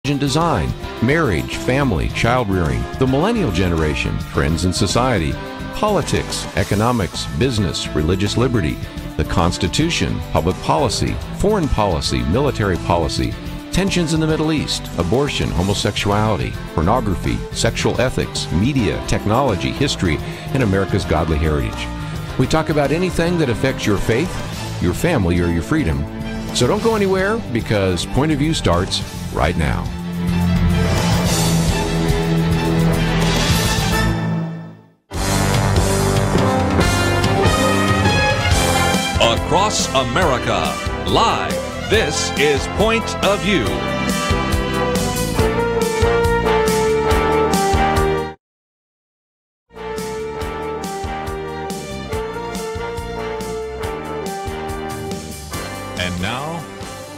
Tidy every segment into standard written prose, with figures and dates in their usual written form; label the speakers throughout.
Speaker 1: intelligent design, marriage, family, child-rearing, the millennial generation, trends in society, politics, economics, business, religious liberty, the Constitution, public policy, foreign policy, military policy, tensions in the Middle East, abortion, homosexuality, pornography, sexual ethics, media, technology, history, and America's godly heritage. We talk about anything that affects your faith, your family, or your freedom. So don't go anywhere, because Point of View starts right now.
Speaker 2: Across America, live, this is Point of View. And now,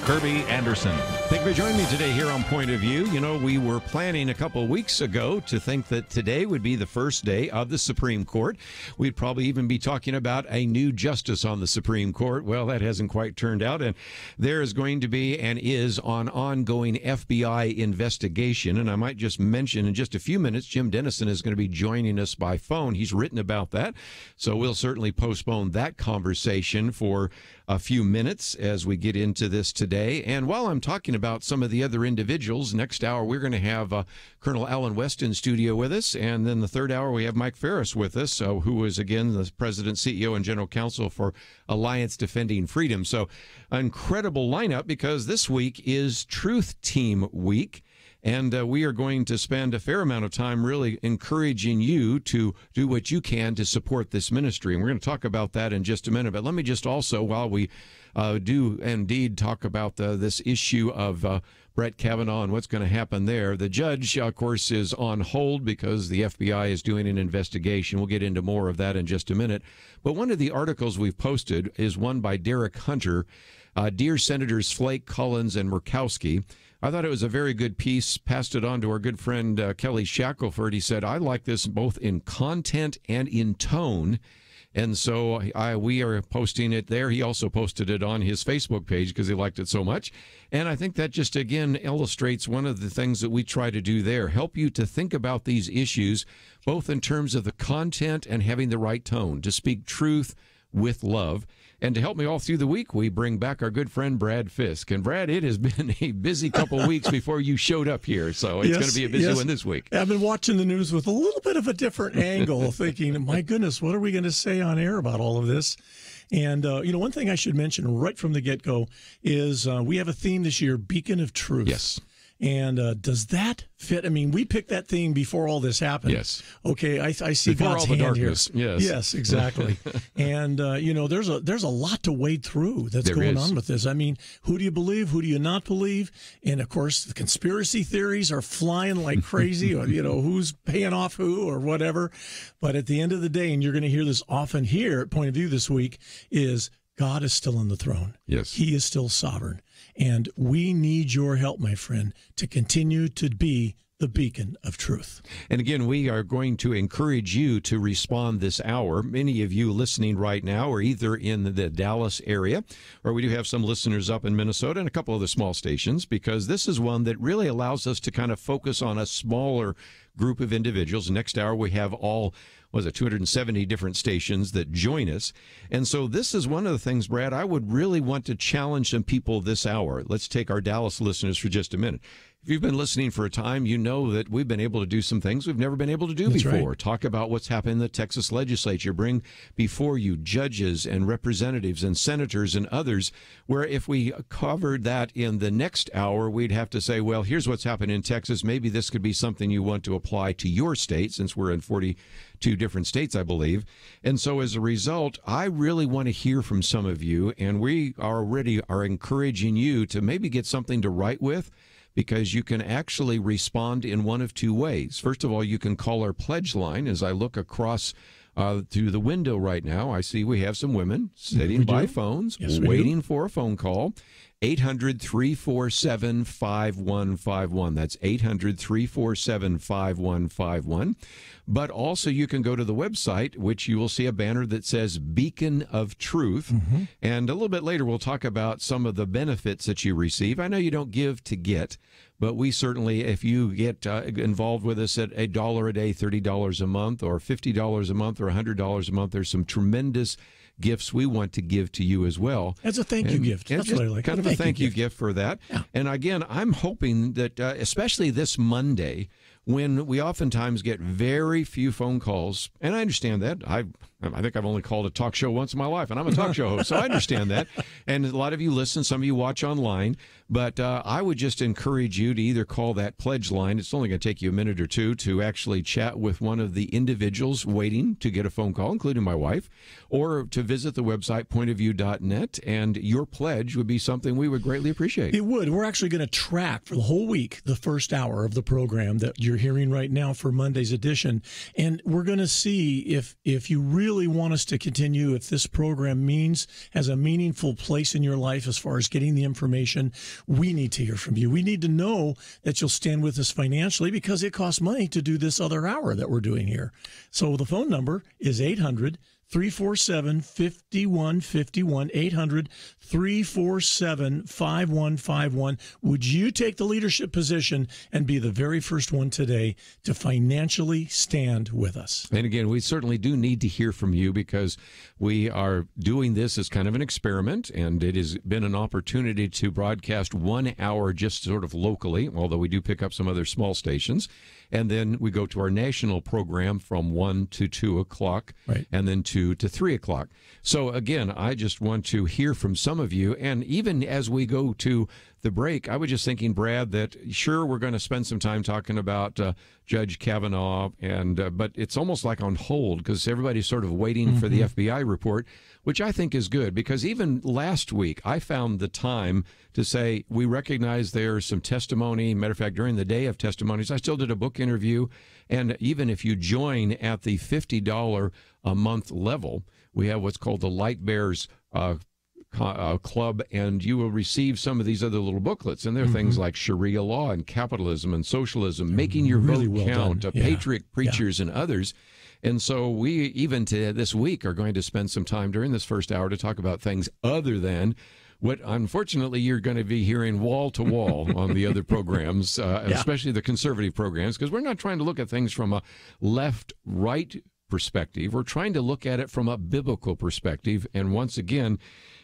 Speaker 2: Kerby Anderson.
Speaker 1: Thank you for joining me today here on Point of View. You know, we were planning a couple of weeks ago to think that today would be the first day of the Supreme Court. We'd probably even be talking about a new justice on the Supreme Court. Well, that hasn't quite turned out, and there is going to be and is an ongoing FBI investigation. And I might just mention in just a few minutes, Jim Dennison is going to be joining us by phone. He's written about that, so we'll certainly postpone that conversation for a few minutes as we get into this today. And while I'm talking about some of the other individuals, next hour we're going to have Colonel Alan West in studio with us, and then the third hour we have Mike Farris with us, who is again the President, CEO, and General Counsel for Alliance Defending Freedom. So incredible lineup, because this week is Truth Team Week. And we are going to spend a fair amount of time really encouraging you to do what you can to support this ministry. And we're going to talk about that in just a minute. But let me just also, while we do indeed talk about this issue of Brett Kavanaugh and what's going to happen there, the judge, of course, is on hold because the FBI is doing an investigation. We'll get into more of that in just a minute. But one of the articles we've posted is one by Derek Hunter, Dear Senators Flake, Collins, and Murkowski. I thought it was a very good piece, passed it on to our good friend Kelly Shackelford. He said, I like this both in content and in tone. And so we are posting it there. He also posted it on his Facebook page because he liked it so much. And I think that just, again, illustrates one of the things that we try to do there, help you to think about these issues, both in terms of the content and having the right tone, to speak truth with love. And to help me all through the week, we bring back our good friend Brad Fisk. And Brad, it has been a busy couple of weeks before you showed up here, so it's going to be a busy one this week.
Speaker 3: I've been watching the news with a little bit of a different angle, thinking, my goodness, what are we going to say on air about all of this? And, one thing I should mention right from the get-go is we have a theme this year, Beacon of Truth.
Speaker 1: Yes.
Speaker 3: And does that fit? I mean, we picked that theme before all this happened.
Speaker 1: Yes.
Speaker 3: Okay, I see
Speaker 1: before
Speaker 3: God's
Speaker 1: all the
Speaker 3: hand
Speaker 1: darkness.
Speaker 3: here.
Speaker 1: Yes.
Speaker 3: Yes, exactly. And there's a lot to wade through that's going on with this. I mean, who do you believe? Who do you not believe? And of course, the conspiracy theories are flying like crazy. Or, who's paying off who or whatever. But at the end of the day, and you're going to hear this often here at Point of View this week, is God is still on the throne.
Speaker 1: Yes.
Speaker 3: He is still sovereign. And we need your help, my friend, to continue to be the beacon of truth.
Speaker 1: And again, we are going to encourage you to respond this hour. Many of you listening right now are either in the Dallas area, or we do have some listeners up in Minnesota and a couple other small stations, because this is one that really allows us to kind of focus on a smaller group of individuals. Next hour, we have 270 different stations that join us. And so this is one of the things, Brad, I would really want to challenge some people this hour. Let's take our Dallas listeners for just a minute. If you've been listening for a time, you know that we've been able to do some things we've never been able to do before.
Speaker 3: Right.
Speaker 1: Talk about what's happened in the Texas legislature. Bring before you judges and representatives and senators and others, where if we covered that in the next hour, we'd have to say, well, here's what's happened in Texas. Maybe this could be something you want to apply to your state, since we're in 42 different states, I believe. And so as a result, I really want to hear from some of you, and we already are encouraging you to maybe get something to write with, because you can actually respond in one of two ways. First of all, you can call our pledge line. As I look across through the window right now, I see we have some women sitting by phones, waiting for a phone call. 800-347-5151. That's 800-347-5151. But also you can go to the website, which you will see a banner that says Beacon of Truth. Mm-hmm. And a little bit later, we'll talk about some of the benefits that you receive. I know you don't give to get, But we certainly, if you get involved with us at $1 a day, $30 a month, or $50 a month, or $100 a month, there's some tremendous gifts we want to give to you as well.
Speaker 3: As a thank you gift. That's what I like.
Speaker 1: Kind of a thank you gift for that. Yeah. And again, I'm hoping that, especially this Monday, when we oftentimes get very few phone calls, and I understand that. I think I've only called a talk show once in my life, and I'm a talk show host, so I understand that. And a lot of you listen, some of you watch online, but I would just encourage you to either call that pledge line. It's only going to take you a minute or two to actually chat with one of the individuals waiting to get a phone call, including my wife, or to visit the website pointofview.net, and your pledge would be something we would greatly appreciate.
Speaker 3: It would. We're actually going to track for the whole week the first hour of the program that you're hearing right now for Monday's edition, and we're going to see if you really want us to continue, if this program has a meaningful place in your life as far as getting the information. We need to hear from you. We need to know that you'll stand with us financially, because it costs money to do this other hour that we're doing here. So the phone number is 800-347-5151, 800-347-5151. Would you take the leadership position and be the very first one today to financially stand with us?
Speaker 1: And again, we certainly do need to hear from you, because we are doing this as kind of an experiment, and it has been an opportunity to broadcast 1 hour just sort of locally, although we do pick up some other small stations. And then we go to our national program from 1 to 2 o'clock, right, and then 2 to 3 o'clock. So again, I just want to hear from some of you. And even as we go to the break, I was just thinking, Brad, that sure, we're going to spend some time talking about Judge Kavanaugh, but it's almost like on hold, because everybody's sort of waiting for the FBI report, which I think is good, because even last week I found the time to say we recognize there's some testimony. Matter of fact, during the day of testimonies, I still did a book interview. And even if you join at the $50 a month level, we have what's called the Light Bears Club, and you will receive some of these other little booklets. And there are things like Sharia law and capitalism and socialism, making your
Speaker 3: really
Speaker 1: vote count, patriot preachers and others. And so we, even to this week, are going to spend some time during this first hour to talk about things other than what, unfortunately, you're going to be hearing wall to wall on the other programs, especially the conservative programs, because we're not trying to look at things from a left-right perspective. We're trying to look at it from a biblical perspective. And once again,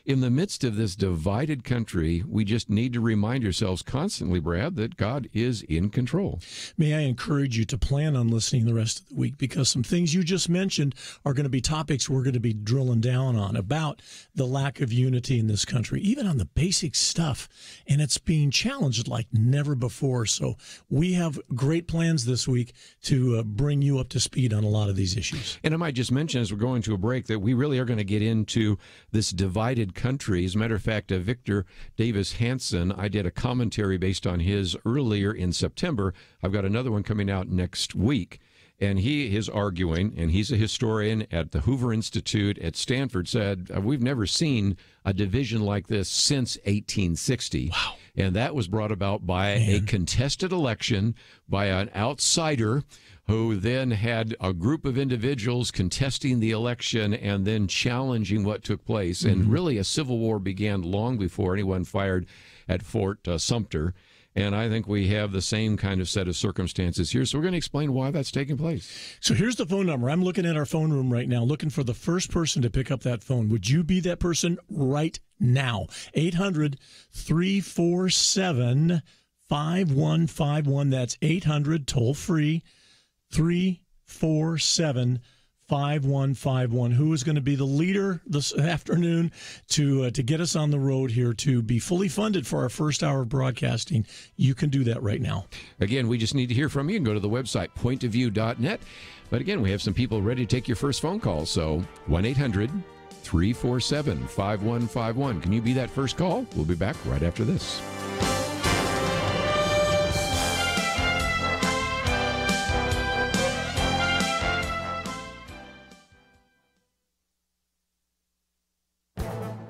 Speaker 1: in the midst of this divided country, we just need to remind ourselves constantly, Brad, that God is in control.
Speaker 3: May I encourage you to plan on listening the rest of the week, because some things you just mentioned are going to be topics we're going to be drilling down on about the lack of unity in this country, even on the basic stuff. And it's being challenged like never before. So we have great plans this week to bring you up to speed on a lot of these issues.
Speaker 1: And I might just mention, as we're going to a break, that we really are going to get into this divided country. As a matter of fact, Victor Davis Hanson, I did a commentary based on his earlier in September. I've got another one coming out next week. And he is arguing, and he's a historian at the Hoover Institute at Stanford, said, we've never seen a division like this since 1860. Wow. And that was brought about by a contested election by an outsider who then had a group of individuals contesting the election and then challenging what took place. And really a civil war began long before anyone fired at Fort Sumter. And I think we have the same kind of set of circumstances here. So we're going to explain why that's taking place.
Speaker 3: So here's the phone number. I'm looking at our phone room right now, looking for the first person to pick up that phone. Would you be that person right now? 800-347-5151. That's 800 toll free 347-5151. Who is going to be the leader this afternoon to get us on the road here to be fully funded for our first hour of broadcasting? You can do that right now.
Speaker 1: Again, we just need to hear from you. You can go to the website, pointofview.net. But again, we have some people ready to take your first phone call. So 1-800-347-5151. Can you be that first call? We'll be back right after this.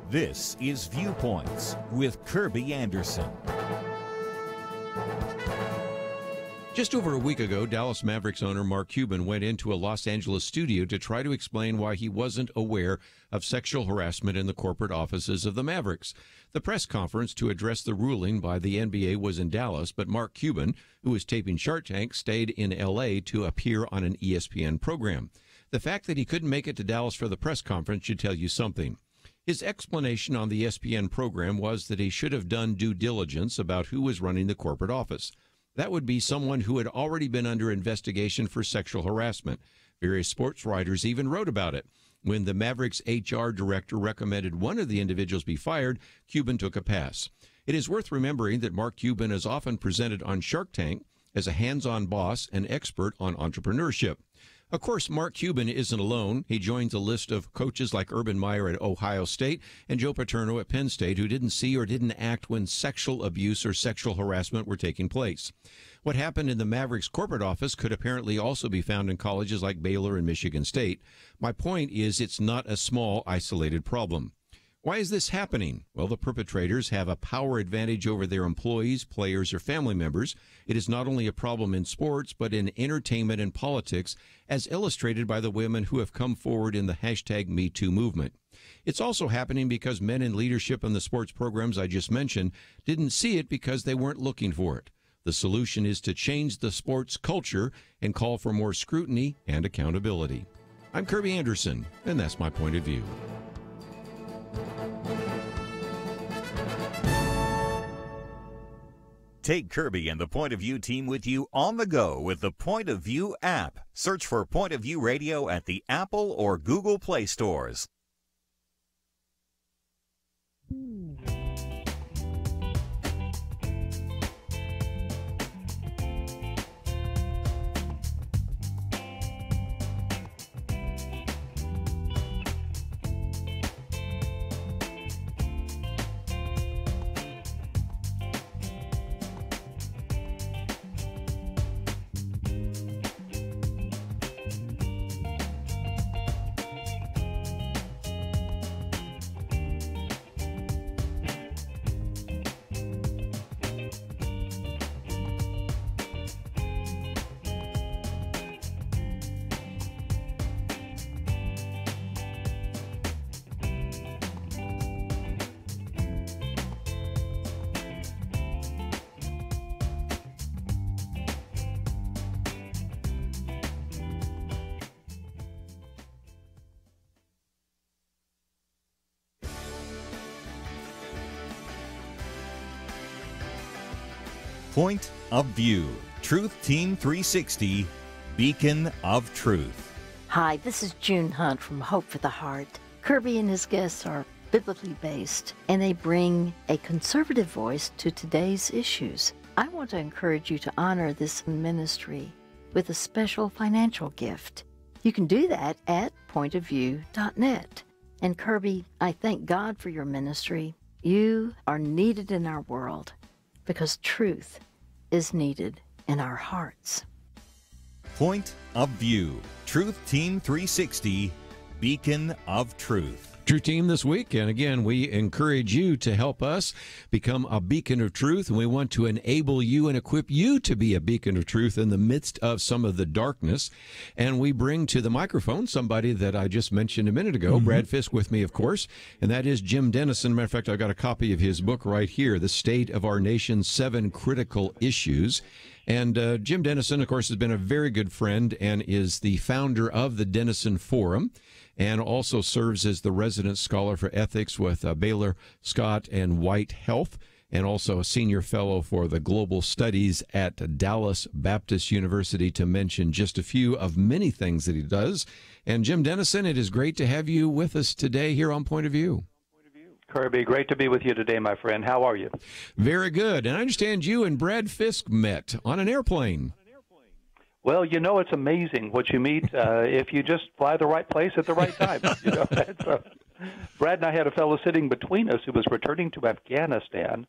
Speaker 4: This is Viewpoints with Kerby Anderson.
Speaker 1: Just over a week ago, Dallas Mavericks owner Mark Cuban went into a Los Angeles studio to try to explain why he wasn't aware of sexual harassment in the corporate offices of the Mavericks. The press conference to address the ruling by the NBA was in Dallas, but Mark Cuban, who was taping Shark Tank, stayed in L.A. to appear on an ESPN program. The fact that he couldn't make it to Dallas for the press conference should tell you something. His explanation on the ESPN program was that he should have done due diligence about who was running the corporate office. That would be someone who had already been under investigation for sexual harassment. Various sports writers even wrote about it. When the Mavericks HR director recommended one of the individuals be fired, Cuban took a pass. It is worth remembering that Mark Cuban is often presented on Shark Tank as a hands-on boss and expert on entrepreneurship. Of course, Mark Cuban isn't alone. He joins a list of coaches like Urban Meyer at Ohio State and Joe Paterno at Penn State who didn't see or didn't act when sexual abuse or sexual harassment were taking place. What happened in the Mavericks corporate office could apparently also be found in colleges like Baylor and Michigan State. My point is it's not a small, isolated problem. Why is this happening? Well, the perpetrators have a power advantage over their employees, players, or family members. It is not only a problem in sports, but in entertainment and politics, as illustrated by the women who have come forward in the #MeToo movement. It's also happening because men in leadership in the sports programs I just mentioned didn't see it because they weren't looking for it. The solution is to change the sports culture and call for more scrutiny and accountability. I'm Kerby Anderson, and that's my point of view.
Speaker 4: Take Kerby and the Point of View team with you on the go with the Point of View app. Search for Point of View Radio at the Apple or Google Play stores. Point of View, Truth Team 360, Beacon of Truth.
Speaker 5: Hi, this is June Hunt from Hope for the Heart. Kerby and his guests are biblically based, and they bring a conservative voice to today's issues. I want to encourage you to honor this ministry with a special financial gift. You can do that at pointofview.net. And Kerby, I thank God for your ministry. You are needed in our world because truth is needed in our hearts.
Speaker 4: Point of View, Truth Team 360, Beacon of Truth.
Speaker 1: True Team this week, and again, we encourage you to help us become a beacon of truth, and we want to enable you and equip you to be a beacon of truth in the midst of some of the darkness. And we bring to the microphone somebody that I just mentioned a minute ago, Brad Fisk with me, of course, and that is Jim Dennison. Matter of fact, I've got a copy of his book right here, The State of Our Nation's 7 Critical Issues. And Jim Dennison, of course, has been a very good friend and is the founder of the Dennison Forum, and also serves as the resident scholar for ethics with Baylor, Scott, and White Health, and also a senior fellow for the global studies at Dallas Baptist University, to mention just a few of many things that he does. And Jim Dennison, it is great to have you with us today here on Point of View.
Speaker 6: Kerby, great to be with you today, my friend. How are you?
Speaker 1: Very good. And I understand you and Brad Fisk met on an airplane.
Speaker 6: Well, you know, it's amazing what you meet if you just fly the right place at the right time. You know, Brad and I had a fellow sitting between us who was returning to Afghanistan,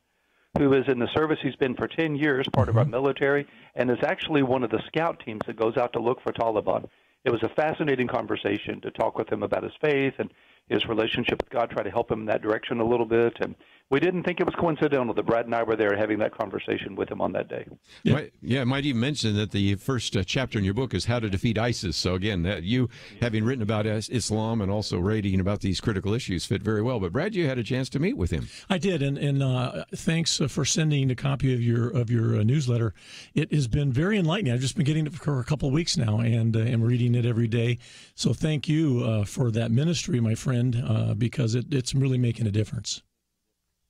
Speaker 6: who is in the service. He's been for 10 years, part of our military, and is actually one of the scout teams that goes out to look for Taliban. It was a fascinating conversation to talk with him about his faith and his relationship with God, try to help him in that direction a little bit. And we didn't think it was coincidental that Brad and I were there having that conversation with him on that day.
Speaker 1: Yeah, I might even mention that the first chapter in your book is How to Defeat ISIS. So again, you having written about Islam and also reading about these critical issues fit very well. But Brad, you had a chance to meet with him.
Speaker 3: I did, and thanks for sending a copy of your newsletter. It has been very enlightening. I've just been getting it for a couple of weeks now, and am reading it every day. So thank you for that ministry, my friend, because it's really making a difference.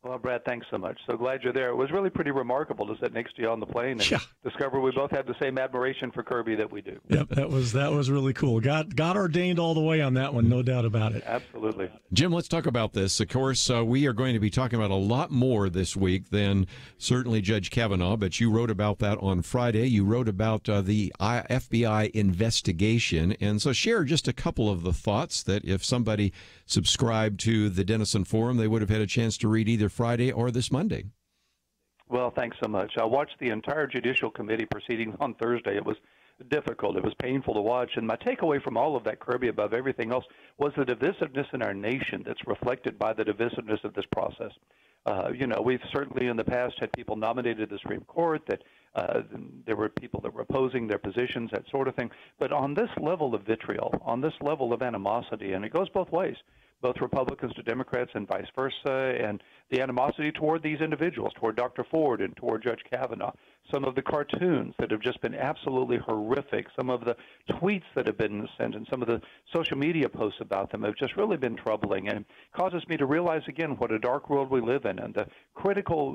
Speaker 6: Well, Brad, thanks so much. So glad you're there. It was really pretty remarkable to sit next to you on the plane and discover we both have the same admiration for Kerby that we do.
Speaker 3: Yep, that was really cool. God ordained all the way on that one, no doubt about it.
Speaker 6: Absolutely.
Speaker 1: Jim, let's talk about this. Of course, we are going to be talking about a lot more this week than certainly Judge Kavanaugh, but you wrote about that on Friday. You wrote about the FBI investigation, and so share just a couple of the thoughts that if somebody subscribed to the Dennison Forum, they would have had a chance to read either Friday or this Monday.
Speaker 6: Well, thanks so much. I watched the entire Judicial Committee proceedings on Thursday. It was difficult. It was painful to watch. And my takeaway from all of that, Kerby, above everything else, was the divisiveness in our nation that's reflected by the divisiveness of this process. We've certainly in the past had people nominated to the Supreme Court that there were people that were opposing their positions, that sort of thing. But on this level of vitriol, on this level of animosity, and it goes both ways, both Republicans to Democrats and vice versa, and the animosity toward these individuals, toward Dr. Ford and toward Judge Kavanaugh, some of the cartoons that have just been absolutely horrific, some of the tweets that have been sent, and some of the social media posts about them have just really been troubling, and causes me to realize again what a dark world we live in, and the critical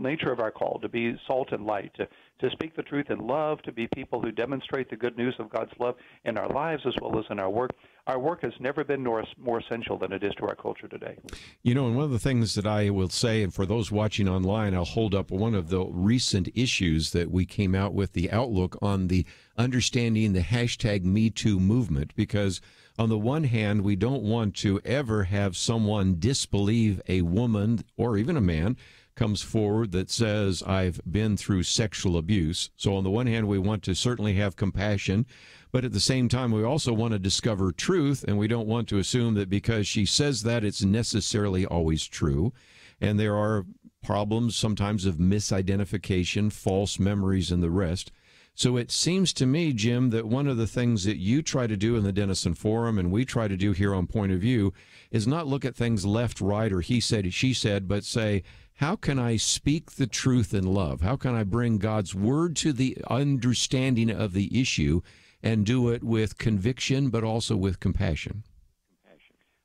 Speaker 6: nature of our call to be salt and light, to speak the truth in love, to be people who demonstrate the good news of God's love in our lives as well as in our work. Our work has never been more essential than it is to our culture today.
Speaker 1: You know, and one of the things that I will say, and for those watching online, I'll hold up one of the recent issues that we came out with, the outlook on the understanding the hashtag #MeToo movement, because on the one hand, we don't want to ever have someone disbelieve a woman or even a man comes forward that says, I've been through sexual abuse. So on the one hand, we want to certainly have compassion, but at the same time, we also want to discover truth, and we don't want to assume that because she says that it's necessarily always true. And there are problems sometimes of misidentification, false memories, and the rest. So it seems to me, Jim, that one of the things that you try to do in the Dennison Forum and we try to do here on Point of View is not look at things left, right, or he said, she said, but say, how can I speak the truth in love? How can I bring God's word to the understanding of the issue and do it with conviction, but also with compassion?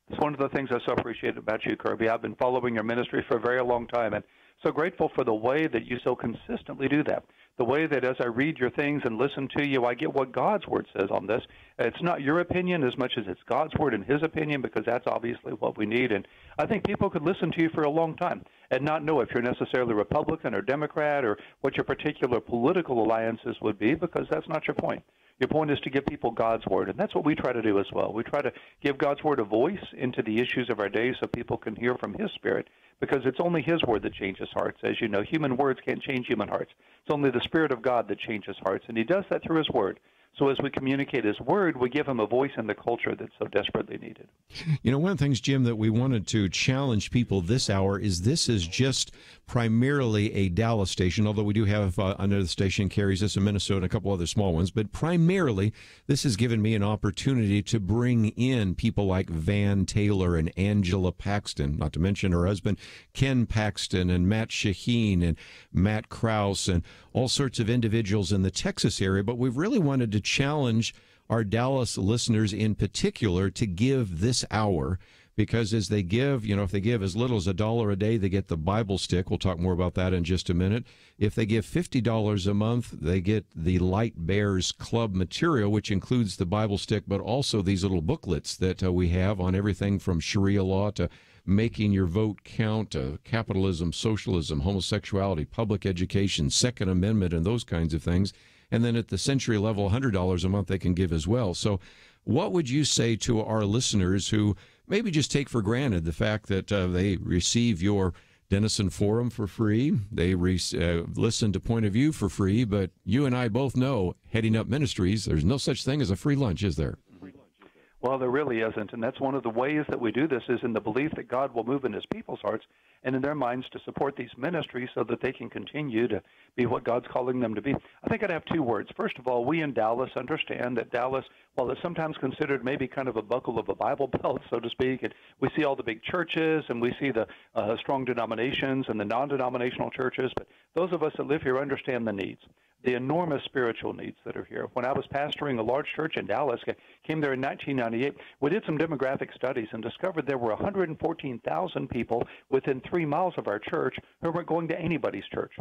Speaker 6: It's one of the things I so appreciate about you, Kerby. I've been following your ministry for a very long time, and so grateful for the way that you so consistently do that. The way that as I read your things and listen to you, I get what God's word says on this. It's not your opinion as much as it's God's word and his opinion, because that's obviously what we need. And I think people could listen to you for a long time and not know if you're necessarily Republican or Democrat or what your particular political alliances would be, because that's not your point. Your point is to give people God's word, and that's what we try to do as well. We try to give God's word a voice into the issues of our day so people can hear from his spirit, because it's only his word that changes hearts. As you know, human words can't change human hearts. It's only the Spirit of God that changes hearts, and he does that through his word. So as we communicate his word, we give him a voice in the culture that's so desperately needed.
Speaker 1: You know, one of the things, Jim, that we wanted to challenge people this hour is this is just primarily a Dallas station, although we do have another station carries this in Minnesota and a couple other small ones. But primarily, this has given me an opportunity to bring in people like Van Taylor and Angela Paxton, not to mention her husband, Ken Paxton, and Matt Shaheen and Matt Krause, and all sorts of individuals in the Texas area. But we've really wanted to challenge our Dallas listeners in particular to give this hour, because as they give, you know, if they give as little as $1 a day, they get the Bible stick. We'll talk more about that in just a minute. If they give $50 a month, they get the Light Bears Club material, which includes the Bible stick, but also these little booklets that we have on everything from Sharia law to making your vote count, capitalism, socialism, homosexuality, public education, Second Amendment, and those kinds of things. And then at the century level, $100 a month they can give as well. So what would you say to our listeners who maybe just take for granted the fact that they receive your Dennison Forum for free, they listen to Point of View for free, but you and I both know, heading up ministries, there's no such thing as a free lunch, is there?
Speaker 6: Well, there really isn't, and that's one of the ways that we do this is in the belief that God will move in his people's hearts and in their minds to support these ministries so that they can continue to be what God's calling them to be. I think I'd have two words. First of all, we in Dallas understand that Dallas, while it's sometimes considered maybe kind of a buckle of a Bible belt, so to speak, and we see all the big churches and we see the strong denominations and the non-denominational churches, but those of us that live here understand the needs, the enormous spiritual needs that are here. When I was pastoring a large church in Dallas, came there in 1998, we did some demographic studies and discovered there were 114,000 people within 3 miles of our church who weren't going to anybody's church.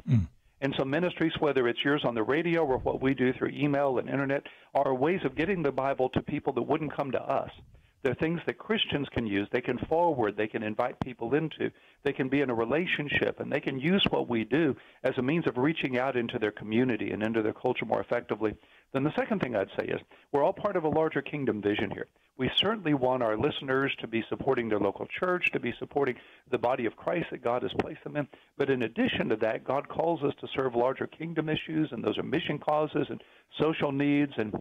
Speaker 6: And so ministries, whether it's yours on the radio or what we do through email and internet, are ways of getting the Bible to people that wouldn't come to us. They're things that Christians can use. They can forward. They can invite people into. They can be in a relationship, and they can use what we do as a means of reaching out into their community and into their culture more effectively. Then the second thing I'd say is we're all part of a larger kingdom vision here. We certainly want our listeners to be supporting their local church, to be supporting the body of Christ that God has placed them in. But in addition to that, God calls us to serve larger kingdom issues, and those are mission causes and social needs. And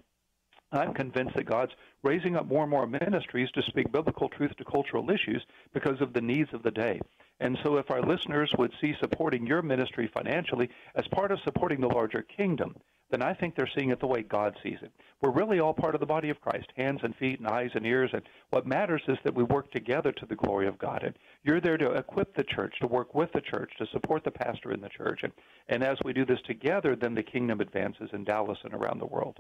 Speaker 6: I'm convinced that God's raising up more and more ministries to speak biblical truth to cultural issues because of the needs of the day. And so if our listeners would see supporting your ministry financially as part of supporting the larger kingdom, then I think they're seeing it the way God sees it. We're really all part of the body of Christ, hands and feet and eyes and ears, and what matters is that we work together to the glory of God. And you're there to equip the church, to work with the church, to support the pastor in the church. And as we do this together, then the kingdom advances in Dallas and around the world.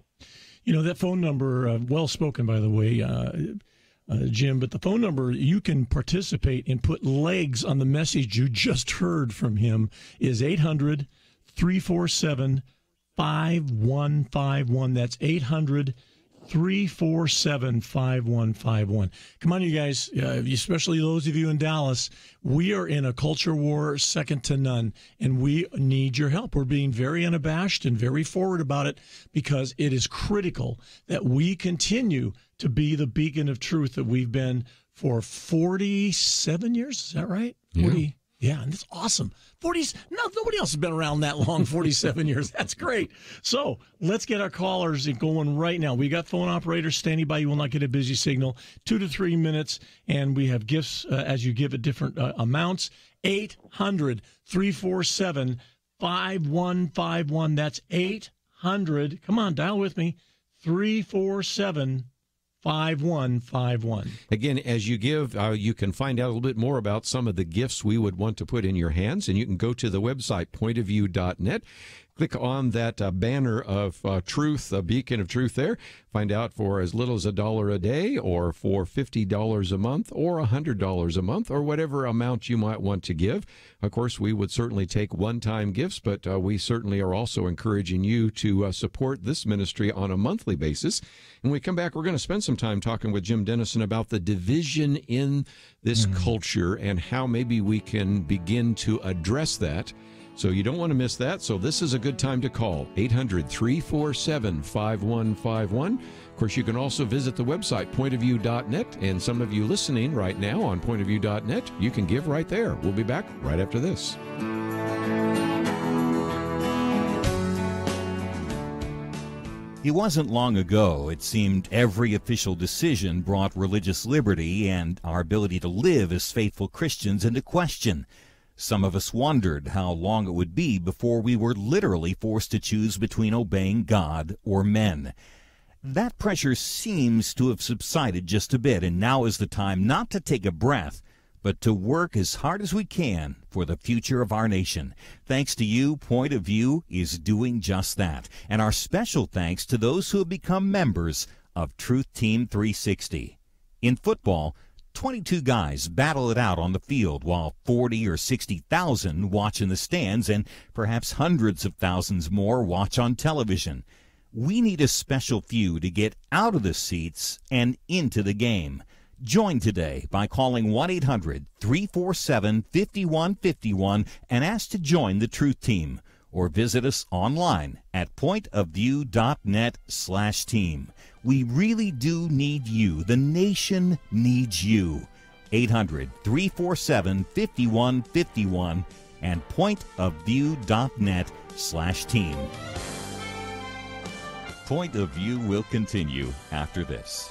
Speaker 3: You know, that phone number, well spoken, by the way, Jim, but the phone number you can participate and put legs on the message you just heard from him is 800-347-5151. That's 800-347-5151. Come on, you guys, especially those of you in Dallas. We are in a culture war second to none, and we need your help. We're being very unabashed and very forward about it because it is critical that we continue to be the beacon of truth that we've been for 47 years. Is that right?
Speaker 1: Yeah.
Speaker 3: 40. Yeah, and it's awesome. Nobody else has been around that long, 47 years. That's great. So let's get our callers going right now. We got phone operators standing by. You will not get a busy signal. 2 to 3 minutes, and we have gifts as you give at different amounts. 800-347-5151. That's 800. Come on, dial with me. 347-5151.
Speaker 1: Again, as you give, you can find out a little bit more about some of the gifts we would want to put in your hands, and you can go to the website, pointofview.net. Click on that banner of truth, a beacon of truth there. Find out for as little as $1 a day or for $50 a month or $100 a month or whatever amount you might want to give. Of course, we would certainly take one-time gifts, but we certainly are also encouraging you to support this ministry on a monthly basis. When we come back, we're going to spend some time talking with Jim Dennison about the division in this culture and how maybe we can begin to address that. So you don't want to miss that. So this is a good time to call 800-347-5151. Of course, you can also visit the website, pointofview.net. And some of you listening right now on pointofview.net, you can give right there. We'll be back right after this.
Speaker 4: It wasn't long ago, it seemed every official decision brought religious liberty and our ability to live as faithful Christians into question. Some of us wondered how long it would be before we were literally forced to choose between obeying God or men. That pressure seems to have subsided just a bit, and now is the time not to take a breath, but to work as hard as we can for the future of our nation. Thanks to you, Point of View is doing just that. And our special thanks to those who have become members of Truth Team 360. In football, 22 guys battle it out on the field while 40 or 60,000 watch in the stands and perhaps hundreds of thousands more watch on television. We need a special few to get out of the seats and into the game. Join today by calling 1-800-347-5151 and ask to join the Truth Team, or visit us online at pointofview.net/team. We really do need you. The nation needs you. 800-347-5151 and pointofview.net/team. Point of View will continue after this.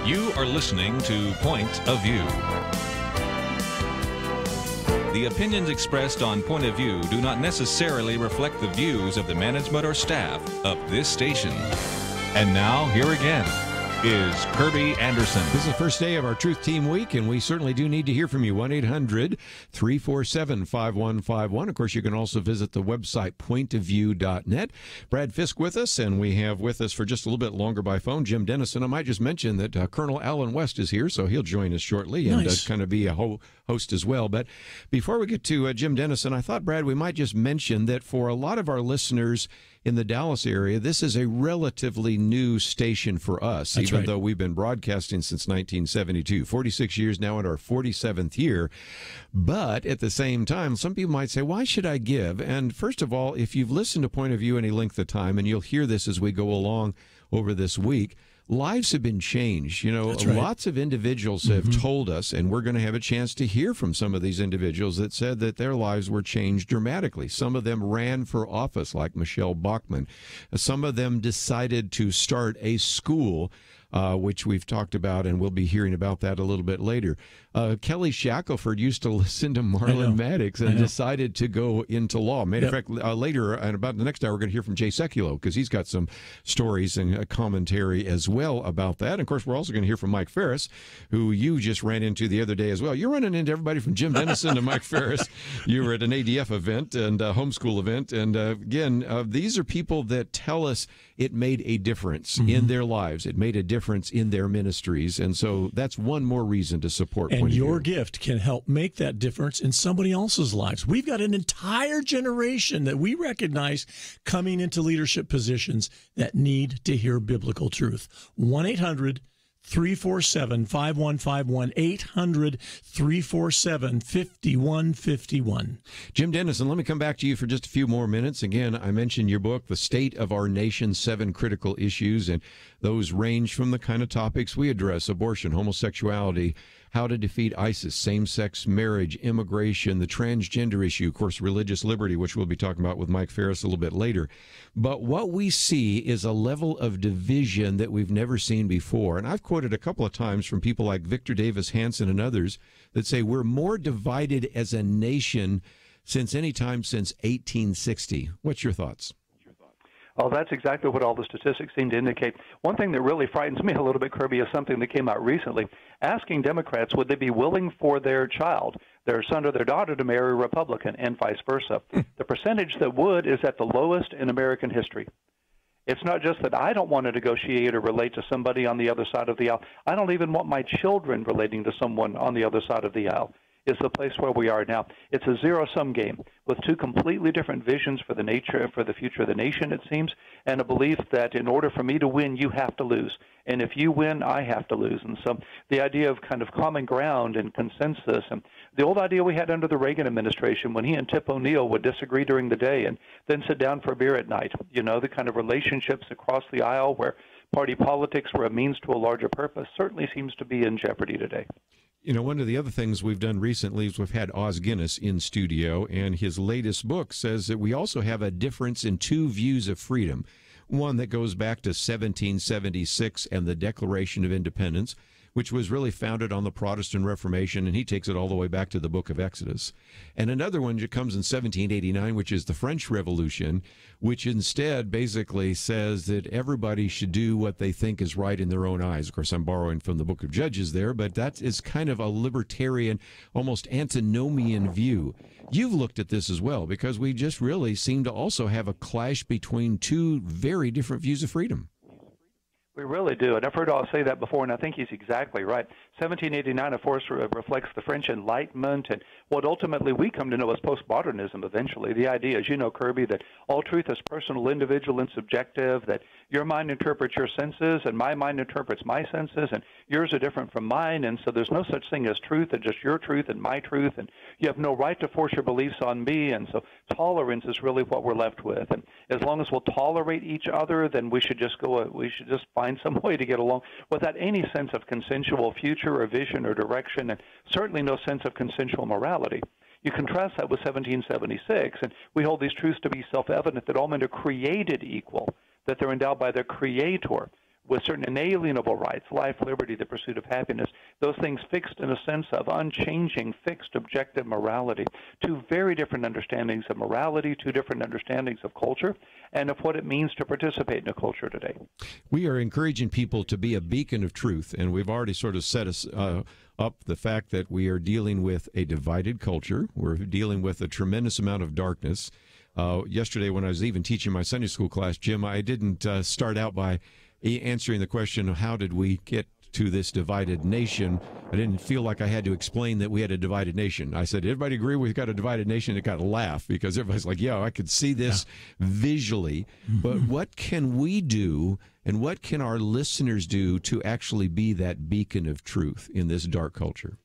Speaker 2: You are listening to Point of View. The opinions expressed on Point of View do not necessarily reflect the views of the management or staff of this station. And now, here again is Kerby Anderson.
Speaker 1: This is the first day of our Truth Team Week, and we certainly do need to hear from you. 1-800-347-5151. Of course, you can also visit the website, pointofview.net. Brad Fisk with us, and we have with us for just a little bit longer by phone, Jim Dennison. I might just mention that Colonel Alan West is here, so he'll join us shortly and kind of be a host as well. But before we get to Jim Dennison, I thought, Brad, we might just mention that for a lot of our listeners in the Dallas area, this is a relatively new station for us, even though we've been broadcasting since 1972, 46 years now in our 47th year. But at the same time, some people might say, why should I give? And first of all, if you've listened to Point of View any length of time, and you'll hear this as we go along over this week, lives have been changed. You know, lots of individuals have told us, and we're going to have a chance to hear from some of these individuals that said that their lives were changed dramatically. Some of them ran for office, like Michelle Bachmann. Some of them decided to start a school, which we've talked about, and we'll be hearing about that a little bit later. Kelly Shackelford used to listen to Marlon Maddox and decided to go into law. Matter of fact, later, and about the next hour, we're going to hear from Jay Sekulow, because he's got some stories and commentary as well about that. And of course, we're also going to hear from Mike Farris, who you just ran into the other day as well. You're running into everybody from Jim Dennison to Mike Farris. You were at an ADF event and a homeschool event. And again, these are people that tell us it made a difference in their lives. It made a difference in their ministries. And so that's one more reason to support
Speaker 3: And your gift can help make that difference in somebody else's lives. We've got an entire generation that we recognize coming into leadership positions that need to hear biblical truth. 1-800-347-5151, 800-347-5151.
Speaker 1: Jim Dennison, let me come back to you for just a few more minutes. Again, I mentioned your book, The State of Our Nation, 7 Critical Issues, and those range from the kind of topics we address: abortion, homosexuality, how to defeat ISIS, same-sex marriage, immigration, the transgender issue, of course, religious liberty, which we'll be talking about with Mike Farris a little bit later. But what we see is a level of division that we've never seen before. And I've quoted a couple of times from people like Victor Davis Hanson and others that say we're more divided as a nation since any time since 1860. What's your thoughts?
Speaker 6: Oh, that's exactly what all the statistics seem to indicate. One thing that really frightens me a little bit, Kerby, is something that came out recently, asking Democrats would they be willing for their child, their son or their daughter, to marry a Republican, and vice versa. The percentage that would is at the lowest in American history. It's not just that I don't want to negotiate or relate to somebody on the other side of the aisle. I don't even want my children relating to someone on the other side of the aisle. Is the place where we are now. It's a zero-sum game with two completely different visions for the future of the nation, it seems, and a belief that in order for me to win, you have to lose. And if you win, I have to lose. And so the idea of kind of common ground and consensus, and the old idea we had under the Reagan administration when he and Tip O'Neill would disagree during the day and then sit down for a beer at night, you know, the kind of relationships across the aisle where party politics were a means to a larger purpose, certainly seems to be in jeopardy today.
Speaker 1: You know, one of the other things we've done recently is we've had Oz Guinness in studio, and his latest book says that we also have a difference in two views of freedom. One that goes back to 1776 and the Declaration of Independence, which was really founded on the Protestant Reformation, and he takes it all the way back to the book of Exodus. And another one that comes in 1789, which is the French Revolution, which instead basically says that everybody should do what they think is right in their own eyes. Of course, I'm borrowing from the book of Judges there, but that is kind of a libertarian, almost antinomian view. You've looked at this as well, because we just really seem to also have a clash between two very different views of freedom.
Speaker 6: We really do, and I've heard all say that before, and I think he's exactly right. 1789, of course, reflects the French Enlightenment and what ultimately we come to know as postmodernism eventually. The idea, as you know, Kerby, that all truth is personal, individual, and subjective, that your mind interprets your senses and my mind interprets my senses, and yours are different from mine, and so there's no such thing as truth, and just your truth and my truth, and you have no right to force your beliefs on me, and so tolerance is really what we're left with. And as long as we'll tolerate each other, then we should just find some way to get along without any sense of consensual future or vision or direction, and certainly no sense of consensual morality. You contrast that with 1776, and we hold these truths to be self-evident, that all men are created equal, that they're endowed by their Creator, with certain inalienable rights, life, liberty, the pursuit of happiness, those things fixed in a sense of unchanging, fixed, objective morality. Two very different understandings of morality, two different understandings of culture, and of what it means to participate in a culture today.
Speaker 1: We are encouraging people to be a beacon of truth, and we've already sort of set us up the fact that we are dealing with a divided culture. We're dealing with a tremendous amount of darkness. Yesterday, when I was even teaching my Sunday school class, Jim, I didn't start out by answering the question of how did we get to this divided nation. I didn't feel like I had to explain that we had a divided nation. I said, everybody agree we've got a divided nation? It got a laugh because everybody's like, yeah, I could see this visually. But what can we do and what can our listeners do to actually be that beacon of truth in this dark culture?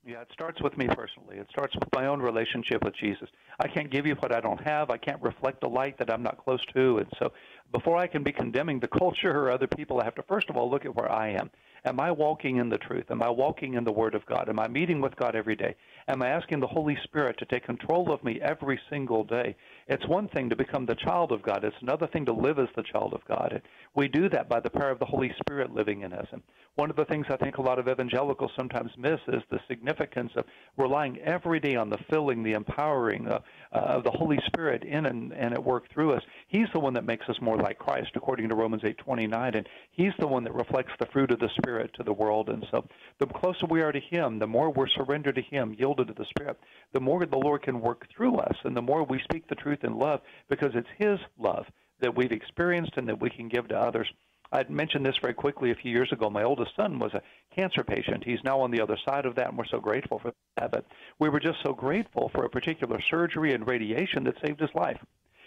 Speaker 6: Yeah, it starts with me personally. It starts with my own relationship with Jesus. I can't give you what I don't have. I can't reflect a light that I'm not close to. And so before I can be condemning the culture or other people, I have to first of all look at where I am. Am I walking in the truth? Am I walking in the Word of God? Am I meeting with God every day? Am I asking the Holy Spirit to take control of me every single day? It's one thing to become the child of God. It's another thing to live as the child of God. And we do that by the power of the Holy Spirit living in us. And one of the things I think a lot of evangelicals sometimes miss is the significance of relying every day on the filling, the empowering of the Holy Spirit in and at work through us. He's the one that makes us more like Christ, according to Romans 8:29, and He's the one that reflects the fruit of the Spirit to the world. And so the closer we are to Him, the more we're surrendered to Him, yielded to the Spirit, the more the Lord can work through us, and the more we speak the truth in love, because it's His love that we've experienced and that we can give to others. I'd mentioned this very quickly a few years ago. My oldest son was a cancer patient. He's now on the other side of that, and we're so grateful for that. But we were just so grateful for a particular surgery and radiation that saved his life.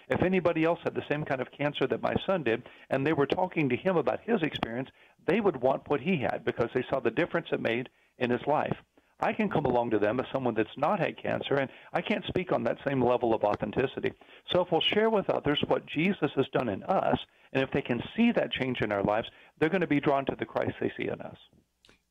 Speaker 6: If anybody else had the same kind of cancer that my son did, and they were talking to him about his experience, they would want what he had because they saw the difference it made in his life. I can come along to them as someone that's not had cancer, and I can't speak on that same level of authenticity. So if we'll share with others what Jesus has done in us, and if they can see that change in our lives, they're going to be drawn to the Christ they see in us.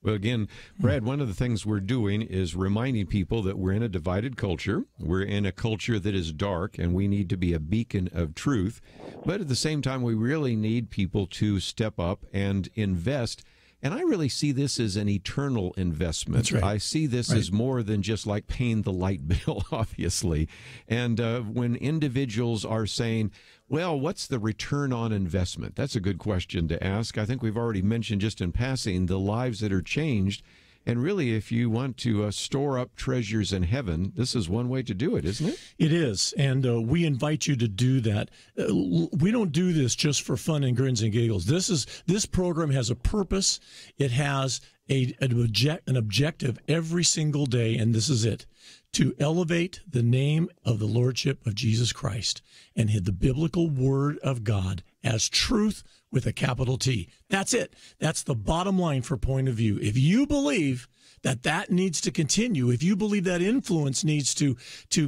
Speaker 1: Well, again, Brad, one of the things we're doing is reminding people that we're in a divided culture. We're in a culture that is dark, and we need to be a beacon of truth. But at the same time, we really need people to step up and invest. And I really see this as an eternal investment.
Speaker 3: That's right.
Speaker 1: I see this as more than just like paying the light bill, obviously. And when individuals are saying, well, what's the return on investment? That's a good question to ask. I think we've already mentioned just in passing the lives that are changed. And really, if you want to store up treasures in heaven, this is one way to do it, isn't it?
Speaker 3: It is, and we invite you to do that. We don't do this just for fun and grins and giggles. This program has a purpose. It has an objective every single day, and this is it: to elevate the name of the Lordship of Jesus Christ and the biblical Word of God as truth with a capital T. That's it. That's the bottom line for Point of View. If you believe that needs to continue, if you believe that influence needs to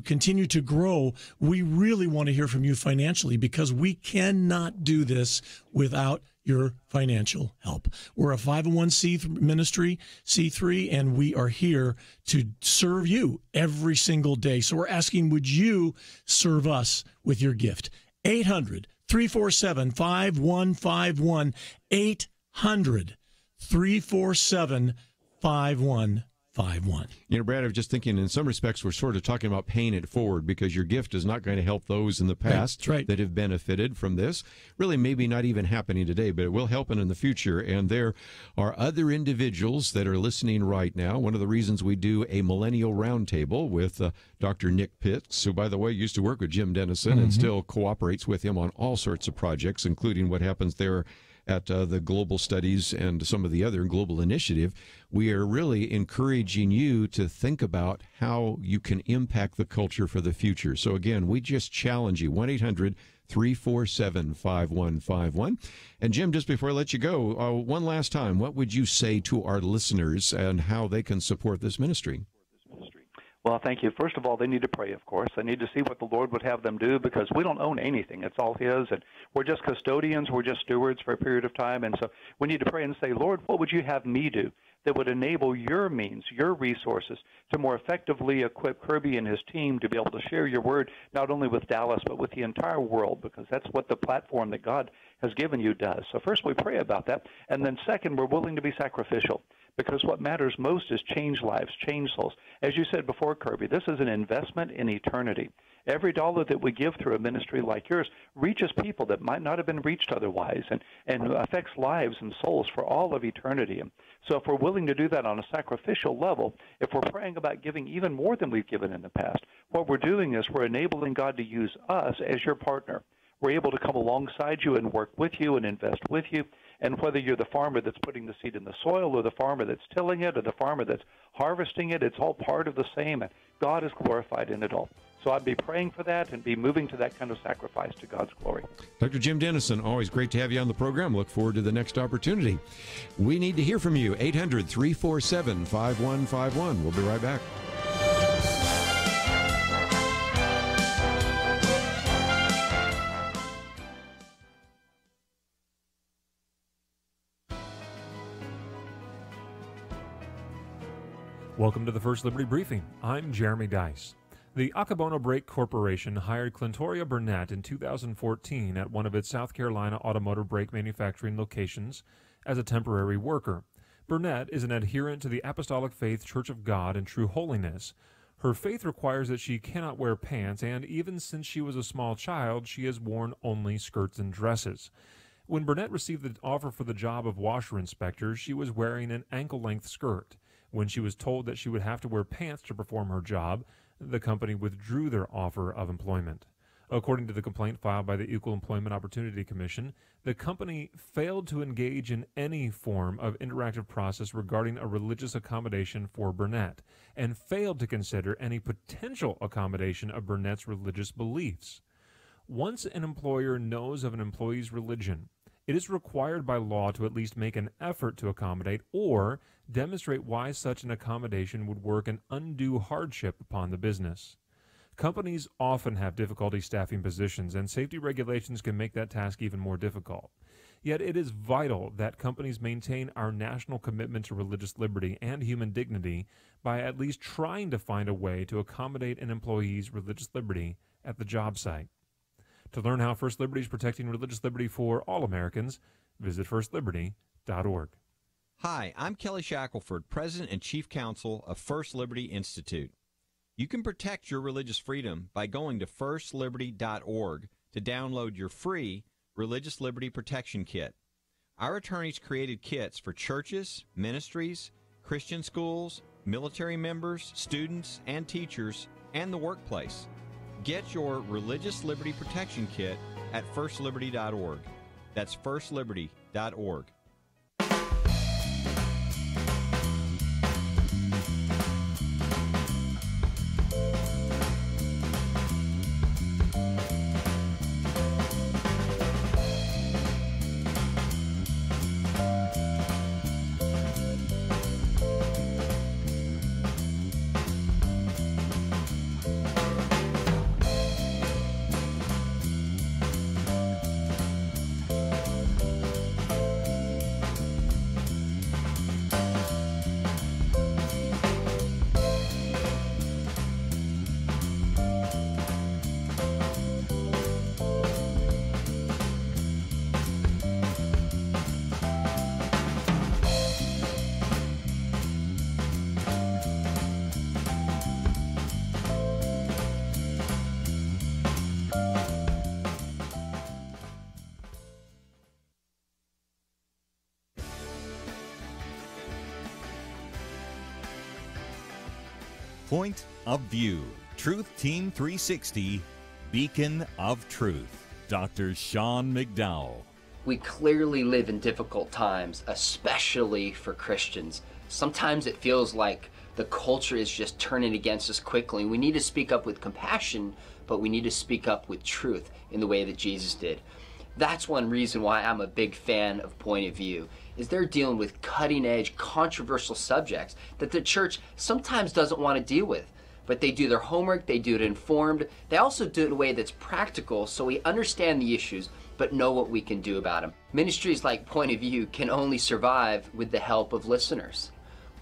Speaker 3: continue to grow, we really want to hear from you financially, because we cannot do this without your financial help. We're a 501c ministry, C3, and we are here to serve you every single day. So we're asking, would you serve us with your gift? 800-347-5151, 800-347-5151.
Speaker 1: You know, Brad, I was just thinking, in some respects, we're sort of talking about paying it forward, because your gift is not going to help those in the past that have benefited from this. Really, maybe not even happening today, but it will happen in the future. And there are other individuals that are listening right now. One of the reasons we do a Millennial Roundtable with Dr. Nick Pitts, who, by the way, used to work with Jim Dennison and still cooperates with him on all sorts of projects, including what happens there at the Global Studies and some of the other global initiative. We are really encouraging you to think about how you can impact the culture for the future. So again, we just challenge you, 1-800-347-5151. And Jim, just before I let you go, one last time, what would you say to our listeners and how they can support this ministry?
Speaker 6: Well, thank you. First of all, they need to pray, of course. They need to see what the Lord would have them do, because we don't own anything. It's all His, and we're just custodians. We're just stewards for a period of time. And so we need to pray and say, Lord, what would you have me do that would enable your means, your resources, to more effectively equip Kerby and his team to be able to share your word, not only with Dallas, but with the entire world, because that's what the platform that God has given you does. So first, we pray about that. And then second, we're willing to be sacrificial, because what matters most is change lives, change souls. As you said before, Kerby, this is an investment in eternity. Every dollar that we give through a ministry like yours reaches people that might not have been reached otherwise, and affects lives and souls for all of eternity. So if we're willing to do that on a sacrificial level, if we're praying about giving even more than we've given in the past, what we're doing is we're enabling God to use us as your partner. We're able to come alongside you and work with you and invest with you. And whether you're the farmer that's putting the seed in the soil, or the farmer that's tilling it, or the farmer that's harvesting it, it's all part of the same, and God is glorified in it all. So I'd be praying for that and be moving to that kind of sacrifice to God's glory.
Speaker 1: Dr. Jim Dennison, always great to have you on the program. Look forward to the next opportunity. We need to hear from you. 800-347-5151. We'll be right back.
Speaker 7: Welcome to the First Liberty Briefing. I'm Jeremy Dice. The Accabono Brake Corporation hired Clintoria Burnett in 2014 at one of its South Carolina automotive brake manufacturing locations as a temporary worker. Burnett is an adherent to the Apostolic Faith Church of God in True Holiness. Her faith requires that she cannot wear pants, and even since she was a small child, she has worn only skirts and dresses. When Burnett received the offer for the job of washer inspector, she was wearing an ankle-length skirt. When she was told that she would have to wear pants to perform her job, the company withdrew their offer of employment. According to the complaint filed by the Equal Employment Opportunity Commission, the company failed to engage in any form of interactive process regarding a religious accommodation for Burnett, and failed to consider any potential accommodation of Burnett's religious beliefs. Once an employer knows of an employee's religion, it is required by law to at least make an effort to accommodate or demonstrate why such an accommodation would work an undue hardship upon the business. Companies often have difficulty staffing positions, and safety regulations can make that task even more difficult. Yet it is vital that companies maintain our national commitment to religious liberty and human dignity by at least trying to find a way to accommodate an employee's religious liberty at the job site. To learn how First Liberty is protecting religious liberty for all Americans, visit firstliberty.org.
Speaker 8: Hi, I'm Kelly Shackelford, President and Chief Counsel of First Liberty Institute. You can protect your religious freedom by going to firstliberty.org to download your free Religious Liberty Protection Kit. Our attorneys created kits for churches, ministries, Christian schools, military members, students, and teachers, and the workplace. Get your Religious Liberty Protection Kit at firstliberty.org. That's firstliberty.org.
Speaker 4: Point of View, Truth Team 360, Beacon of Truth. Dr. Sean McDowell.
Speaker 9: We clearly live in difficult times, especially for Christians. Sometimes it feels like the culture is just turning against us quickly. We need to speak up with compassion, but we need to speak up with truth in the way that Jesus did. That's one reason why I'm a big fan of Point of View, is they're dealing with cutting-edge, controversial subjects that the church sometimes doesn't want to deal with. But they do their homework, they do it informed, they also do it in a way that's practical so we understand the issues but know what we can do about them. Ministries like Point of View can only survive with the help of listeners.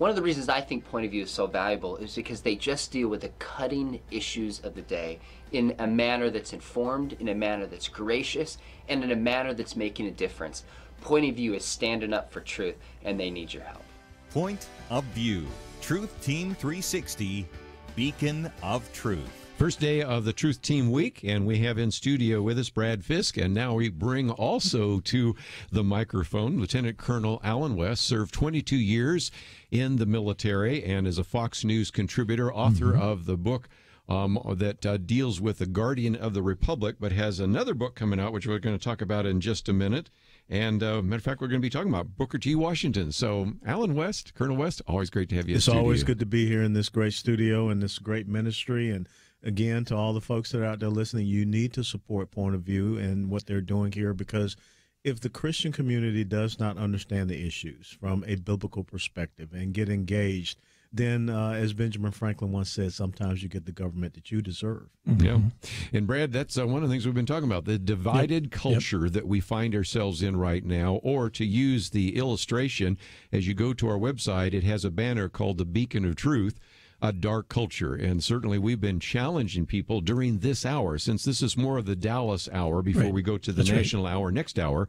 Speaker 9: One of the reasons I think Point of View is so valuable is because they just deal with the cutting issues of the day in a manner that's informed, in a manner that's gracious, and in a manner that's making a difference. Point of View is standing up for truth, and they need your help.
Speaker 4: Point of View, Truth Team 360, Beacon of Truth.
Speaker 1: First day of the Truth Team Week, and we have in studio with us Brad Fisk, and now we bring also to the microphone Lieutenant Colonel Alan West. Served 22 years in the military and is a Fox News contributor, author of the book that deals with the Guardian of the Republic, but has another book coming out, which we're going to talk about in just a minute. And matter of fact, we're going to be talking about Booker T. Washington. So, Alan West, Colonel West, always great to have you.
Speaker 10: It's always good to be here in this great studio and this great ministry. And again, to all the folks that are out there listening, you need to support Point of View and what they're doing here, because if the Christian community does not understand the issues from a biblical perspective and get engaged, then, as Benjamin Franklin once said, sometimes you get the government that you deserve.
Speaker 1: Yeah. And, Brad, that's one of the things we've been talking about, the divided culture that we find ourselves in right now. Or to use the illustration, as you go to our website, it has a banner called the Beacon of Truth, a dark culture. And certainly we've been challenging people during this hour, since this is more of the Dallas hour before we go to the national hour next hour,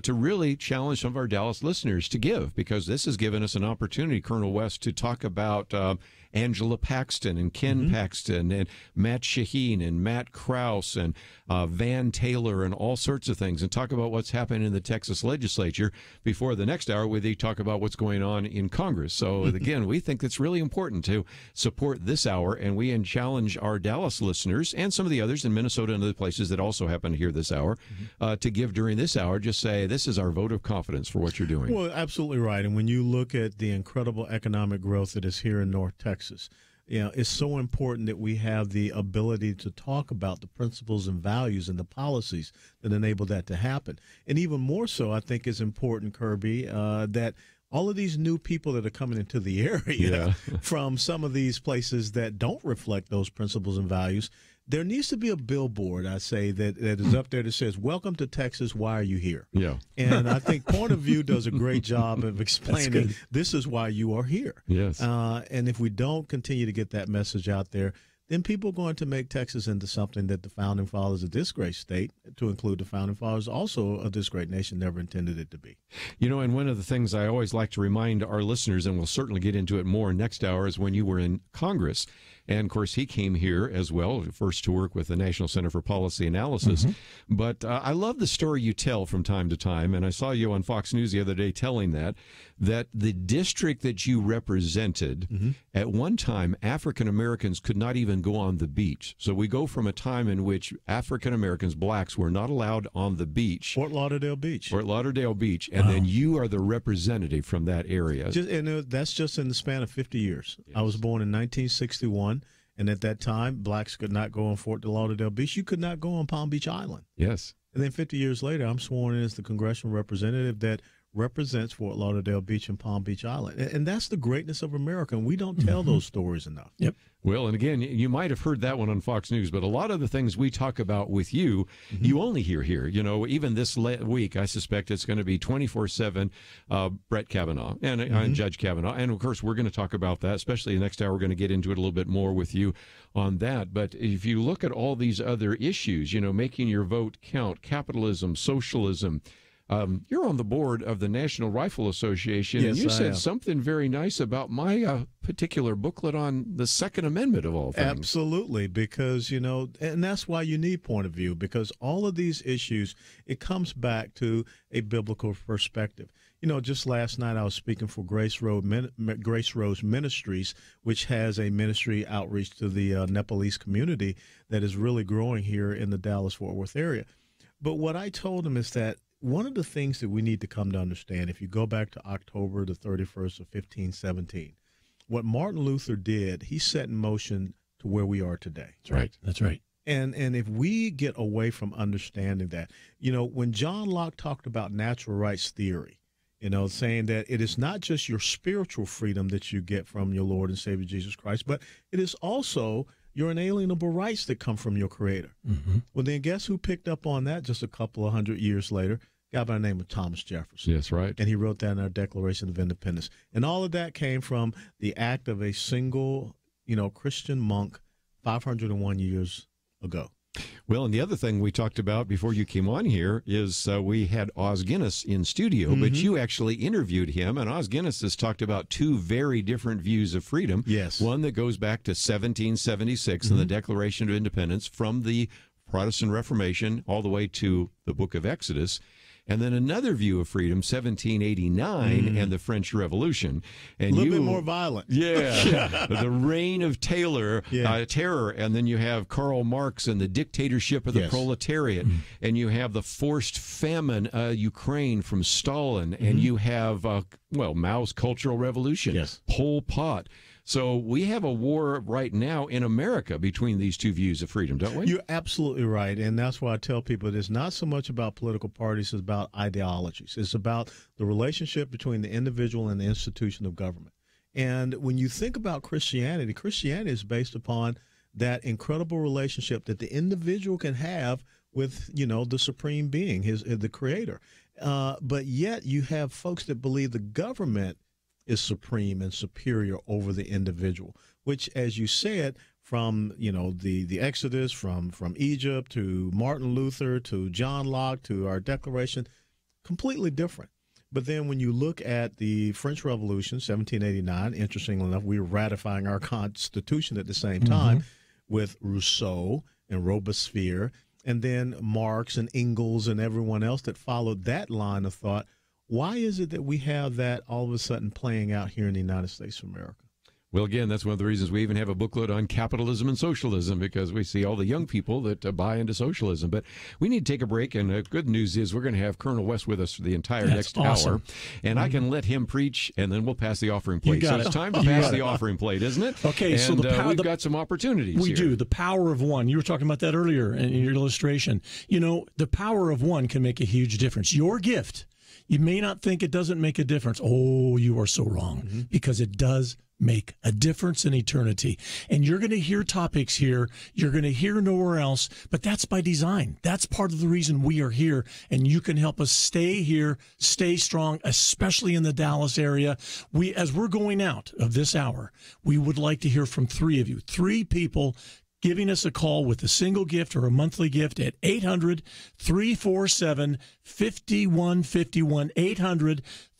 Speaker 1: to really challenge some of our Dallas listeners to give, because this has given us an opportunity, Colonel West, to talk about Angela Paxton and Ken Paxton and Matt Shaheen and Matt Krause and Van Taylor and all sorts of things, and talk about what's happening in the Texas legislature before the next hour, where they talk about what's going on in Congress. So again, we think it's really important to support this hour, and we challenge our Dallas listeners and some of the others in Minnesota and other places that also happen to hear this hour to give during this hour. Just say, this is our vote of confidence for what you're doing.
Speaker 10: Well, absolutely right. And when you look at the incredible economic growth that is here in North Texas, you know, it's so important that we have the ability to talk about the principles and values and the policies that enable that to happen. And even more so, I think it's important, Kirby, that all of these new people that are coming into the area from some of these places that don't reflect those principles and values, there needs to be a billboard, I say, that is up there that says, "Welcome to Texas, why are you here?" Yeah. And I think Point of View does a great job of explaining this is why you are here. Yes. And if we don't continue to get that message out there, then people are going to make Texas into something that the founding fathers of this great state, to include the founding fathers also of this great nation, never intended it to be.
Speaker 1: You know, and one of the things I always like to remind our listeners, and we'll certainly get into it more next hour, is when you were in Congress. And, of course, he came here as well, first to work with the National Center for Policy Analysis. But I love the story you tell from time to time, and I saw you on Fox News the other day telling that the district that you represented, at one time, African Americans could not even go on the beach. So we go from a time in which African Americans, blacks, were not allowed on the beach.
Speaker 10: Fort Lauderdale Beach.
Speaker 1: Fort Lauderdale Beach. And then you are the representative from that area.
Speaker 10: And that's just in the span of 50 years. Yes. I was born in 1961. And at that time, blacks could not go on Fort Lauderdale Beach. You could not go on Palm Beach Island.
Speaker 1: Yes.
Speaker 10: And then 50 years later, I'm sworn in as the congressional representative that represents Fort Lauderdale Beach and Palm Beach Island. And that's the greatness of America, and we don't tell those stories enough.
Speaker 1: Yep. Well, and again, you might have heard that one on Fox News, but a lot of the things we talk about with you, you only hear here. You know, even this week, I suspect it's going to be 24/7 Brett Kavanaugh and Judge Kavanaugh. And, of course, we're going to talk about that, especially next hour. We're going to get into it a little bit more with you on that. But if you look at all these other issues, you know, making your vote count, capitalism, socialism, you're on the board of the National Rifle Association, and you said something very nice about my particular booklet on the Second Amendment, of all things.
Speaker 10: Absolutely, because, you know, and that's why you need Point of View, because all of these issues, it comes back to a biblical perspective. You know, just last night I was speaking for Grace Rose Ministries, which has a ministry outreach to the Nepalese community that is really growing here in the Dallas-Fort Worth area. But what I told them is that one of the things that we need to come to understand, if you go back to October the 31st of 1517, what Martin Luther did, he set in motion to where we are today.
Speaker 3: That's right. That's right.
Speaker 10: And if we get away from understanding that, you know, when John Locke talked about natural rights theory, you know, saying that it is not just your spiritual freedom that you get from your Lord and Savior Jesus Christ, but it is also your inalienable rights that come from your Creator. Well, then guess who picked up on that just a couple of hundred years later? guy by the name of Thomas Jefferson.
Speaker 1: Yes, right.
Speaker 10: And he wrote that in our Declaration of Independence. And all of that came from the act of a single, Christian monk 501 years ago.
Speaker 1: Well, and the other thing we talked about before you came on here is we had Os Guinness in studio, but you actually interviewed him, and Os Guinness has talked about two very different views of freedom.
Speaker 10: Yes.
Speaker 1: One that goes back to 1776 and the Declaration of Independence from the Protestant Reformation all the way to the book of Exodus. And then another view of freedom, 1789 and the French Revolution. And
Speaker 10: a little bit more violent.
Speaker 1: Yeah. The reign of terror. And then you have Karl Marx and the dictatorship of the proletariat. And you have the forced famine, Ukraine from Stalin. And you have, Mao's Cultural Revolution.
Speaker 10: Yes.
Speaker 1: Pol Pot. So we have a war right now in America between these two views of freedom, don't we?
Speaker 10: You're absolutely right. And that's why I tell people it's not so much about political parties, it's about ideologies. It's about the relationship between the individual and the institution of government. And when you think about Christianity, Christianity is based upon that incredible relationship that the individual can have with, the supreme being, the creator. But yet you have folks that believe the government is supreme and superior over the individual, which, as you said, from the Exodus, from Egypt to Martin Luther to John Locke to our Declaration, completely different. But then when you look at the French Revolution, 1789, interestingly enough, we were ratifying our Constitution at the same time with Rousseau and Robespierre, and then Marx and Engels and everyone else that followed that line of thought. Why is it that we have that all of a sudden playing out here in the United States of America?
Speaker 1: Well, again, that's one of the reasons we even have a booklet on capitalism and socialism, because we see all the young people that buy into socialism. But we need to take a break, and the good news is we're going to have Colonel West with us for the entire next hour. And I can let him preach, and then we'll pass the offering plate. So it's time to pass the offering plate, isn't it?
Speaker 3: Okay,
Speaker 1: and,
Speaker 3: so
Speaker 1: we've got some opportunities
Speaker 3: We
Speaker 1: here.
Speaker 3: do. The power of one. You were talking about that earlier in your illustration. The power of one can make a huge difference. Your gift, you may not think it doesn't make a difference. Oh, you are so wrong, because it does make a difference in eternity. And you're going to hear topics here you're going to hear nowhere else, but that's by design. That's part of the reason we are here, and you can help us stay here, stay strong, especially in the Dallas area. As we're going out of this hour, we would like to hear from three of you, three people giving us a call with a single gift or a monthly gift at 800-347-5151,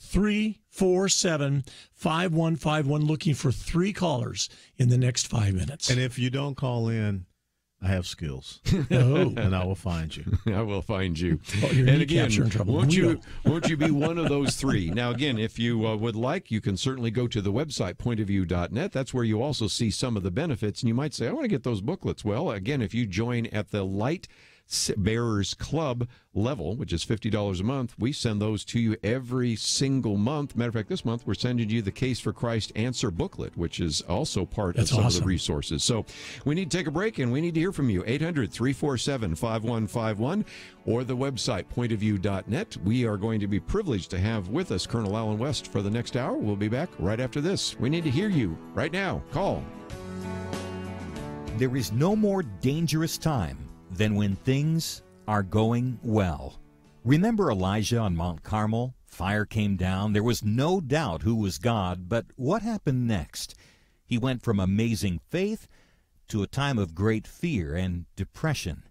Speaker 3: 800-347-5151, looking for three callers in the next 5 minutes.
Speaker 10: And if you don't call in, I have skills. And I will find you.
Speaker 1: I will find you.
Speaker 3: And again, in trouble.
Speaker 1: Won't you be one of those three? Now, again, if you would like, you can certainly go to the website, pointofview.net. That's where you also see some of the benefits. And you might say, I want to get those booklets. Well, again, if you join at the Light Bearers Club level, which is $50 a month, we send those to you every single month. Matter of fact, this month we're sending you the Case for Christ Answer booklet, which is also part of some of the resources. So we need to take a break, and we need to hear from you. 800-347-5151 or the website, pointofview.net. We are going to be privileged to have with us Colonel Allen West for the next hour. We'll be back right after this. We need to hear you right now. Call.
Speaker 4: There is no more dangerous time than when things are going well. Remember Elijah on Mount Carmel? Fire came down. There was no doubt who was God, but what happened next? He went from amazing faith to a time of great fear and depression.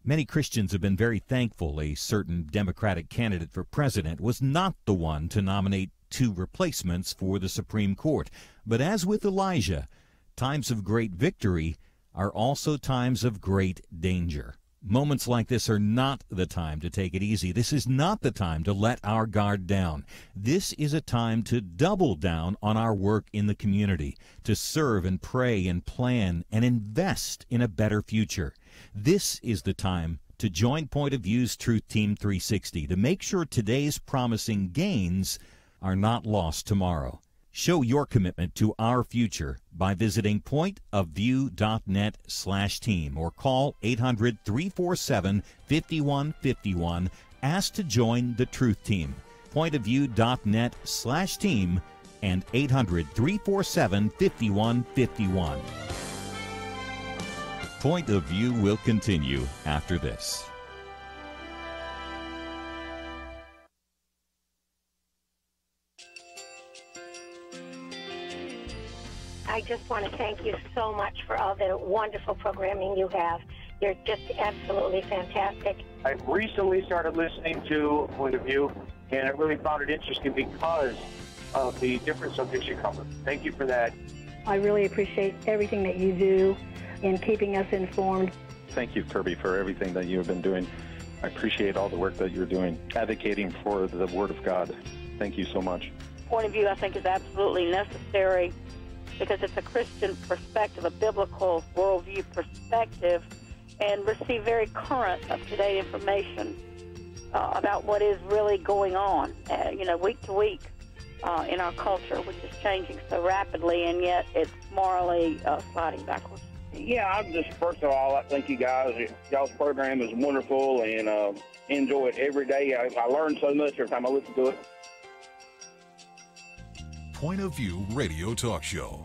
Speaker 4: Many Christians have been very thankful a certain Democratic candidate for president was not the one to nominate two replacements for the Supreme Court. But as with Elijah, times of great victory are also times of great danger. Moments like this are not the time to take it easy. This is not the time to let our guard down. This is a time to double down on our work in the community, to serve and pray and plan and invest in a better future. This is the time to join Point of View's Truth Team 360 to make sure today's promising gains are not lost tomorrow. Show your commitment to our future by visiting pointofview.net/team or call 800-347-5151. Ask to join the Truth Team. Pointofview.net/team and 800-347-5151. Point of View will continue after this.
Speaker 11: just want to thank you so much for all the wonderful programming you have. You're just absolutely fantastic.
Speaker 12: I recently started listening to Point of View, and I really found it interesting because of the different subjects you cover. Thank you for that.
Speaker 13: I really appreciate everything that you do in keeping us informed.
Speaker 14: Thank you, Kerby, for everything that you have been doing. I appreciate all the work that you're doing, advocating for the Word of God. Thank you so much.
Speaker 15: Point of View, I think, is absolutely necessary because it's a Christian perspective, a biblical worldview perspective, and receive very current, up-to-date information about what is really going on, week to week in our culture, which is changing so rapidly, and yet it's morally sliding backwards.
Speaker 16: Yeah, I'm just, first of all, I thank you guys. Y'all's program is wonderful, and enjoy it every day. I learn so much every time I listen to it.
Speaker 17: Point of View Radio Talk Show.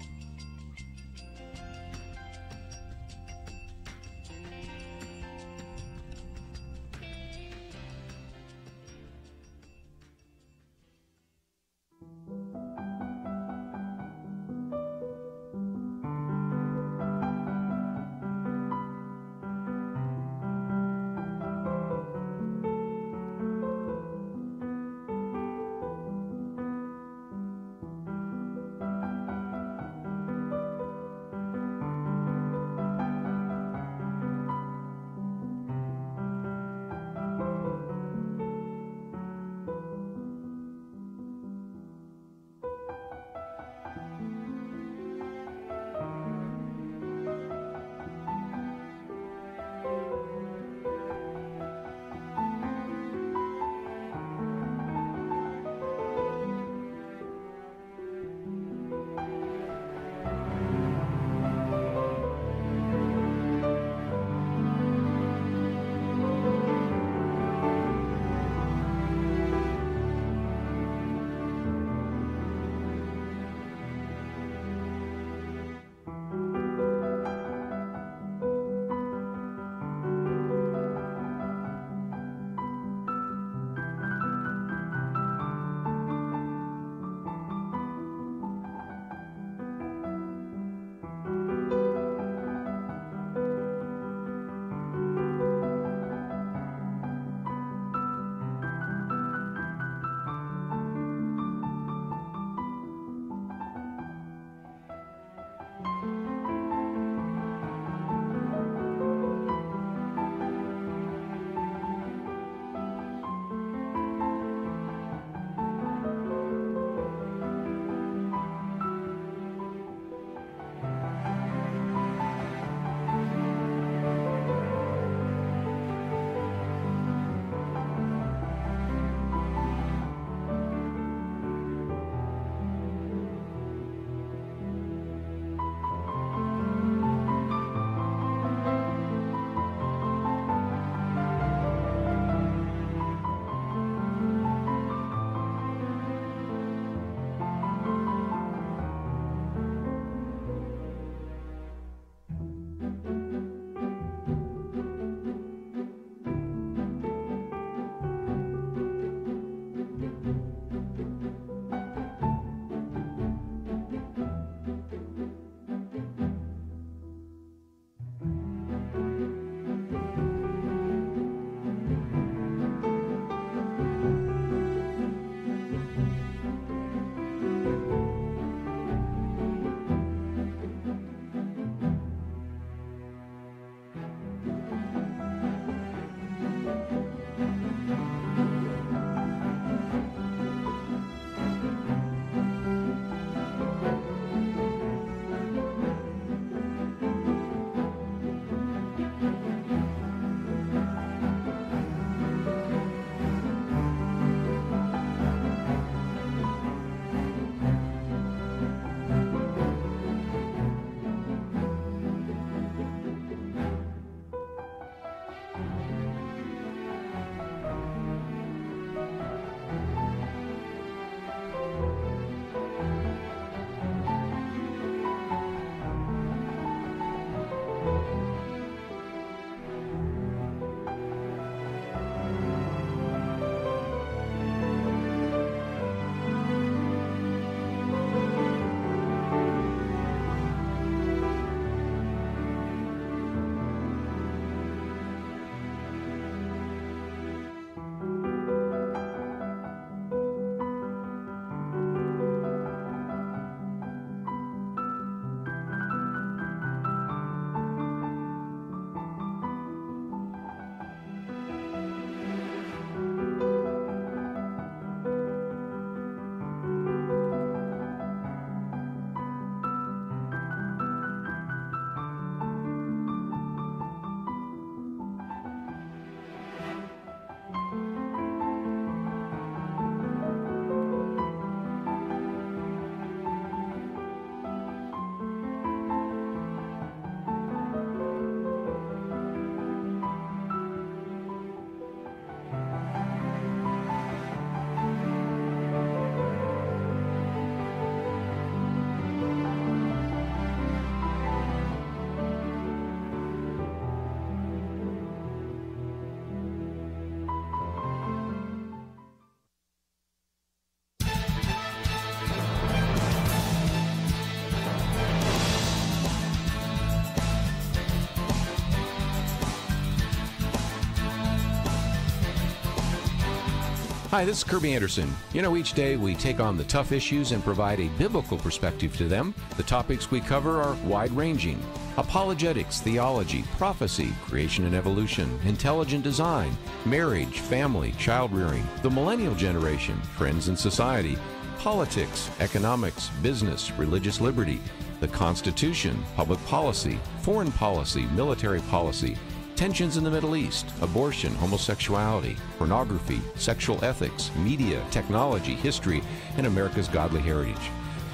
Speaker 1: Hi, this is Kerby Anderson. You know, each day we take on the tough issues and provide a biblical perspective to them. The topics we cover are wide-ranging: apologetics, theology, prophecy, creation and evolution, intelligent design, marriage, family, child-rearing, the millennial generation, trends in society, politics, economics, business, religious liberty, the Constitution, public policy, foreign policy, military policy, tensions in the Middle East, abortion, homosexuality, pornography, sexual ethics, media, technology, history, and America's godly heritage.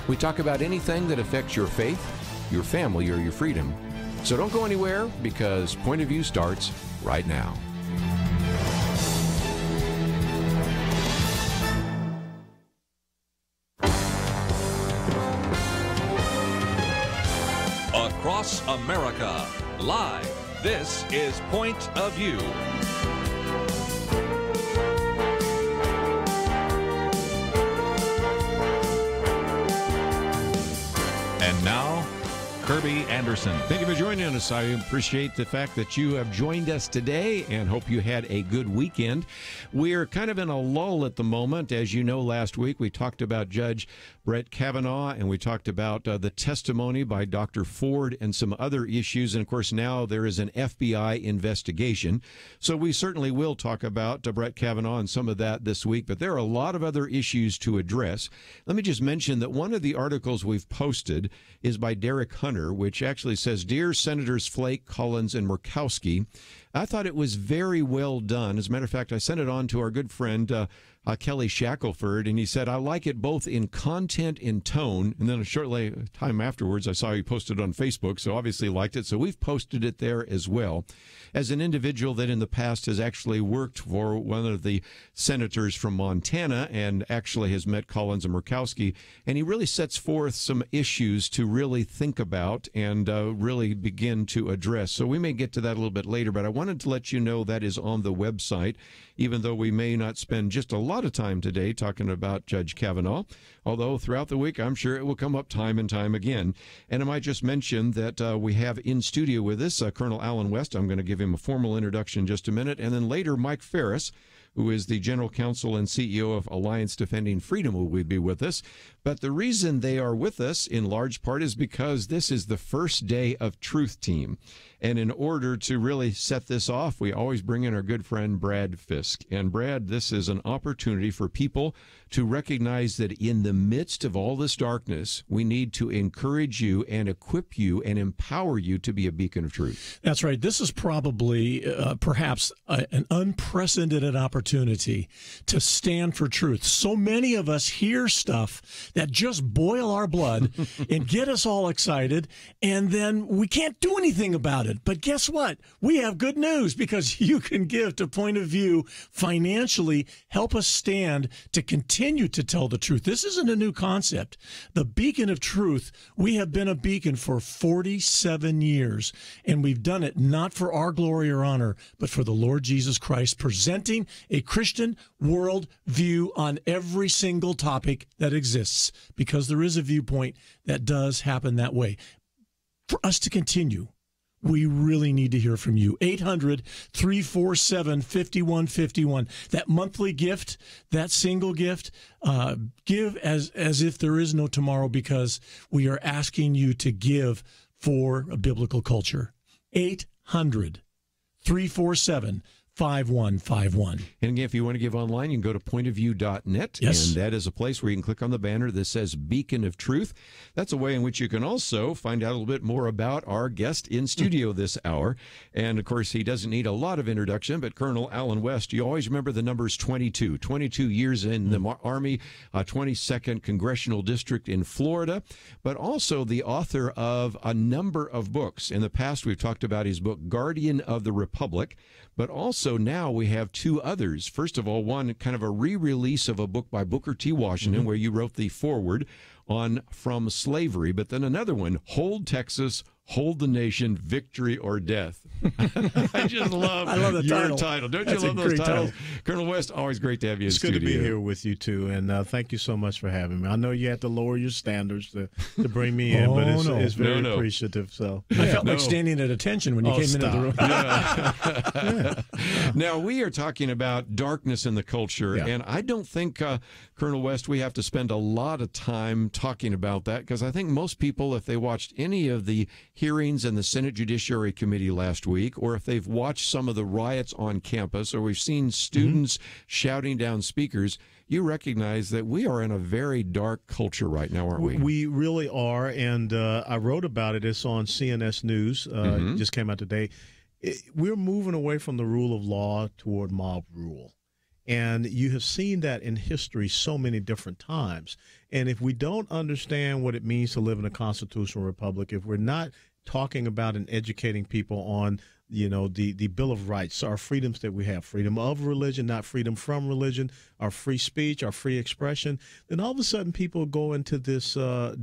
Speaker 1: We talk about anything that affects your faith, your family, or your freedom. So don't go anywhere, because Point of View starts right now.
Speaker 2: Across America, live. This is Point of View. And now, Kerby Anderson.
Speaker 1: Thank you for joining us. I appreciate the fact that you have joined us today and hope you had a good weekend. We're kind of in a lull at the moment. As you know, last week we talked about Judge Brett Kavanaugh, and we talked about the testimony by Dr. Ford and some other issues. And, of course, now there is an FBI investigation. So we certainly will talk about Brett Kavanaugh and some of that this week. But there are a lot of other issues to address. Let me just mention that one of the articles we've posted is by Derek Hunter, which actually says, "Dear Senators Flake, Collins, and Murkowski." I thought it was very well done. As a matter of fact, I sent it on to our good friend Kelly Shackelford, and he said, "I like it both in content and tone." And then a short time afterwards, I saw he posted it on Facebook, so obviously liked it. So we've posted it there as well. As an individual that in the past has actually worked for one of the senators from Montana and actually has met Collins and Murkowski, and he really sets forth some issues to really think about and really begin to address. So we may get to that a little bit later, but I wanted to let you know that is on the website, even though we may not spend just a lot of time today talking about Judge Kavanaugh, although throughout the week I'm sure it will come up time and time again. And I might just mention that we have in studio with us Colonel Alan West. I'm going to give him a formal introduction in just a minute, and then later Mike Farris, who is the General Counsel and CEO of Alliance Defending Freedom, will be with us. But the reason they are with us in large part is because this is the first day of Truth Team. And in order to really set this off, we always bring in our good friend Brad Fisk. And Brad, this is an opportunity for people to recognize that in the midst of all this darkness, we need to encourage you and equip you and empower you to be a beacon of truth.
Speaker 3: That's right. This is probably perhaps an unprecedented opportunity to stand for truth. So many of us hear stuff that just boil our blood and get us all excited, and then we can't do anything about it. But guess what? We have good news, because you can give to Point of View financially, help us stand to continue to tell the truth. This isn't a new concept. The beacon of truth, we have been a beacon for 47 years, and we've done it not for our glory or honor, but for the Lord Jesus Christ, presenting a Christian world view on every single topic that exists, because there is a viewpoint that does happen that way. For us to continue, we really need to hear from you. 800-347-5151. That monthly gift, that single gift, give as if there is no tomorrow, because we are asking you to give for a biblical culture. 800-347-5151. 5151.
Speaker 1: And again, if you want to give online, you can go to pointofview.net.
Speaker 3: Yes.
Speaker 1: And that is a place where you can click on the banner that says Beacon of Truth. That's a way in which you can also find out a little bit more about our guest in studio this hour. And, of course, he doesn't need a lot of introduction, but Colonel Alan West, you always remember the numbers 22. 22 years in the Army, 22nd Congressional District in Florida, but also the author of a number of books. In the past, we've talked about his book, Guardian of the Republic, but also now we have two others. First of all, one kind of a re-release of a book by Booker T. Washington, where you wrote the foreword on From Slavery, but then another one, Hold Texas, Hold the Nation, Victory or Death. I just love,
Speaker 3: the
Speaker 1: your title. Don't you love those titles? Colonel West, always great to have you in studio.
Speaker 10: It's good to be here with you, too, and thank you so much for having me. I know you had to lower your standards to bring me in, but it's very appreciative. So
Speaker 3: I felt like standing at attention when you came into the room.
Speaker 1: Now, we are talking about darkness in the culture, and I don't think, Colonel West, we have to spend a lot of time talking about that, because I think most people, if they watched any of the hearings in the Senate Judiciary Committee last week, or if they've watched some of the riots on campus, or we've seen students shouting down speakers, you recognize that we are in a very dark culture right now, aren't we?
Speaker 10: We really are, and I wrote about it. It's on CNS News. It just came out today. We're moving away from the rule of law toward mob rule. And you have seen that in history so many different times. And if we don't understand what it means to live in a constitutional republic, if we're not talking about and educating people on, the Bill of Rights, our freedoms that we have, freedom of religion, not freedom from religion, our free speech, our free expression, then all of a sudden people go into this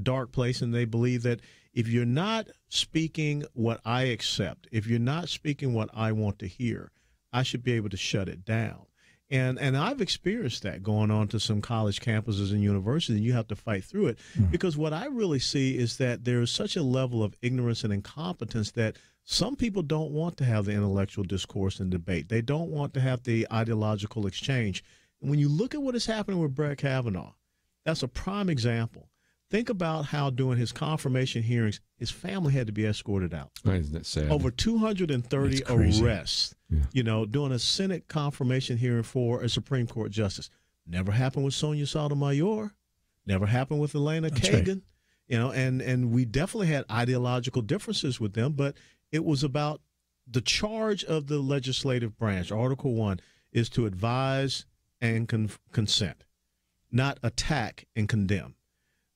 Speaker 10: dark place and they believe that if you're not speaking what I accept, if you're not speaking what I want to hear, I should be able to shut it down. And I've experienced that going on to some college campuses and universities, and you have to fight through it. Because what I really see is that there is such a level of ignorance and incompetence that some people don't want to have the intellectual discourse and debate. They don't want to have the ideological exchange. And when you look at what is happening with Brett Kavanaugh, that's a prime example. Think about how during his confirmation hearings, his family had to be escorted out.
Speaker 1: Isn't that sad?
Speaker 10: Over 230 arrests, during a Senate confirmation hearing for a Supreme Court justice. Never happened with Sonia Sotomayor. Never happened with Elena Kagan. Right. And we definitely had ideological differences with them, but it was about the charge of the legislative branch. Article 1 is to advise and consent, not attack and condemn.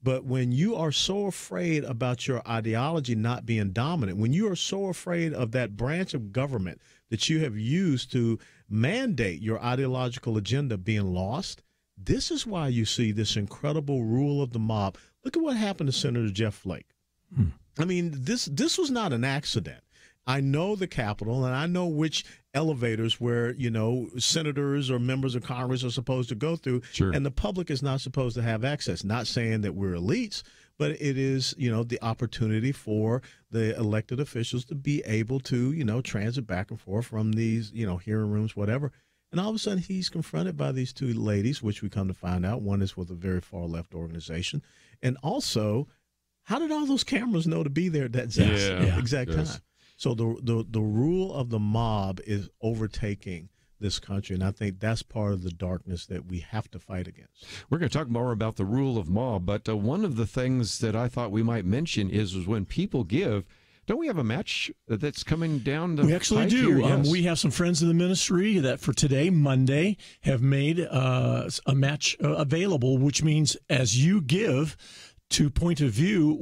Speaker 10: But when you are so afraid about your ideology not being dominant, when you are so afraid of that branch of government that you have used to mandate your ideological agenda being lost, this is why you see this incredible rule of the mob. Look at what happened to Senator Jeff Flake. I mean, this was not an accident. I know the Capitol, and I know which elevators where, senators or members of Congress are supposed to go through, and the public is not supposed to have access. Not saying that we're elites, but it is, the opportunity for the elected officials to be able to, transit back and forth from these, hearing rooms, whatever. And all of a sudden he's confronted by these two ladies, which we come to find out. One is with a very far left organization. And also, how did all those cameras know to be there at that exact time? So the rule of the mob is overtaking this country, and I think that's part of the darkness that we have to fight against.
Speaker 1: We're going to talk more about the rule of mob, but one of the things that I thought we might mention is when people give, don't we have a match that's coming down the
Speaker 3: We actually do.
Speaker 1: Yes.
Speaker 3: We have some friends in the ministry that for today, Monday, have made a match available, which means as you give to Point of View,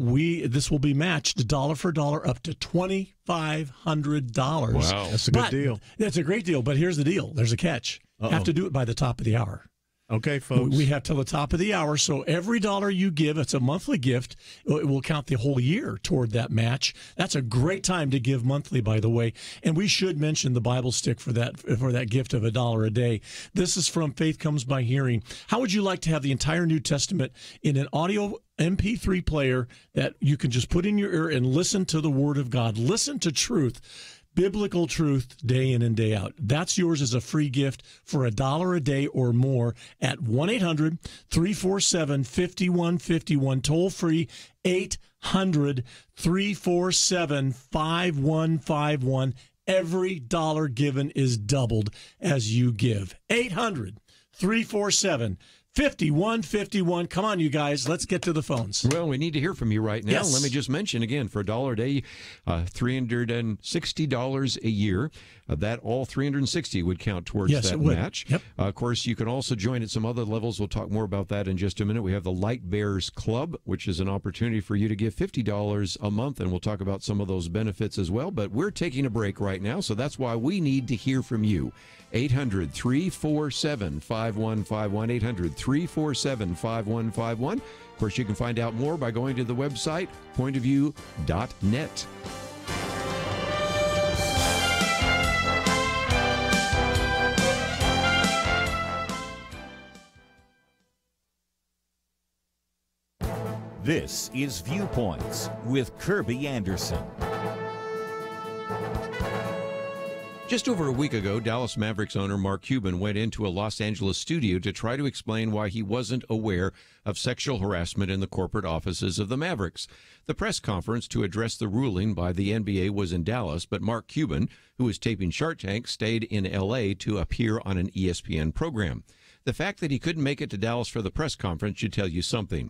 Speaker 3: this will be matched dollar for dollar up to $2,500.
Speaker 10: Wow, that's a good deal.
Speaker 3: That's a great deal, but here's the deal. There's a catch. Have to do it by the top of the hour.
Speaker 10: Okay, folks.
Speaker 3: We have till the top of the hour, so every dollar you give, it's a monthly gift. It will count the whole year toward that match. That's a great time to give monthly, by the way. And we should mention the Bible stick for that gift of $1 a day. This is from Faith Comes by Hearing. How would you like to have the entire New Testament in an audio MP3 player that you can just put in your ear and listen to the Word of God? Listen to truth. Biblical truth day in and day out. That's yours as a free gift for $1 a day or more at 1-800-347-5151. Toll free 800-347-5151. Every dollar given is doubled as you give. 800-347-5151. 5151. Come on, you guys. Let's get to the phones.
Speaker 1: Well, we need to hear from you right now.
Speaker 3: Yes.
Speaker 1: Let me just mention again, for $1 a day, $360 a year. That all $360 would count towards that match.
Speaker 3: Yep.
Speaker 1: Of course, you can also join at some other levels. We'll talk more about that in just a minute. We have the Light Bears Club, which is an opportunity for you to give $50 a month, and we'll talk about some of those benefits as well. But we're taking a break right now, so that's why we need to hear from you. 800-347-5151, 800-347-5151. Of course, you can find out more by going to the website, pointofview.net.
Speaker 4: This is Viewpoints with Kerby Anderson.
Speaker 1: Just over a week ago, Dallas Mavericks owner Mark Cuban went into a Los Angeles studio to try to explain why he wasn't aware of sexual harassment in the corporate offices of the Mavericks. The press conference to address the ruling by the NBA was in Dallas, but Mark Cuban, who was taping Shark Tank, stayed in L.A. to appear on an ESPN program. The fact that he couldn't make it to Dallas for the press conference should tell you something.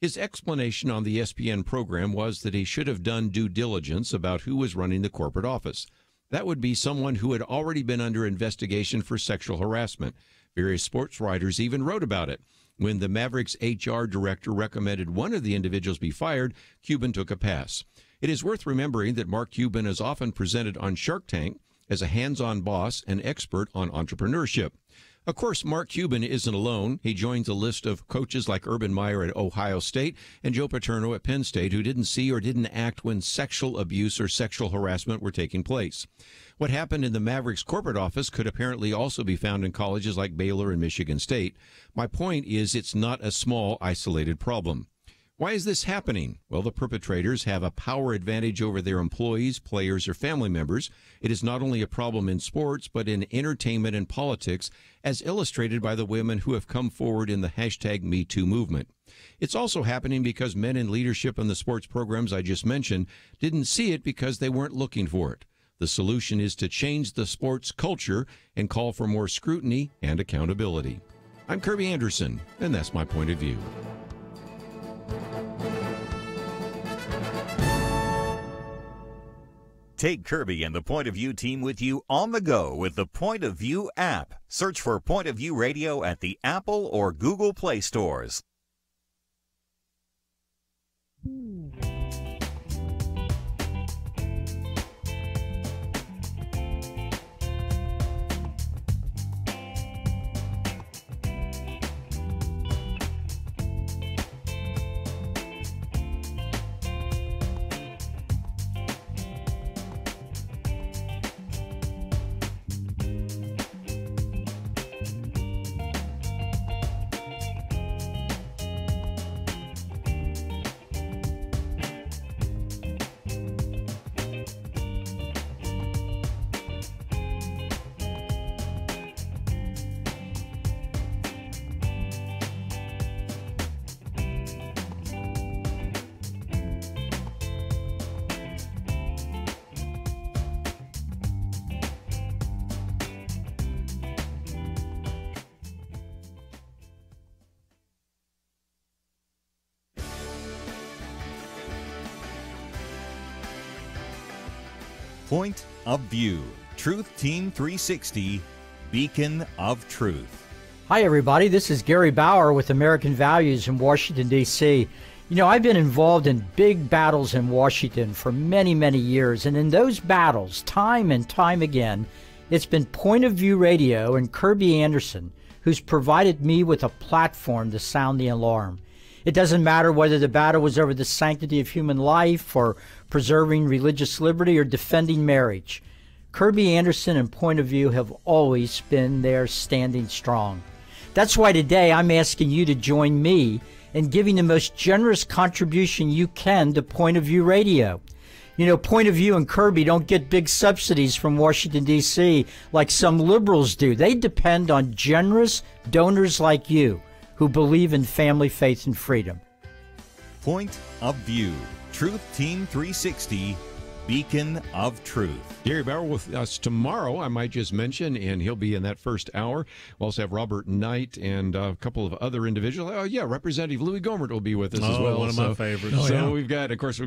Speaker 1: His explanation on the ESPN program was that he should have done due diligence about who was running the corporate office. That would be someone who had already been under investigation for sexual harassment. Various sports writers even wrote about it. When the Mavericks HR director recommended one of the individuals be fired, Cuban took a pass. It is worth remembering that Mark Cuban is often presented on Shark Tank as a hands-on boss and expert on entrepreneurship. Of course, Mark Cuban isn't alone. He joins a list of coaches like Urban Meyer at Ohio State and Joe Paterno at Penn State who didn't see or didn't act when sexual abuse or sexual harassment were taking place. What happened in the Mavericks corporate office could apparently also be found in colleges like Baylor and Michigan State. My point is it's not a small, isolated problem. Why is this happening? Well, the perpetrators have a power advantage over their employees, players, or family members. It is not only a problem in sports, but in entertainment and politics, as illustrated by the women who have come forward in the #MeToo movement. It's also happening because men in leadership in the sports programs I just mentioned didn't see it because they weren't looking for it. The solution is to change the sports culture and call for more scrutiny and accountability. I'm Kerby Anderson, and that's my point of view.
Speaker 4: Take Kerby and the Point of View team with you on the go with the Point of View app. Search for Point of View Radio at the Apple or Google Play stores. Point of View, Truth Team 360, Beacon of Truth.
Speaker 18: Hi, everybody. This is Gary Bauer with American Values in Washington, D.C. You know, I've been involved in big battles in Washington for many, many years, and in those battles, time and time again, it's been Point of View Radio and Kerby Anderson who's provided me with a platform to sound the alarm. It doesn't matter whether the battle was over the sanctity of human life or preserving religious liberty or defending marriage. Kerby Anderson and Point of View have always been there standing strong. That's why today I'm asking you to join me in giving the most generous contribution you can to Point of View Radio. You know, Point of View and Kerby don't get big subsidies from Washington, D.C. like some liberals do. They depend on generous donors like you who believe in family, faith, and freedom.
Speaker 4: Point of View, Truth Team 360, Beacon of Truth.
Speaker 1: Gary Bauer with us tomorrow, I might just mention, and he'll be in that first hour. We'll also have Robert Knight and a couple of other individuals. Oh, yeah, Representative Louis Gohmert will be with us as well.
Speaker 10: One of my favorites.
Speaker 1: We've got, of course,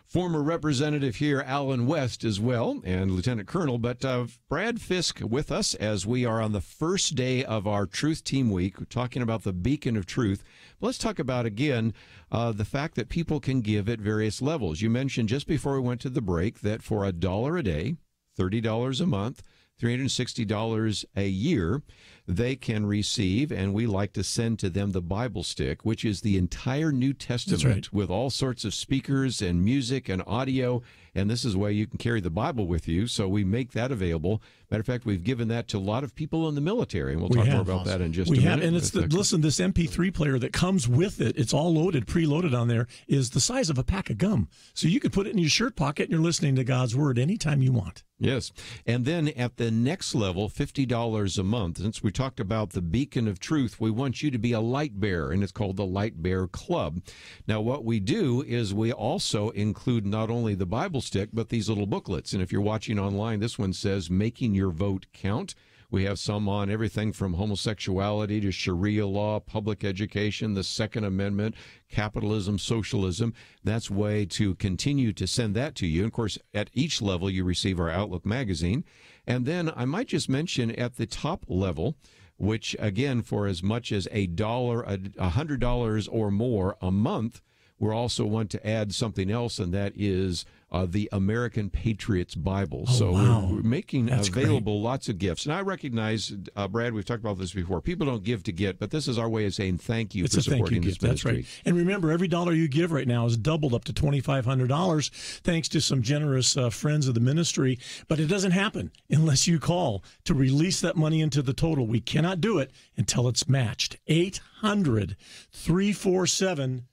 Speaker 1: former Representative here, Alan West, as well, and Lieutenant Colonel. But Brad Fisk with us as we are on the first day of our Truth Team Week. We're talking about the Beacon of Truth. But let's talk about, again, the fact that people can give at various levels. You mentioned just before we went to the break that for $1 a day, $30 a month, $360 a year, they can receive, and we like to send to them the Bible Stick, which is the entire New Testament with all sorts of speakers and music and audio. And this is a way you can carry the Bible with you. So we make that available. Matter of fact, we've given that to a lot of people in the military, and we'll talk more about that in just a minute.
Speaker 3: And it's listen, this MP3 player that comes with it, it's all loaded, preloaded on there, is the size of a pack of gum. So you could put it in your shirt pocket and you're listening to God's Word anytime you want.
Speaker 1: Yes. And then at the next level, $50 a month, since we talked about the beacon of truth, we want you to be a light bearer, and it's called the Light Bearer Club. Now, what we do is we also include not only the Bible Stick, but these little booklets. And if you're watching online, this one says Making Your Vote Count. We have some on everything from homosexuality to Sharia law, public education, the Second Amendment, capitalism, socialism. That's a way to continue to send that to you. And of course, at each level, you receive our Outlook magazine. And then I might just mention at the top level, which again, for as much as $100 or more a month, we also want to add something else, and that is the American Patriots Bible. We're making available lots of gifts. And I recognize, Brad, we've talked about this before. People don't give to get, but this is our way of saying thank you for supporting this ministry.
Speaker 3: That's right. And remember, every dollar you give right now is doubled up to $2,500 thanks to some generous friends of the ministry. But it doesn't happen unless you call to release that money into the total. We cannot do it until it's matched. 800-347-5151,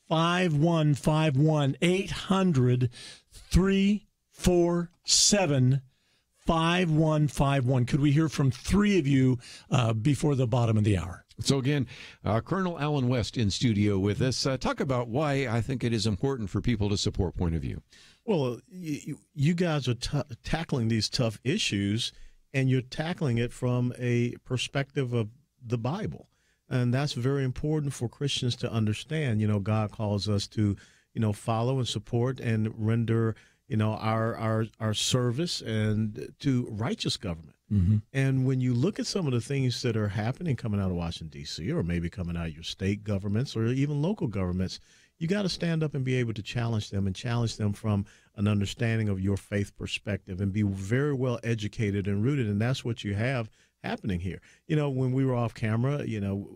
Speaker 3: 800-347-5151. Could we hear from three of you before the bottom of the hour?
Speaker 1: So again, Colonel Alan West in studio with us. Talk about why I think it is important for people to support Point of View.
Speaker 10: Well, you guys are tackling these tough issues, and you're tackling it from a perspective of the Bible. And that's very important for Christians to understand. You know, God calls us to, follow and support and render, our service and to righteous government. Mm-hmm. And when you look at some of the things that are happening coming out of Washington, D.C., or maybe coming out of your state governments or even local governments, you got to stand up and be able to challenge them from an understanding of your faith perspective and be very well educated and rooted. And that's what you have happening here. When we were off camera,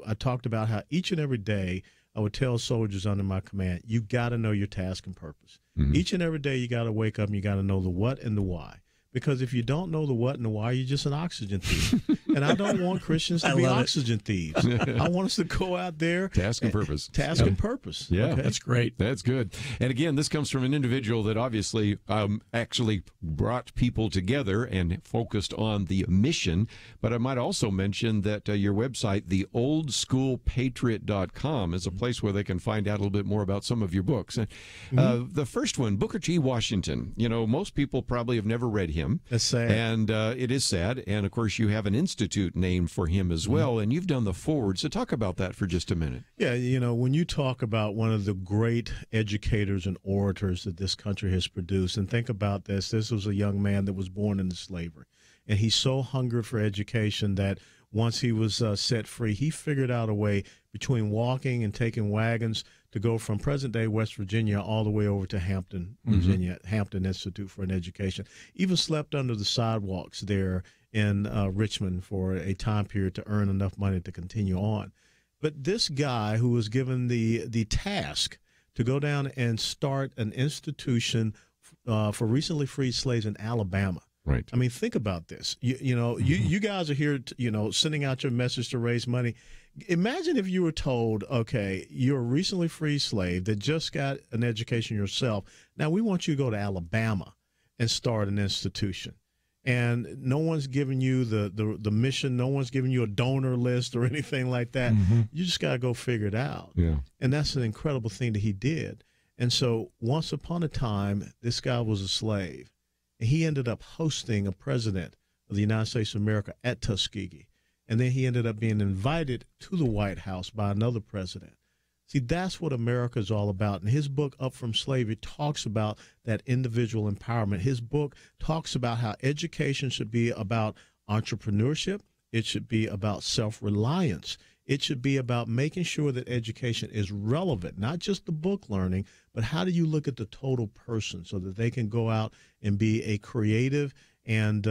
Speaker 10: I talked about how each and every day I would tell soldiers under my command, you got to know your task and purpose. Mm-hmm. Each and every day you got to wake up and you got to know the what and the why. Because if you don't know the what and the why, you're just an oxygen thief. And I don't want Christians to be oxygen thieves. I want us to go out there.
Speaker 1: Task and purpose.
Speaker 10: Task and purpose.
Speaker 1: Yeah,
Speaker 3: okay. That's great.
Speaker 1: That's good. And again, this comes from an individual that obviously actually brought people together and focused on the mission. But I might also mention that your website, theoldschoolpatriot.com, is a place where they can find out a little bit more about some of your books. The first one, Booker T. Washington. Most people probably have never read him.
Speaker 10: That's sad.
Speaker 1: And it is sad. And, of course, you have an institute named for him as well, and you've done the forward. So talk about that for just a minute.
Speaker 10: Yeah, when you talk about one of the great educators and orators that this country has produced, and think about this was a young man that was born into slavery. And he so hungered for education that once he was set free, he figured out a way between walking and taking wagons to go from present-day West Virginia all the way over to Hampton, Virginia, Hampton Institute for an Education. Even slept under the sidewalks there in Richmond for a time period to earn enough money to continue on. But this guy who was given the task to go down and start an institution for recently freed slaves in Alabama.
Speaker 1: Right.
Speaker 10: I mean, think about this. You guys are here, sending out your message to raise money. Imagine if you were told, okay, you're a recently freed slave that just got an education yourself. Now we want you to go to Alabama and start an institution. And no one's giving you the mission. No one's giving you a donor list or anything like that. Mm-hmm. You just got to go figure it out.
Speaker 1: Yeah.
Speaker 10: And that's an incredible thing that he did. And so once upon a time, this guy was a slave. And he ended up hosting a president of the United States of America at Tuskegee. And then he ended up being invited to the White House by another president. See, that's what America is all about. And his book, Up From Slavery, talks about that individual empowerment. His book talks about how education should be about entrepreneurship. It should be about self-reliance. It should be about making sure that education is relevant, not just the book learning, but how do you look at the total person so that they can go out and be a creative and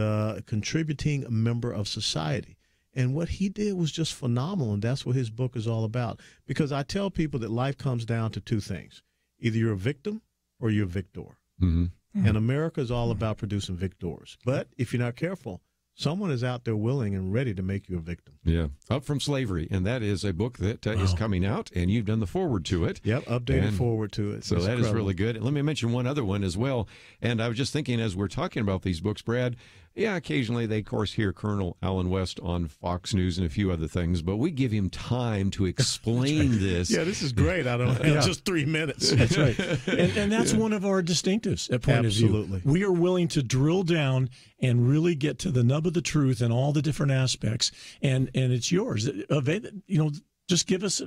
Speaker 10: contributing member of society. And what he did was just phenomenal, and that's what his book is all about. Because I tell people that life comes down to two things. Either you're a victim or you're a victor.
Speaker 1: Mm-hmm.
Speaker 10: And America is all about producing victors. But if you're not careful, someone is out there willing and ready to make you a victim.
Speaker 1: Yeah, Up from Slavery, and that is a book that is coming out, and you've done the foreword to it.
Speaker 10: Yep, updated foreword to it.
Speaker 1: So
Speaker 10: it's
Speaker 1: that
Speaker 10: incredible.
Speaker 1: is really good. Let me mention one other one as well. And I was just thinking as we're talking about these books, Brad, yeah, occasionally they, of course, hear Colonel Alan West on Fox News and a few other things, but we give him time to explain this.
Speaker 10: Yeah, this is great. I don't just 3 minutes.
Speaker 3: That's right. And that's one of our distinctives at Point of View.
Speaker 10: Absolutely.
Speaker 3: We are willing to drill down and really get to the nub of the truth and all the different aspects. And it's yours. Just give us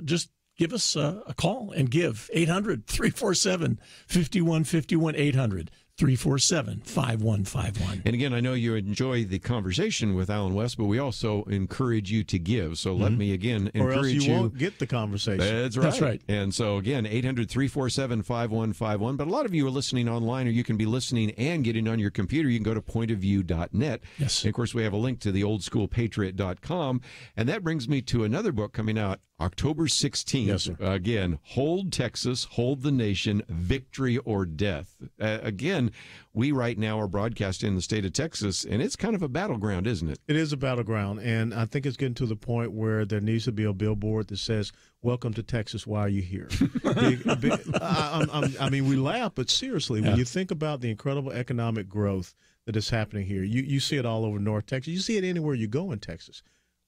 Speaker 3: a call and give 800-347-5151 800-347-5151.
Speaker 1: And again, I know you enjoy the conversation with Alan West, but we also encourage you to give. So let me again encourage you.
Speaker 10: Or else you won't get the conversation.
Speaker 1: That's right.
Speaker 3: That's right.
Speaker 1: And so again, 800-347-5151. But a lot of you are listening online, or you can be listening and getting on your computer. You can go to pointofview.net.
Speaker 3: Yes.
Speaker 1: And of course, we have a link to the oldschoolpatriot.com. And that brings me to another book coming out October 16th.
Speaker 10: Yes, sir.
Speaker 1: Again, Hold Texas, Hold the Nation, Victory or Death. Again, we right now are broadcasting in the state of Texas, and it's kind of a battleground, isn't it?
Speaker 10: It is a battleground, and I think it's getting to the point where there needs to be a billboard that says, "Welcome to Texas, why are you here?" I mean, we laugh, but seriously, when you think about the incredible economic growth that is happening here, you see it all over North Texas. You see it anywhere you go in Texas.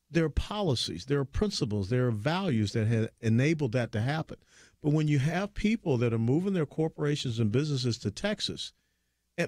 Speaker 10: There are policies, there are principles, there are values that have enabled that to happen. But when you have people that are moving their corporations and businesses to Texas,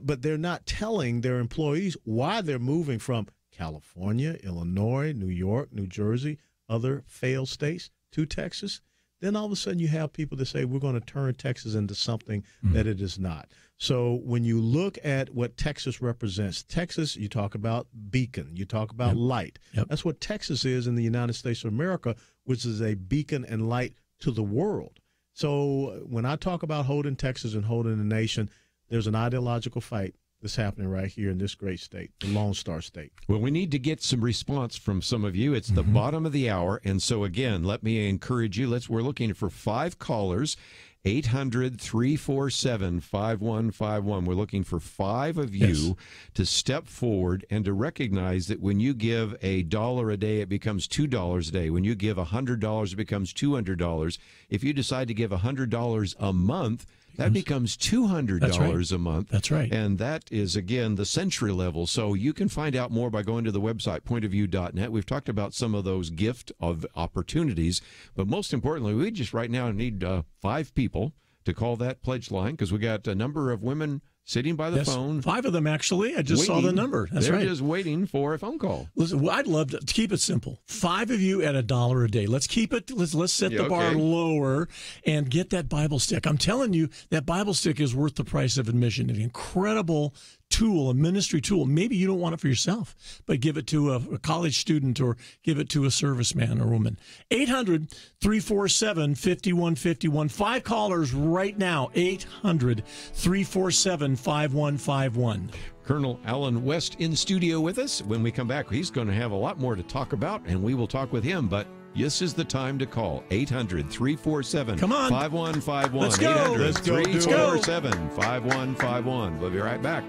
Speaker 10: but they're not telling their employees why they're moving from California, Illinois, New York, New Jersey, other failed states to Texas, then all of a sudden you have people that say we're going to turn Texas into something that it is not. So when you look at what Texas represents, Texas, you talk about beacon, you talk about light.
Speaker 3: Yep.
Speaker 10: That's what Texas is in the United States of America, which is a beacon and light to the world. So when I talk about holding Texas and holding the nation, there's an ideological fight that's happening right here in this great state, the Lone Star State.
Speaker 1: Well, we need to get some response from some of you. It's the bottom of the hour. And so, again, let me encourage you. We're looking for 5 callers, 800-347-5151. We're looking for 5 of you to step forward and to recognize that when you give $1 a day, it becomes $2 a day. When you give $100, it becomes $200. If you decide to give $100 a month, that becomes $200 a month.
Speaker 3: That's right.
Speaker 1: And that is, again, the century level. So you can find out more by going to the website, pointofview.net. We've talked about some of those gift of opportunities. But most importantly, we just right now need 5 people to call that pledge line, because we got a number of women sitting by the phone.
Speaker 3: 5 of them, actually. I just saw the number. That's
Speaker 1: They're
Speaker 3: right.
Speaker 1: just waiting for a phone call.
Speaker 3: Listen, I'd love to keep it simple. 5 of you at $1 a day. Let's keep it. Let's set the bar lower and get that Bible stick. I'm telling you, that Bible stick is worth the price of admission. An incredible tool, a ministry tool. Maybe you don't want it for yourself, but give it to a college student or give it to a serviceman or woman. 800-347-5151. 5 callers right now. 800-347-5151.
Speaker 1: Colonel Alan West in studio with us. When we come back, he's going to have a lot more to talk about, and we will talk with him. But this is the time to call. 800-347-5151.
Speaker 3: Let's go.
Speaker 1: 800-347-5151. We'll be right back.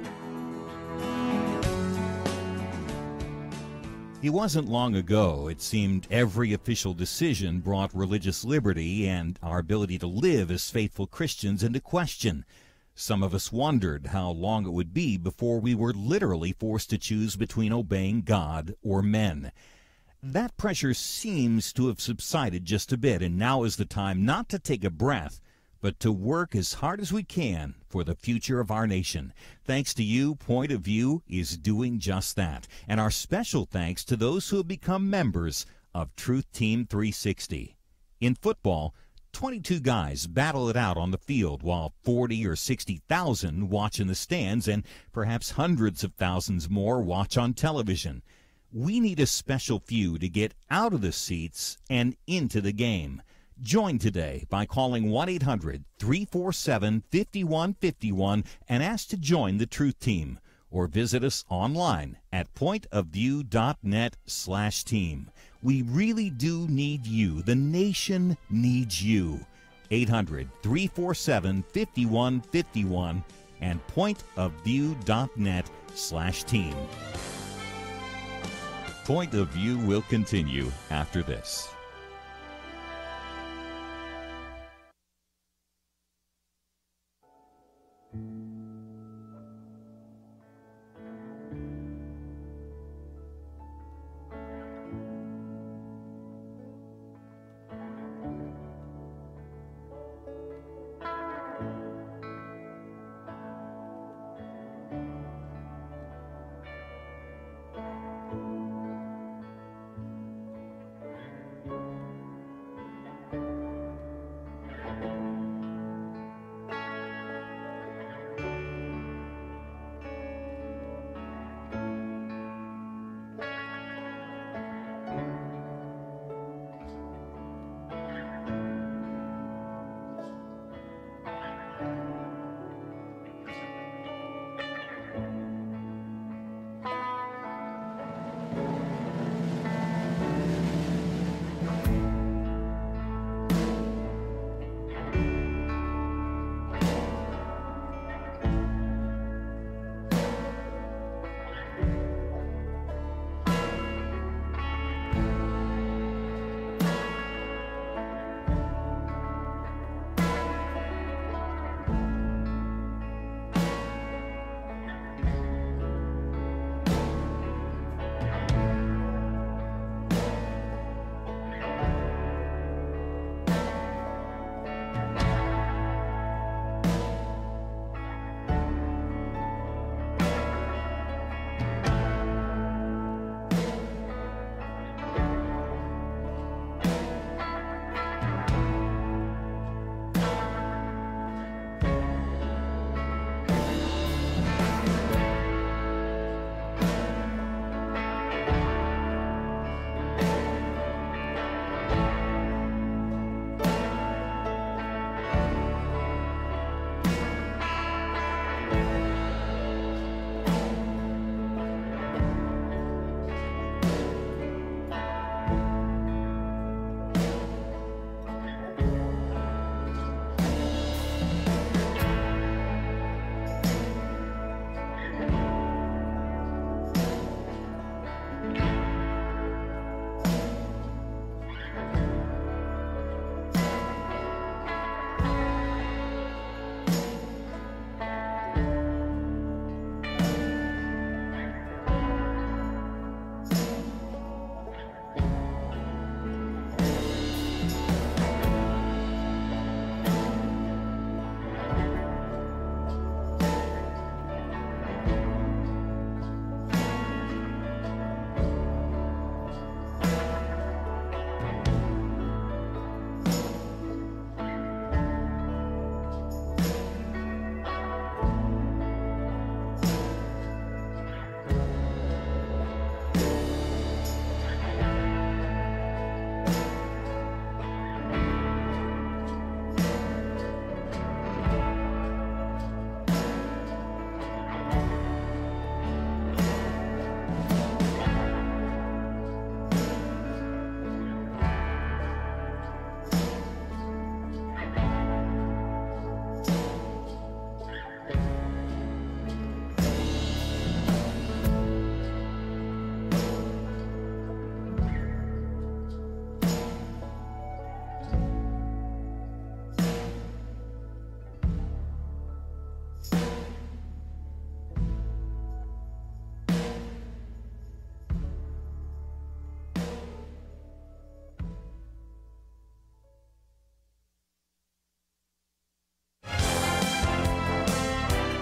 Speaker 4: It wasn't long ago, it seemed, every official decision brought religious liberty and our ability to live as faithful Christians into question. Some of us wondered how long it would be before we were literally forced to choose between obeying God or men. That pressure seems to have subsided just a bit, and now is the time not to take a breath, but to work as hard as we can for the future of our nation. Thanks to you, Point of View is doing just that. And our special thanks to those who have become members of Truth Team 360. In football, 22 guys battle it out on the field while 40 or 60,000 watch in the stands, and perhaps hundreds of thousands more watch on television. We need a special few to get out of the seats and into the game. Join today by calling 1-800-347-5151 and ask to join the Truth Team. or visit us online at pointofview.net/team. We really do need you. The nation needs you. 800-347-5151 and pointofview.net/team. Point of View will continue after this.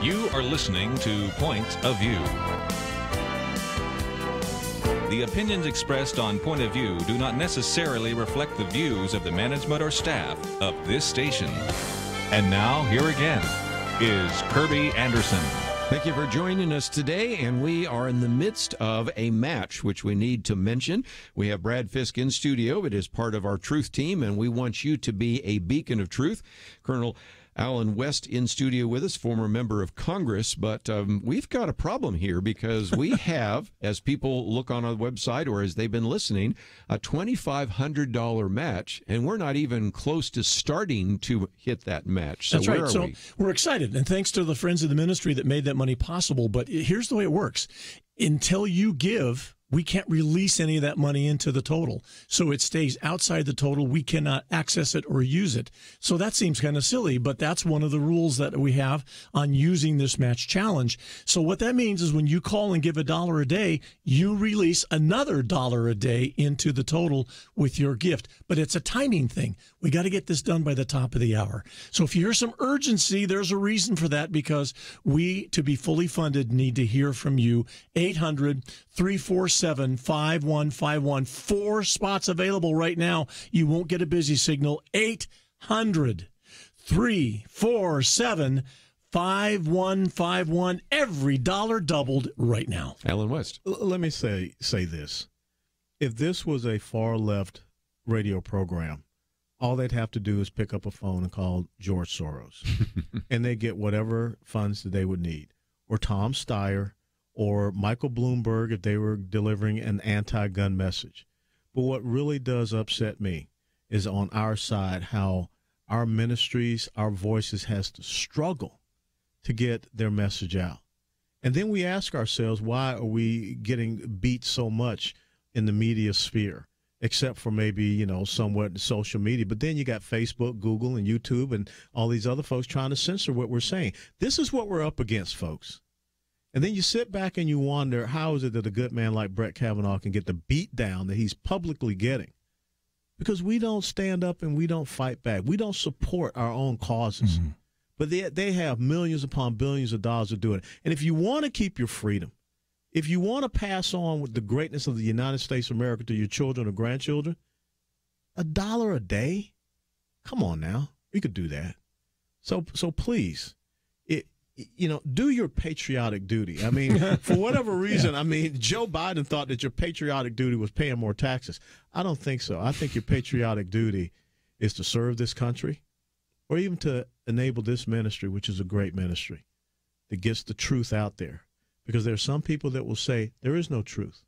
Speaker 2: You are listening to Point of View. The opinions expressed on Point of View do not necessarily reflect the views of the management or staff of this station. And now, here again, is Kerby Anderson.
Speaker 1: Thank you for joining us today, and we are in the midst of a match, which we need to mention. We have Brad Fisk in studio. It is part of our truth team, and we want you to be a beacon of truth. Colonel Alan West in studio with us, former member of Congress. But we've got a problem here because we have, as people look on our website or as they've been listening, a $2,500 match, and we're not even close to starting to hit that match. So
Speaker 3: That's
Speaker 1: where
Speaker 3: right.
Speaker 1: are
Speaker 3: So
Speaker 1: we?
Speaker 3: we're excited, and thanks to the friends of the ministry that made that money possible. But here's the way it works. Until you give, we can't release any of that money into the total. So it stays outside the total. We cannot access it or use it. So that seems kind of silly, but that's one of the rules that we have on using this match challenge. So what that means is when you call and give $1 a day, you release another $1 a day into the total with your gift. But it's a timing thing. We got to get this done by the top of the hour. So if you hear some urgency, there's a reason for that, because we, to be fully funded, need to hear from you. 800-347-5151. 4 spots available right now. You won't get a busy signal. 800-347-5151. Every dollar doubled right now.
Speaker 1: Alan West.
Speaker 10: Let me say this. If this was a far-left radio program, all they'd have to do is pick up a phone and call George Soros, and they get whatever funds that they would need, or Tom Steyer, or Michael Bloomberg if they were delivering an anti-gun message. But what really does upset me is on our side how our ministries, our voices has to struggle to get their message out. And then we ask ourselves, why are we getting beat so much in the media sphere, except for maybe, somewhat social media. But then you got Facebook, Google, and YouTube, and all these other folks trying to censor what we're saying. This is what we're up against, folks. And then you sit back and you wonder, how is it that a good man like Brett Kavanaugh can get the beat down that he's publicly getting? Because we don't stand up and we don't fight back. We don't support our own causes. Mm-hmm. But they have millions upon billions of dollars to do it. And if you want to keep your freedom, if you want to pass on with the greatness of the United States of America to your children or grandchildren, $1 a day? Come on now. We could do that. So please, do your patriotic duty. I mean, for whatever reason, Joe Biden thought that your patriotic duty was paying more taxes. I don't think so. I think your patriotic duty is to serve this country, or even to enable this ministry, which is a great ministry, that gets the truth out there. Because there are some people that will say there is no truth.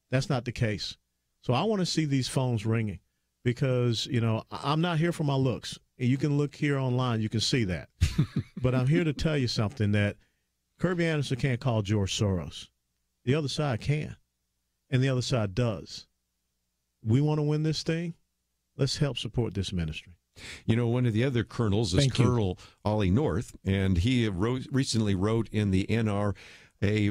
Speaker 10: That's not the case. So I want to see these phones ringing, because, I'm not here for my looks. And you can look here online. You can see that. But I'm here to tell you something, that Kerby Anderson can't call George Soros. The other side can. And the other side does. We want to win this thing. Let's help support this ministry.
Speaker 1: One of the other colonels is Colonel Ollie North, and he recently wrote in the NRA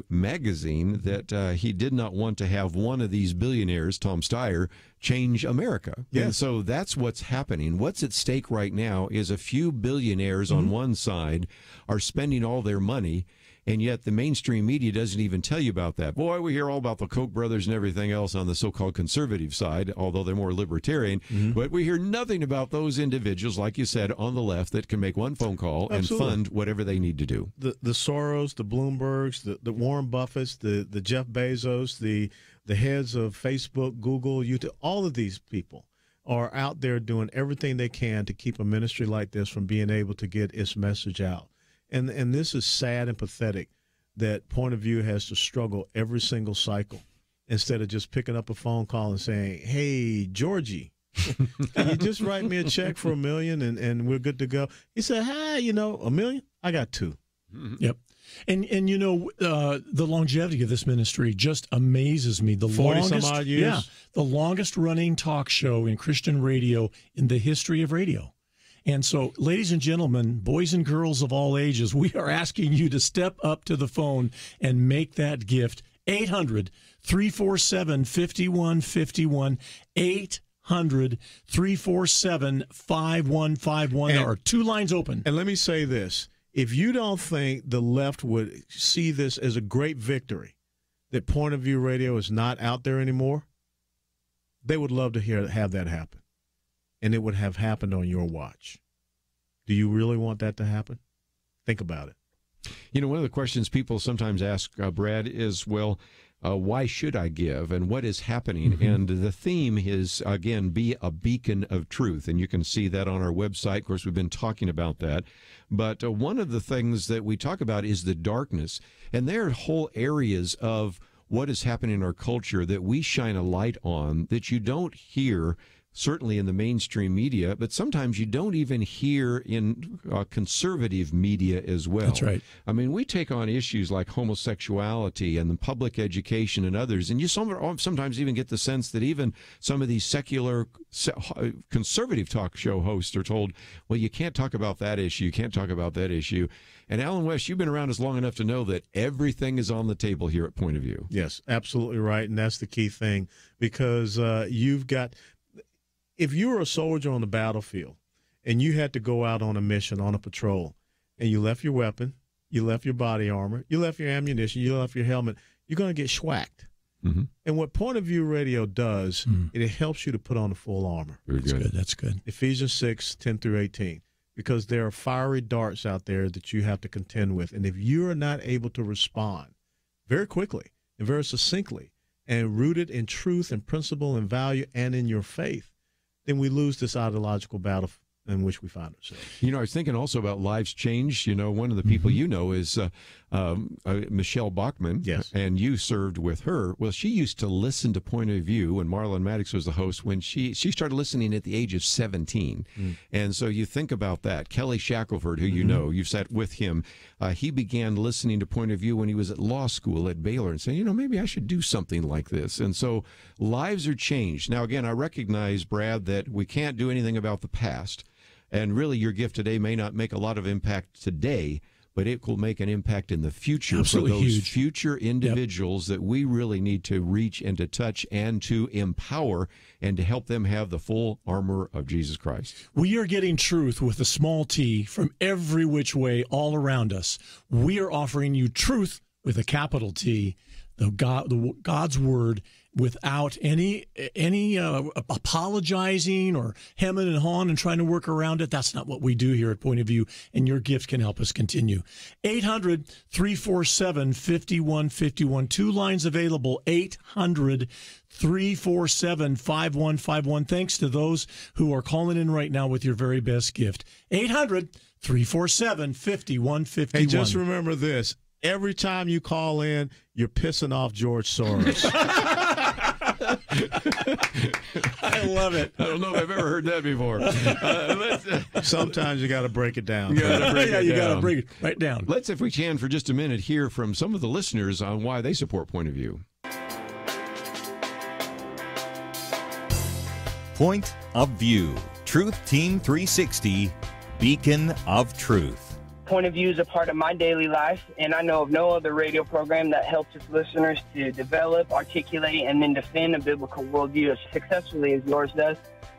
Speaker 1: magazine that he did not want to have one of these billionaires, Tom Steyer, change America. Yes. And so that's what's happening. What's at stake right now is a few billionaires on one side are spending all their money, and yet the mainstream media doesn't even tell you about that. Boy, we hear all about the Koch brothers and everything else on the so-called conservative side, although they're more libertarian. But we hear nothing about those individuals, like you said, on the left that can make one phone call and fund whatever they need to do.
Speaker 10: The Soros, the Bloombergs, the Warren Buffetts, the Jeff Bezos, the heads of Facebook, Google, YouTube, all of these people are out there doing everything they can to keep a ministry like this from being able to get its message out. And this is sad and pathetic that Point of View has to struggle every single cycle instead of just picking up a phone call and saying, hey, Georgie, can you just write me a check for $1 million and we're good to go? He said, hey, $1 million? I got 2.
Speaker 3: Yep. And the longevity of this ministry just amazes me. The
Speaker 10: 40-some-odd years.
Speaker 3: Yeah, the longest running talk show in Christian radio in the history of radio. And so, ladies and gentlemen, boys and girls of all ages, we are asking you to step up to the phone and make that gift. 800-347-5151. 800-347-5151. There are 2 lines open.
Speaker 10: And let me say this. If you don't think the left would see this as a great victory, that Point of View Radio is not out there anymore, they would love to have that happen. And it would have happened on your watch. Do you really want that to happen? Think about it.
Speaker 1: One of the questions people sometimes ask, Brad, is, well, why should I give, and what is happening?
Speaker 3: Mm-hmm.
Speaker 1: And the theme is, again, be a beacon of truth. And you can see that on our website. Of course, we've been talking about that. But one of the things that we talk about is the darkness. And there are whole areas of what is happening in our culture that we shine a light on that you don't hear, certainly in the mainstream media, but sometimes you don't even hear in conservative media as well.
Speaker 3: That's right.
Speaker 1: I mean, we take on issues like homosexuality and the public education and others, and you sometimes even get the sense that even some of these secular conservative talk show hosts are told, well, you can't talk about that issue, you can't talk about that issue. And Alan West, you've been around us long enough to know that everything is on the table here at Point of View.
Speaker 10: Yes, absolutely right, and that's the key thing, because you've got... If you were a soldier on the battlefield and you had to go out on a mission, on a patrol, and you left your weapon, you left your body armor, you left your ammunition, you left your helmet, you're going to get schwacked.
Speaker 1: Mm-hmm.
Speaker 10: And what Point of View Radio does, it helps you to put on the full armor.
Speaker 3: That's good. That's good.
Speaker 10: Ephesians 6:10-18, because there are fiery darts out there that you have to contend with. And if you are not able to respond very quickly and very succinctly and rooted in truth and principle and value and in your faith, then we lose this ideological battle in which we find ourselves.
Speaker 1: You know, I was thinking also about lives changed. You know, one of the people you know is Michelle Bachman.
Speaker 10: Yes.
Speaker 1: And you served with her. Well, she used to listen to Point of View when Marlon Maddox was the host when she started listening at the age of 17. And so you think about that. Kelly Shackelford, who you know, you've sat with him. He began listening to Point of View when he was at law school at Baylor and saying, you know, maybe I should do something like this. And so lives are changed. Now, again, I recognize, Brad, that we can't do anything about the past. And really, your gift today may not make a lot of impact today, but it will make an impact in the future.
Speaker 3: Absolutely
Speaker 1: for those
Speaker 3: huge.
Speaker 1: future individuals that we really need to reach and to touch and to empower and to help them have the full armor of Jesus Christ.
Speaker 3: We are getting truth with a small t from every which way all around us. We are offering you truth with a capital T, God's word, without any apologizing or hemming and hawing and trying to work around it. That's not what we do here at Point of View, and your gift can help us continue. 800-347-5151. Two lines available, 800-347-5151. Thanks to those who are calling in right now with your very best gift. 800-347-5151.
Speaker 10: Hey, just remember this. Every time you call in, you're pissing off George Soros.
Speaker 3: I love it.
Speaker 1: I don't know if I've ever heard that before.
Speaker 10: Sometimes you got to break it down.
Speaker 1: You got to break
Speaker 3: it right down.
Speaker 1: Let's, if we can, for just a minute, hear from some of the listeners on why they support Point of View.
Speaker 4: Point of View. Truth Team 360, Beacon of Truth.
Speaker 19: Point of View is a part of my daily life, and I know of no other radio program that helps its listeners to develop, articulate, and then defend a biblical worldview as successfully as yours does.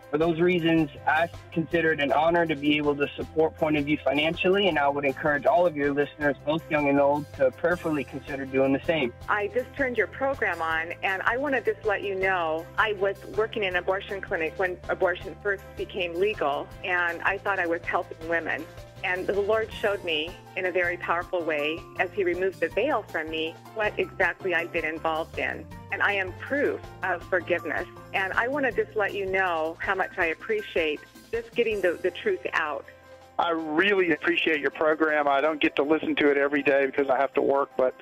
Speaker 19: For those reasons, I consider it an honor to be able to support Point of View financially, and I would encourage all of your listeners, both young and old, to prayerfully consider doing the same.
Speaker 20: I just turned your program on, and I want to just let you know, I was working in an abortion clinic when abortion first became legal, and I thought I was helping women. And the Lord showed me in a very powerful way, as He removed the veil from me, what exactly I'd been involved in. And I am proof of forgiveness. And I want to just let you know how much I appreciate just getting the truth out.
Speaker 12: I really appreciate your program. I don't get to listen to it every day because I have to work, but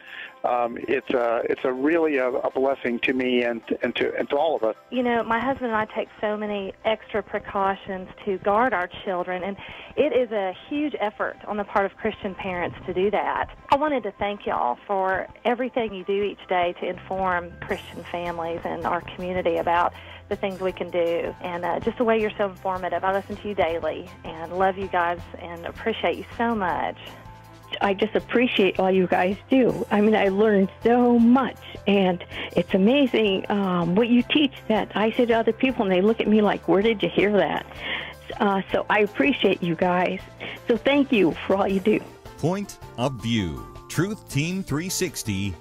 Speaker 12: it's a really a blessing to me and to all of us.
Speaker 13: You know, my husband and I take so many extra precautions to guard our children, and it is a huge effort on the part of Christian parents to do that. I wanted to thank y'all for everything you do each day to inform Christian families and our community about the things we can do, and just the way you're so informative. I listen to you daily and love you guys and appreciate you so much.
Speaker 21: I just appreciate all you guys do. I mean, I learned so much, and it's amazing what you teach that I say to other people, and they look at me like, where did you hear that? So I appreciate you guys. So thank you for all you do.
Speaker 4: Point of View. Truth Team 360,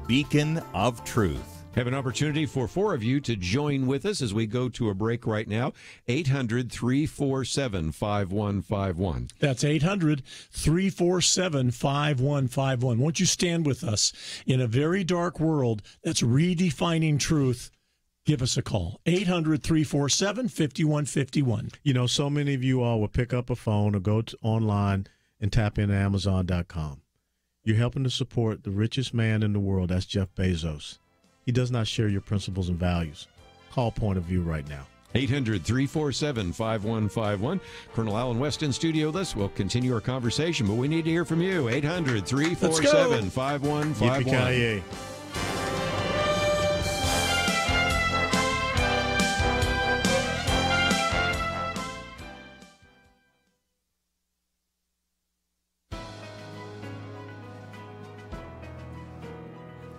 Speaker 4: Beacon of Truth.
Speaker 1: Have an opportunity for 4 of you to join with us as we go to a break right now. 800-347-5151.
Speaker 3: That's 800-347-5151. Won't you stand with us in a very dark world that's redefining truth? Give us a call. 800-347-5151.
Speaker 10: You know, so many of you all will pick up a phone or go online and tap into Amazon.com. You're helping to support the richest man in the world. That's Jeff Bezos. He does not share your principles and values. Call Point of View right now.
Speaker 1: 800-347-5151. Colonel Allen West in studio with us. We'll continue our conversation, but we need to hear from you. 800-347-5151.
Speaker 10: Yippee-ki-yay.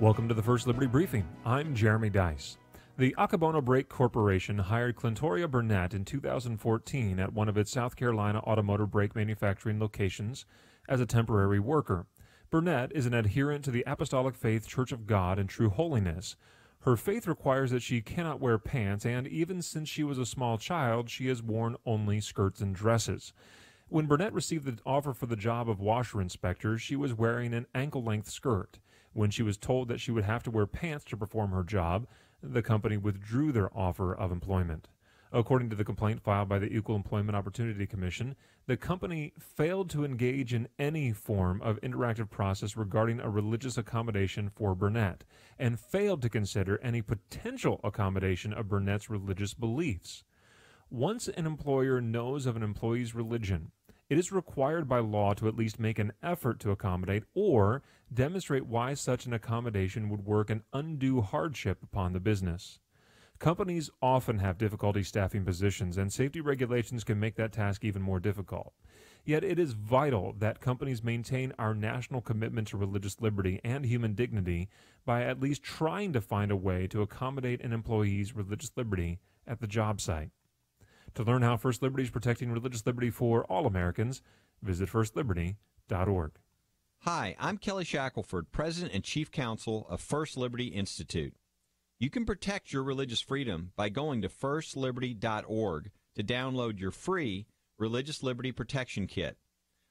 Speaker 7: Welcome to the First Liberty Briefing. I'm Jeremy Dice. The Accabono Brake Corporation hired Clintoria Burnett in 2014 at one of its South Carolina automotive brake manufacturing locations as a temporary worker. Burnett is an adherent to the Apostolic Faith Church of God and True Holiness. Her faith requires that she cannot wear pants, and even since she was a small child, she has worn only skirts and dresses. When Burnett received the offer for the job of washer inspector, she was wearing an ankle-length skirt. When she was told that she would have to wear pants to perform her job, the company withdrew their offer of employment. According to the complaint filed by the Equal Employment Opportunity Commission, the company failed to engage in any form of interactive process regarding a religious accommodation for Burnett, and failed to consider any potential accommodation of Burnett's religious beliefs. Once an employer knows of an employee's religion, it is required by law to at least make an effort to accommodate or demonstrate why such an accommodation would work an undue hardship upon the business. Companies often have difficulty staffing positions, and safety regulations can make that task even more difficult. Yet it is vital that companies maintain our national commitment to religious liberty and human dignity by at least trying to find a way to accommodate an employee's religious liberty at the job site. To learn how First Liberty is protecting religious liberty for all Americans, visit firstliberty.org.
Speaker 8: Hi, I'm Kelly Shackelford, President and Chief Counsel of First Liberty Institute. You can protect your religious freedom by going to firstliberty.org to download your free Religious Liberty Protection Kit.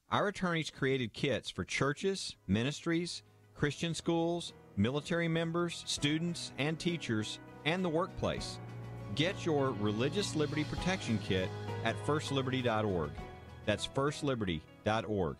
Speaker 8: Our attorneys created kits for churches, ministries, Christian schools, military members, students, and teachers, and the workplace. Get your Religious Liberty Protection Kit at firstliberty.org. That's firstliberty.org.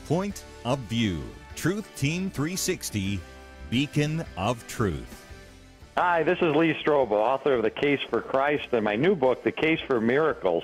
Speaker 4: Point of View, Truth Team 360, Beacon of Truth.
Speaker 5: Hi, this is Lee Strobel, author of The Case for Christ and my new book, The Case for Miracles.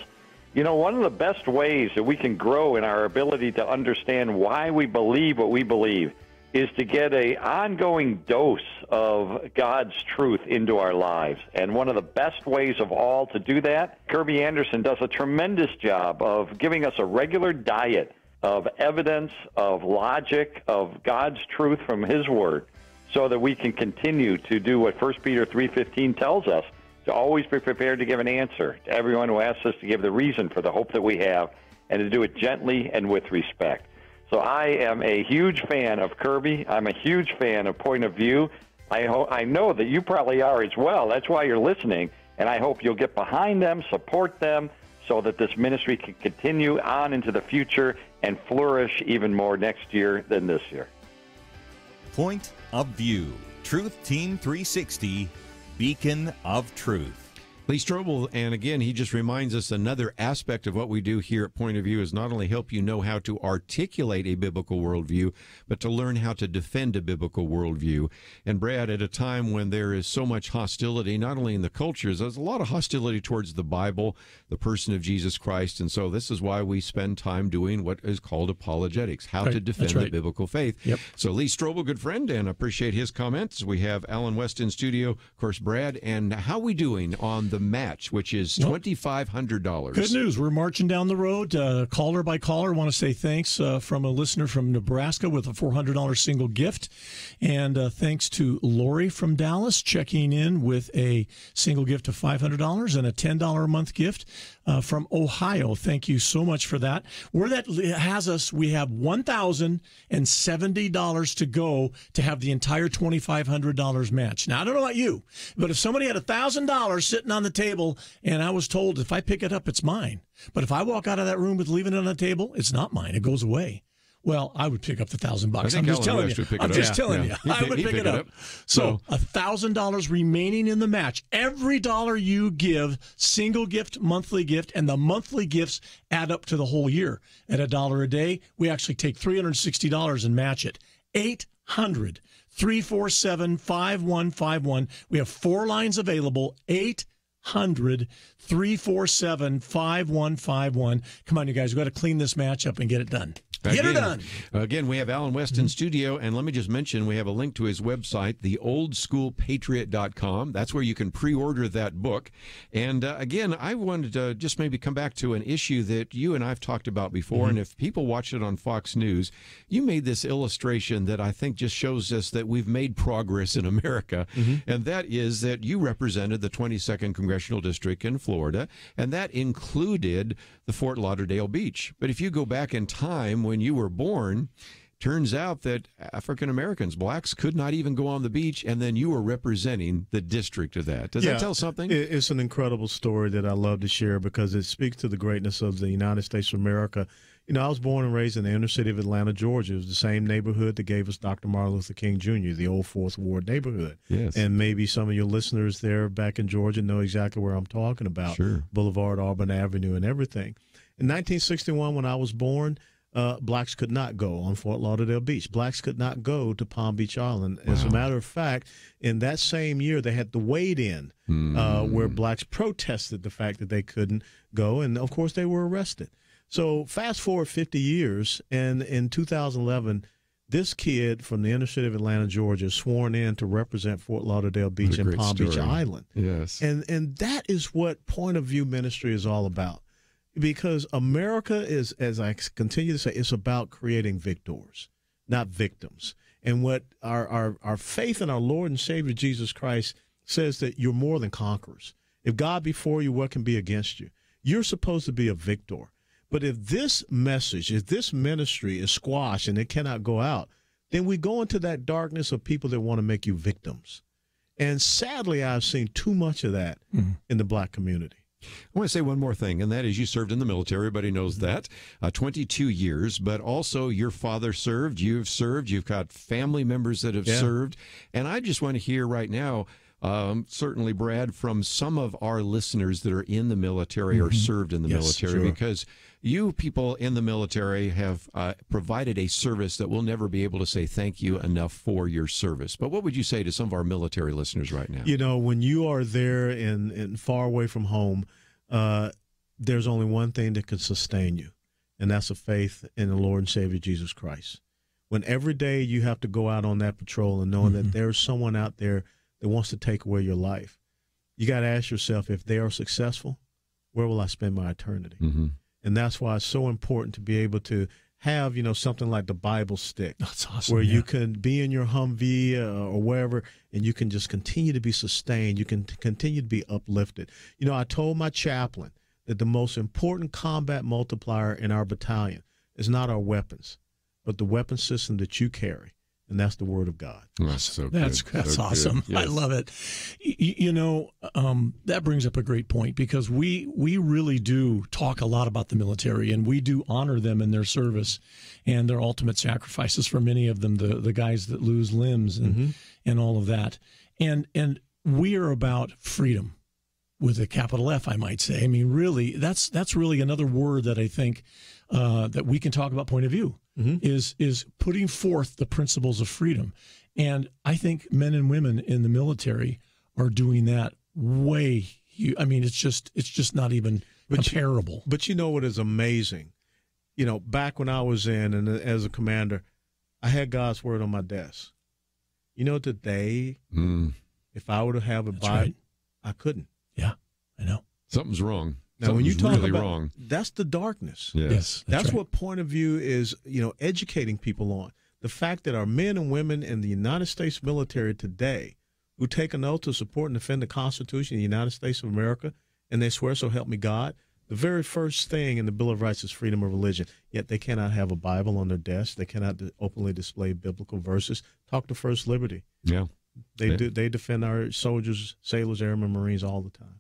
Speaker 5: You know, one of the best ways that we can grow in our ability to understand why we believe what we believe is to get an ongoing dose of God's truth into our lives. And one of the best ways of all to do that, Kerby Anderson does a tremendous job of giving us a regular diet of evidence, of logic, of God's truth from His Word, so that we can continue to do what 1 Peter 3:15 tells us, to always be prepared to give an answer to everyone who asks us to give the reason for the hope that we have, and to do it gently and with respect. So I am a huge fan of Kerby. I'm a huge fan of Point of View. I know that you probably are as well. That's why you're listening, and I hope you'll get behind them, support them, so that this ministry can continue on into the future and flourish even more next year than this year.
Speaker 4: Point of View. Truth Team 360, Beacon of Truth.
Speaker 1: Lee Strobel, and again, he just reminds us another aspect of what we do here at Point of View is not only help you know how to articulate a biblical worldview, but to learn how to defend a biblical worldview. And Brad, at a time when there is so much hostility, not only in the cultures, there's a lot of hostility towards the Bible, the person of Jesus Christ, and so this is why we spend time doing what is called apologetics, how to defend the biblical faith.
Speaker 3: Yep.
Speaker 1: So Lee Strobel, good friend, and appreciate his comments. We have Alan West in studio, of course, Brad, and how are we doing on the match, which is $2,500.
Speaker 3: Good news. We're marching down the road, caller by caller. I want to say thanks from a listener from Nebraska with a $400 single gift. And thanks to Lori from Dallas checking in with a single gift of $500 and a $10 a month gift from Ohio. Thank you so much for that. Where that has us, we have $1,070 to go to have the entire $2,500 match. Now, I don't know about you, but if somebody had $1,000 sitting on the table and I was told if I pick it up, it's mine. But if I walk out of that room with leaving it on the table, it's not mine. It goes away. Well, I would pick up the $1,000. I'm just telling you. I'm just telling you. I would pick it up. So $1,000 remaining in the match. Every dollar you give, single gift, monthly gift, and the monthly gifts add up to the whole year. At $1 a day, we actually take $360 and match it. 800-347-5151. We have 4 lines available. 800-347-5151. Come on, you guys. We've got to clean this match up and get it done. Get her done.
Speaker 1: Again, we have Alan West in studio, and let me just mention we have a link to his website, theoldschoolpatriot.com. That's where you can pre-order that book. And again, I wanted to just maybe come back to an issue that you and I've talked about before, and if people watch it on Fox News, you made this illustration that I think just shows us that we've made progress in America, and that is that you represented the 22nd Congressional District in Florida, and that included the Fort Lauderdale Beach. But if you go back in time when you were born, turns out that African Americans, blacks, could not even go on the beach, and then you were representing the district of that. Does that tell something?
Speaker 10: It's an incredible story that I love to share because it speaks to the greatness of the United States of America. You know, I was born and raised in the inner city of Atlanta, Georgia. It was the same neighborhood that gave us Dr. Martin Luther King Jr., the old Fourth Ward neighborhood.
Speaker 1: Yes.
Speaker 10: And maybe some of your listeners there back in Georgia know exactly where I'm talking about.
Speaker 1: Sure.
Speaker 10: Boulevard, Auburn Avenue, and everything. In 1961, when I was born, blacks could not go on Fort Lauderdale Beach. Blacks could not go to Palm Beach Island. Wow. As a matter of fact, in that same year, they had the wade-in where blacks protested the fact that they couldn't go, and, of course, they were arrested. So fast forward 50 years, and in 2011, this kid from the inner city of Atlanta, Georgia, sworn in to represent Fort Lauderdale Beach and Palm Beach Island.
Speaker 1: Yes.
Speaker 10: And that is what Point of View ministry is all about. Because America is, as I continue to say, it's about creating victors, not victims. And what our faith in our Lord and Savior Jesus Christ says that you're more than conquerors. If God be for you, what can be against you? You're supposed to be a victor. But if this message, if this ministry is squashed and it cannot go out, then we go into that darkness of people that want to make you victims. And sadly, I've seen too much of that in the black community.
Speaker 1: I want to say one more thing, and that is you served in the military. Everybody knows that. 22 years, but also your father served, you've served, you've got family members that have served. And I just want to hear right now, certainly, Brad, from some of our listeners that are in the military or served in the military, because you people in the military have provided a service that we'll never be able to say thank you enough for your service. But what would you say to some of our military listeners right now?
Speaker 10: You know, when you are there and far away from home, there's only one thing that can sustain you, and that's a faith in the Lord and Savior Jesus Christ. When every day you have to go out on that patrol and knowing that there's someone out there that wants to take away your life, you got to ask yourself, if they are successful, where will I spend my eternity? And that's why it's so important to be able to have, you know, something like the Bible stick.
Speaker 3: That's awesome.
Speaker 10: Where you can be in your Humvee or wherever, and you can just continue to be sustained. You can continue to be uplifted. You know, I told my chaplain that the most important combat multiplier in our battalion is not our weapons, but the weapon system that you carry. and that's the Word of God.
Speaker 1: That's so good.
Speaker 3: That's
Speaker 1: so
Speaker 3: awesome.
Speaker 1: Good. Yes.
Speaker 3: I love it. That brings up a great point, because we really do talk a lot about the military, and we do honor them in their service and their ultimate sacrifices for many of them, the guys that lose limbs and all of that. And we are about freedom with a capital F, I might say. I mean, really, that's really another word that I think that we can talk about. Point of view is putting forth the principles of freedom. And I think men and women in the military are doing that way. I mean, it's just not even comparable.
Speaker 10: But you know what is amazing? You know, back when I was in and as a commander, I had God's Word on my desk. You know, today, if I were to have a Bible,
Speaker 3: right.
Speaker 10: I couldn't.
Speaker 3: Yeah, I know.
Speaker 1: Something's wrong.
Speaker 10: Now, when you talk
Speaker 1: really
Speaker 10: about
Speaker 1: wrong,
Speaker 10: that's the darkness.
Speaker 1: Yes,
Speaker 10: that's
Speaker 3: right.
Speaker 10: what Point of View is. You know, educating people on the fact that our men and women in the United States military today, who take an oath to support and defend the Constitution of the United States of America, and they swear, "So help me God." The very first thing in the Bill of Rights is freedom of religion. Yet they cannot have a Bible on their desk. They cannot openly display biblical verses. Talk to First Liberty.
Speaker 1: Yeah.
Speaker 10: They defend our soldiers, sailors, airmen, Marines all the time.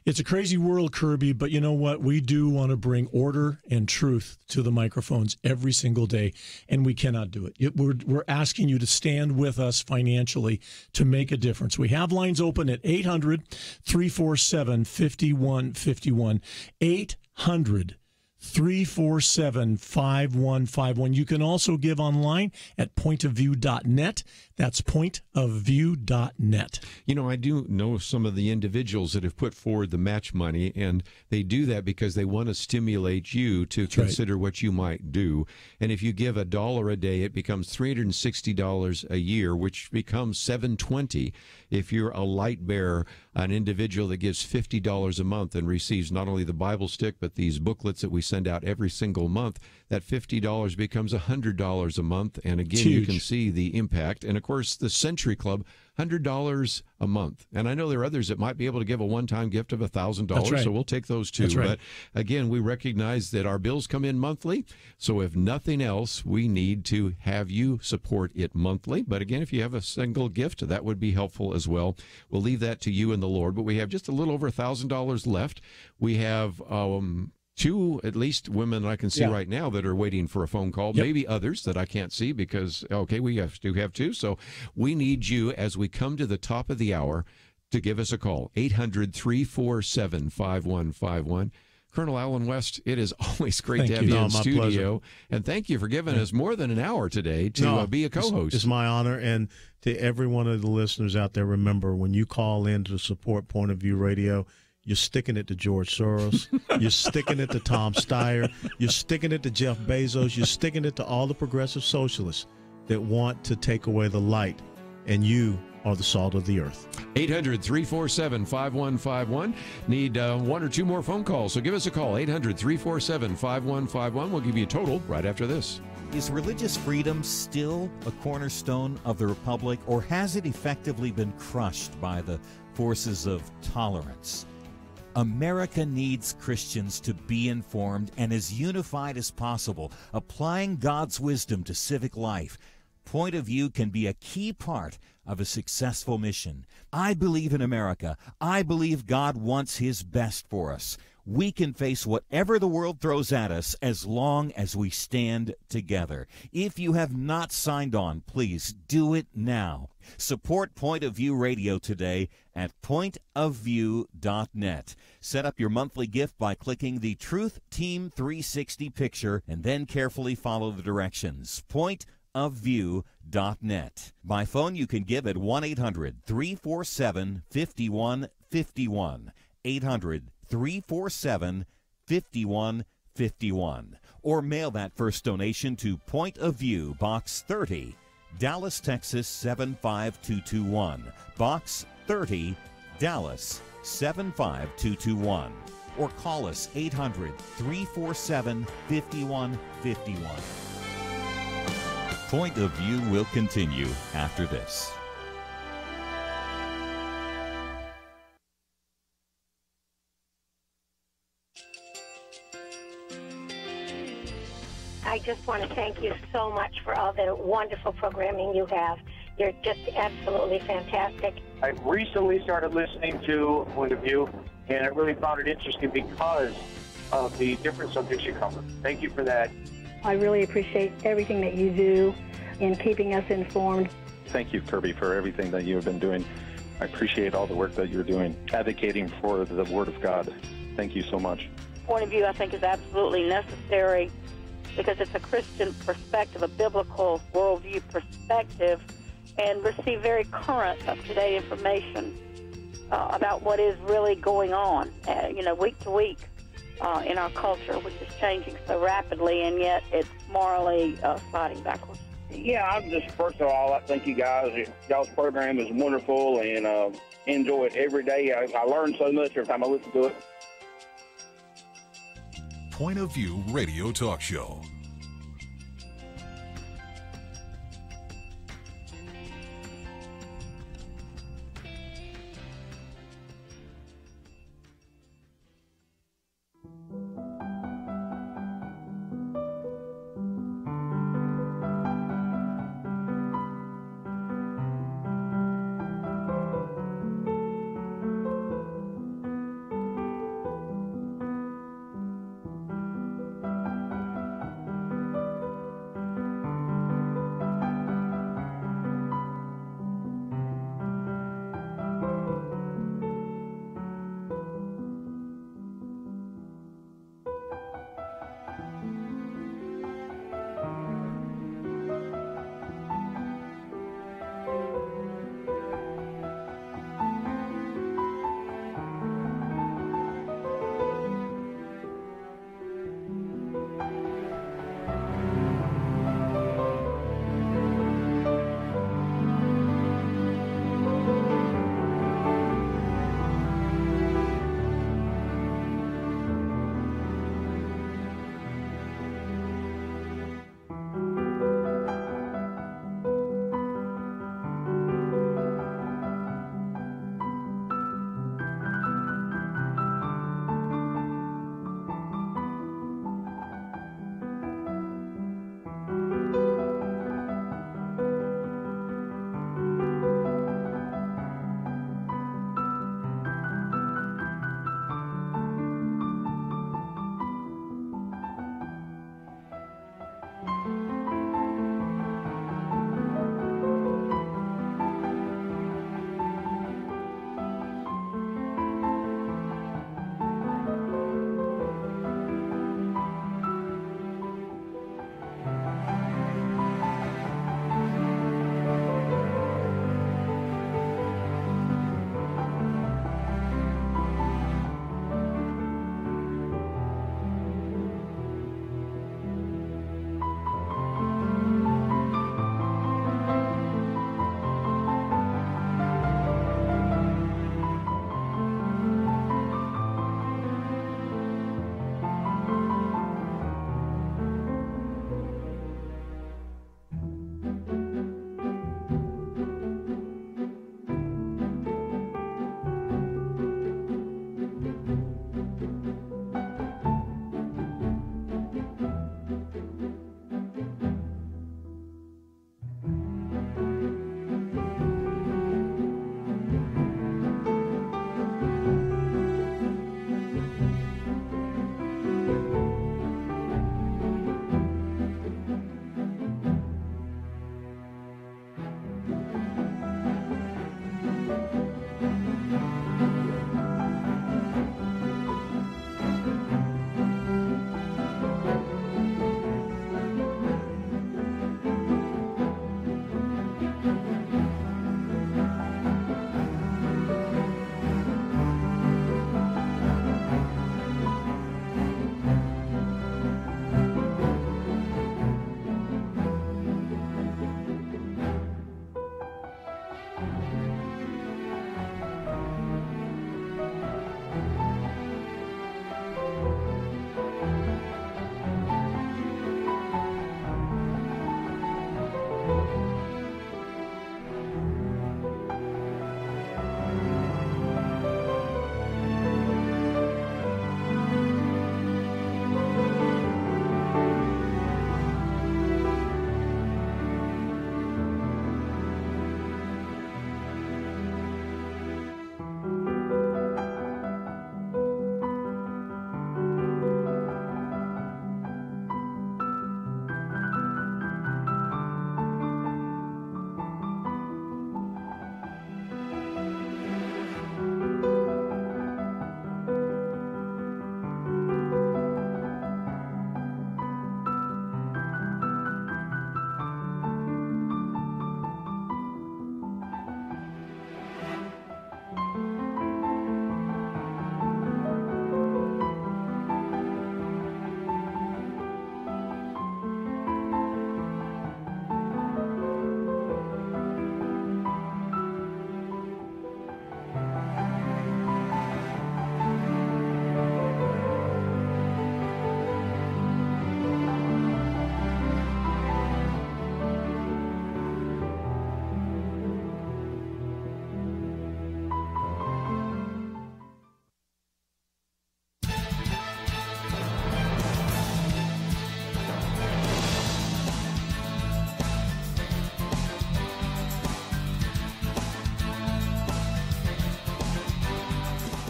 Speaker 3: It's a crazy world, Kerby, but you know what? We do want to bring order and truth to the microphones every single day, and we cannot do it. We're asking you to stand with us financially to make a difference. We have lines open at 800-347-5151. 800-347-5151. You can also give online at pointofview.net. That's pointofview.net.
Speaker 1: You know, I do know some of the individuals that have put forward the match money, and they do that because they want to stimulate you to consider what you might do. And if you give $1 a day, it becomes $360 a year, which becomes $720. If you're a light bearer, an individual that gives $50 a month and receives not only the Bible stick, but these booklets that we send out every single month, that $50 becomes $100 a month. And again, you can see the impact. And of course, the Century Club, $100 a month. And I know there are others that might be able to give a one-time gift of $1,000, so we'll take those too.
Speaker 3: That's right.
Speaker 1: But again, we recognize that our bills come in monthly, so if nothing else, we need to have you support it monthly. But again, if you have a single gift, that would be helpful as well. We'll leave that to you and the Lord, but we have just a little over $1,000 left. We have two, at least, women I can see right now that are waiting for a phone call, maybe others that I can't see because, we do have two. So we need you as we come to the top of the hour to give us a call, 800-347-5151. Colonel Alan West, it is always great to have you in studio.
Speaker 10: Pleasure.
Speaker 1: And thank you for giving us more than an hour today to be a co-host.
Speaker 10: It's my honor. And to every one of the listeners out there, remember, when you call in to support Point of View Radio, you're sticking it to George Soros. You're sticking it to Tom Steyer. You're sticking it to Jeff Bezos. You're sticking it to all the progressive socialists that want to take away the light. And you are the salt of the earth.
Speaker 1: 800-347-5151. Need one or two more phone calls. So give us a call, 800-347-5151. We'll give you a total right after this.
Speaker 4: Is religious freedom still a cornerstone of the republic, or has it effectively been crushed by the forces of tolerance? America needs Christians to be informed and as unified as possible, applying God's wisdom to civic life. Point of View can be a key part of a successful mission. I believe in America. I believe God wants His best for us. We can face whatever the world throws at us as long as we stand together. If you have not signed on, please do it now. Support Point of View Radio today at pointofview.net. Set up your monthly gift by clicking the Truth Team 360 picture and then carefully follow the directions. Pointofview.net. By phone, you can give at 1-800-347-5151. 800-347-5151. Or mail that first donation to Point of View, Box 30, Dallas, Texas 75221. Box 30, Dallas 75221. Or call us 800-347-5151. Point of View will continue after this.
Speaker 11: I just want to thank you so much for all the wonderful programming you have. You're just absolutely fantastic.
Speaker 6: I recently started listening to Point of View, and I really found it interesting because of the different subjects you cover. Thank you for that.
Speaker 22: I really appreciate everything that you do in keeping us informed.
Speaker 14: Thank you, Kerby, for everything that you have been doing. I appreciate all the work that you're doing, advocating for the Word of God. Thank you so much.
Speaker 15: Point of View, I think, is absolutely necessary because it's a Christian perspective, a biblical worldview perspective, and receive very current, up-to-date information about what is really going on, week to week in our culture, which is changing so rapidly, and yet it's morally sliding backwards.
Speaker 16: Yeah, I'm just, first of all, I thank you guys. Y'all's program is wonderful, and enjoy it every day. I learn so much every time I listen to it.
Speaker 17: Point of View Radio Talk Show.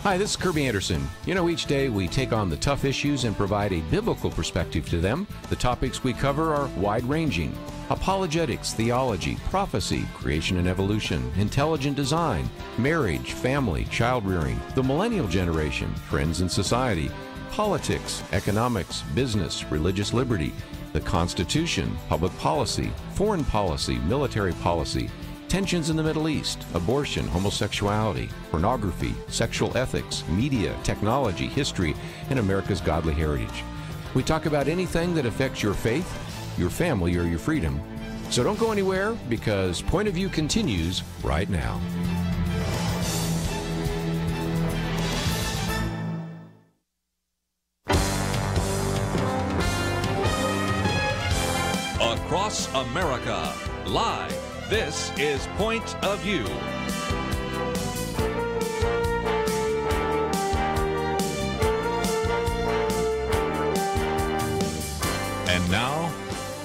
Speaker 1: Hi, this is Kerby Anderson. You know, each day we take on the tough issues and provide a biblical perspective to them. The topics we cover are wide-ranging: apologetics, theology, prophecy, creation and evolution, intelligent design, marriage, family, child-rearing, the millennial generation, trends in society, politics, economics, business, religious liberty, the Constitution, public policy, foreign policy, military policy, tensions in the Middle East, abortion, homosexuality, pornography, sexual ethics, media, technology, history, and America's godly heritage. We talk about anything that affects your faith, your family, or your freedom. So don't go anywhere, because Point of View continues right now.
Speaker 2: Across America, live. This is Point of View. And now,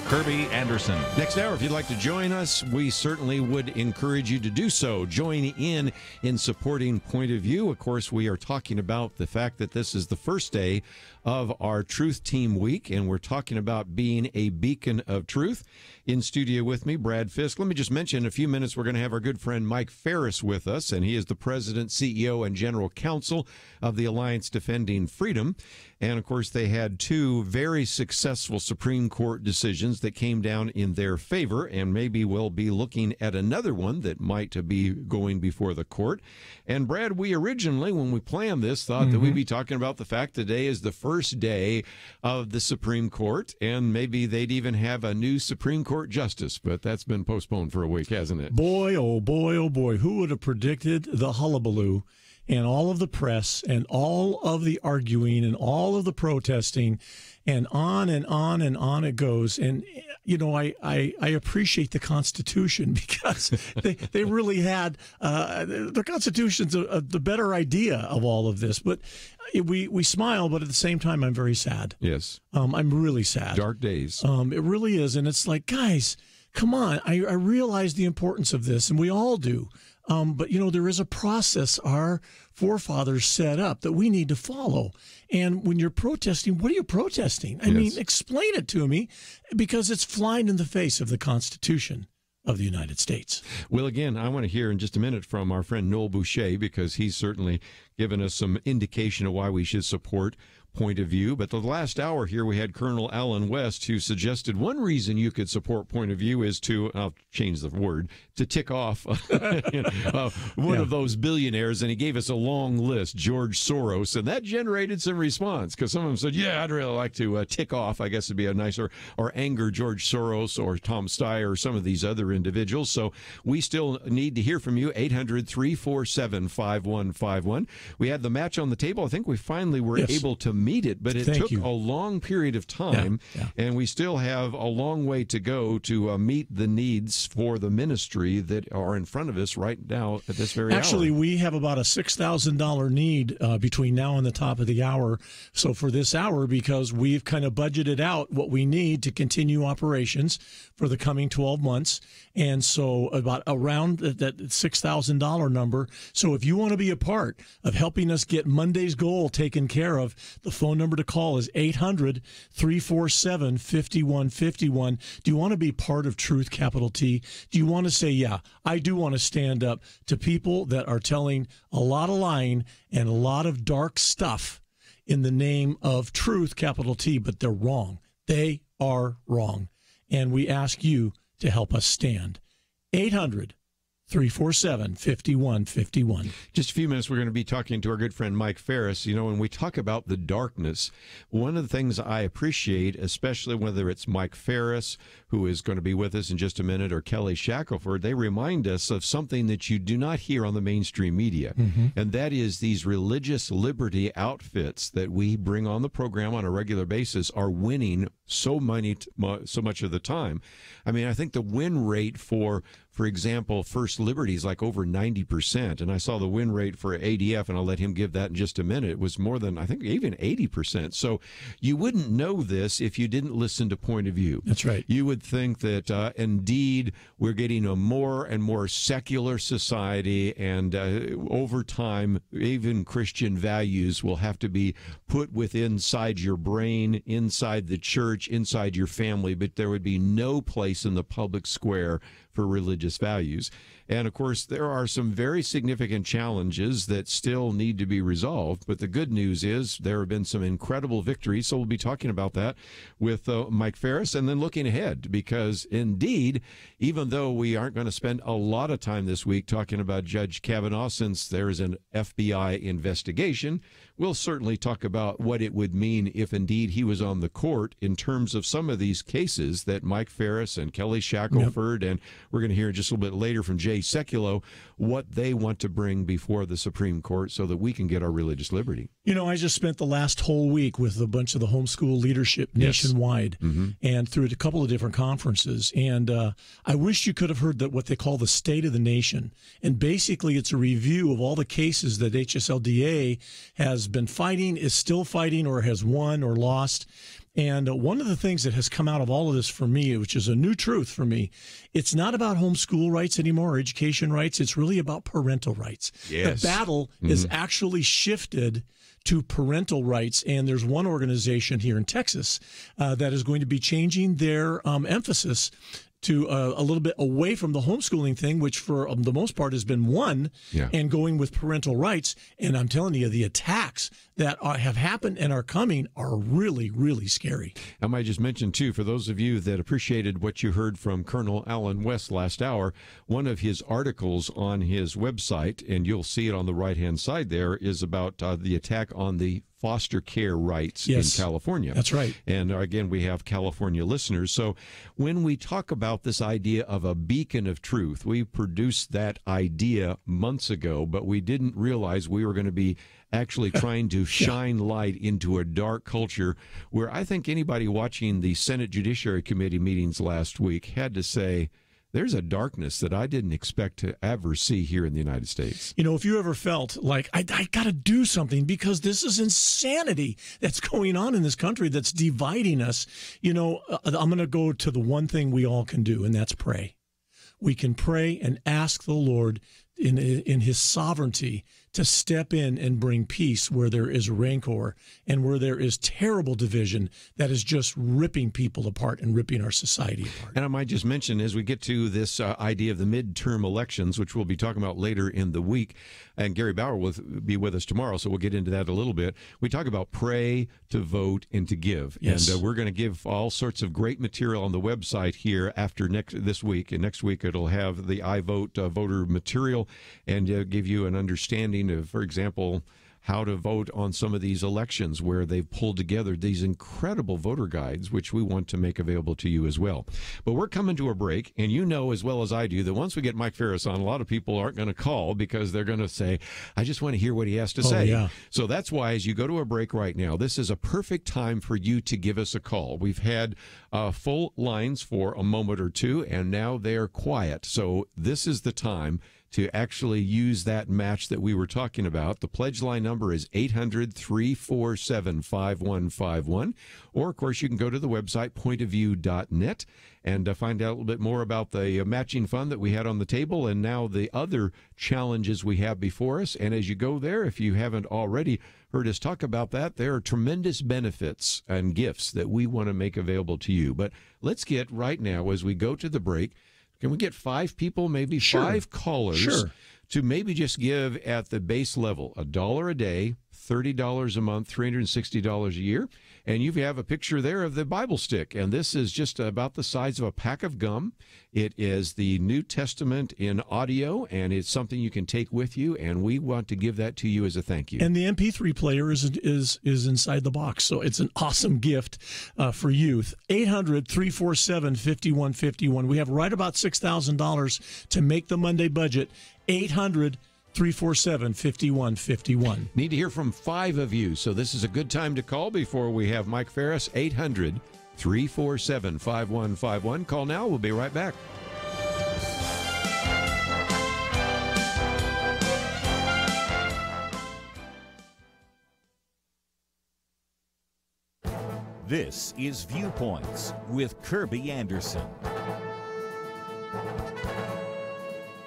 Speaker 2: Kerby Anderson.
Speaker 1: Next hour, if you'd like to join us, we certainly would encourage you to do so. Join in supporting Point of View. Of course, we are talking about the fact that this is the first day of our Truth Team Week, and we're talking about being a beacon of truth. In studio with me, Brad Fisk. Let me just mention, in a few minutes, we're going to have our good friend Mike Farris with us, and he is the president, CEO, and general counsel of the Alliance Defending Freedom. And, of course, they had two very successful Supreme Court decisions that came down in their favor, and maybe we'll be looking at another one that might be going before the court. And, Brad, we originally, when we planned this, thought that we'd be talking about the fact today is the first day of the Supreme Court, and maybe they'd even have a new Supreme Court justice, but that's been postponed for a week, hasn't it?
Speaker 3: Boy, oh boy, oh boy, who would have predicted the hullabaloo and all of the press and all of the arguing and all of the protesting, and on and on and on it goes. And, you know, I appreciate the Constitution, because they really had the Constitution's the better idea of all of this. But we smile, but at the same time, I'm very sad.
Speaker 1: Yes.
Speaker 3: I'm really sad.
Speaker 1: Dark days.
Speaker 3: It really is. And it's like, guys, come on. I realize the importance of this, and we all do. But, you know, there is a process our forefathers set up that we need to follow. And when you're protesting, what are you protesting? I mean, explain it to me, because it's flying in the face of the Constitution of the United States.
Speaker 1: Well, again, I want to hear in just a minute from our friend Noel Boucher, because he's certainly given us some indication of why we should support Point of View. But the last hour here, we had Colonel Alan West, who suggested one reason you could support Point of View is to, I'll change the word, to tick off one of those billionaires. And he gave us a long list, George Soros, and that generated some response, because some of them said, yeah, I'd really like to tick off, I guess it'd be a nicer, or anger George Soros or Tom Steyer or some of these other individuals. So we still need to hear from you, 800-347-5151. We had the match on the table. I think we finally were able to meet it, but it took a long period of time, and we still have a long way to go to meet the needs for the ministry that are in front of us right now at this very hour.
Speaker 3: Actually, we have about a $6,000 need between now and the top of the hour. So for this hour, because we've kind of budgeted out what we need to continue operations for the coming 12 months, and so about around that $6,000 number. So if you want to be a part of helping us get Monday's goal taken care of, the phone number to call is 800-347-5151. Do you want to be part of Truth, capital T? Do you want to say, yeah, I do want to stand up to people that are telling a lot of lying and a lot of dark stuff in the name of truth, capital T, but they're wrong. They are wrong. And we ask you to help us stand. 800-347-5151.
Speaker 1: Just a few minutes, we're going to be talking to our good friend Mike Farris. You know, when we talk about the darkness, one of the things I appreciate, especially whether it's Mike Farris, who is going to be with us in just a minute, or Kelly Shackelford, they remind us of something that you do not hear on the mainstream media, and that is these religious liberty outfits that we bring on the program on a regular basis are winning so much of the time. I mean, I think the win rate for For example, First Liberty is like over 90%, and I saw the win rate for ADF, and I'll let him give that in just a minute. It was more than, I think, even 80%. So you wouldn't know this if you didn't listen to Point of View.
Speaker 3: That's right.
Speaker 1: You would think that indeed we're getting a more and more secular society, and over time, even Christian values will have to be put inside your brain, inside the church, inside your family, but there would be no place in the public square for religious values. And of course, there are some very significant challenges that still need to be resolved. But the good news is there have been some incredible victories. So we'll be talking about that with Mike Farris, and then looking ahead, because indeed, even though we aren't going to spend a lot of time this week talking about Judge Kavanaugh, since there is an FBI investigation, we'll certainly talk about what it would mean if indeed he was on the court in terms of some of these cases that Mike Farris and Kelly Shackelford, and we're going to hear just a little bit later from Jay Sekulow, what they want to bring before the Supreme Court so that we can get our religious liberty.
Speaker 3: You know, I just spent the last whole week with a bunch of the homeschool leadership nationwide, and through a couple of different conferences. And I wish you could have heard that what they call the State of the Nation. And basically, it's a review of all the cases that HSLDA has been fighting, is still fighting, or has won or lost. And one of the things that has come out of all of this for me, which is a new truth for me, it's not about homeschool rights anymore, or education rights. It's really about parental rights.
Speaker 1: Yes.
Speaker 3: The battle is actually shifted to parental rights, and there's one organization here in Texas that is going to be changing their emphasis to a little bit away from the homeschooling thing, which for the most part has been won, and going with parental rights. And I'm telling you, the attacks that have happened and are coming are really, really scary.
Speaker 1: I might just mention, too, for those of you that appreciated what you heard from Colonel Alan West last hour, one of his articles on his website, and you'll see it on the right-hand side there, is about the attack on the foster care rights in California.
Speaker 3: That's right.
Speaker 1: And again, we have California listeners. So when we talk about this idea of a beacon of truth, we produced that idea months ago, but we didn't realize we were going to be actually trying to shine light into a dark culture where I think anybody watching the Senate Judiciary Committee meetings last week had to say, there's a darkness that I didn't expect to ever see here in the United States.
Speaker 3: You know, if you ever felt like, I got to do something because this is insanity that's going on in this country that's dividing us, you know, I'm going to go to the one thing we all can do, and that's pray. We can pray and ask the Lord in his sovereignty to step in and bring peace where there is rancor and where there is terrible division that is just ripping people apart and ripping our society apart.
Speaker 1: And I might just mention, as we get to this idea of the midterm elections, which we'll be talking about later in the week, and Gary Bauer will be with us tomorrow, so we'll get into that a little bit. We talk about pray, to vote, and to give.
Speaker 3: Yes.
Speaker 1: And we're going to give all sorts of great material on the website here after this week. And next week it'll have the I Vote voter material and give you an understanding of, for example, how to vote on some of these elections where they've pulled together these incredible voter guides, which we want to make available to you as well. But we're coming to a break, and you know as well as I do that once we get Mike Farris on, a lot of people aren't going to call because they're going to say, I just want to hear what he has to say.
Speaker 3: Yeah.
Speaker 1: So that's why as you go to a break right now, this is a perfect time for you to give us a call. We've had full lines for a moment or two, and now they're quiet. So this is the time to actually use that match that we were talking about. The pledge line number is 800-347-5151. Or, of course, you can go to the website, pointofview.net, and find out a little bit more about the matching fund that we had on the table and now the other challenges we have before us. And as you go there, if you haven't already heard us talk about that, there are tremendous benefits and gifts that we want to make available to you. But let's get right now, as we go to the break, can we get 5 people, maybe 5 callers, to maybe just give at the base level, $1 a day, $30 a month, $360 a year? And you have a picture there of the Bible stick. And this is just about the size of a pack of gum. It is the New Testament in audio, and it's something you can take with you. And we want to give that to you as a thank you.
Speaker 3: And the MP3 player is inside the box. So it's an awesome gift for youth. 800-347-5151. We have right about $6,000 to make the Monday budget. 800-347-5151.
Speaker 1: Need to hear from 5 of you, so this is a good time to call before we have Mike Farris. 800-347-5151. Call now. We'll be right back.
Speaker 4: This is Viewpoints with Kerby Anderson.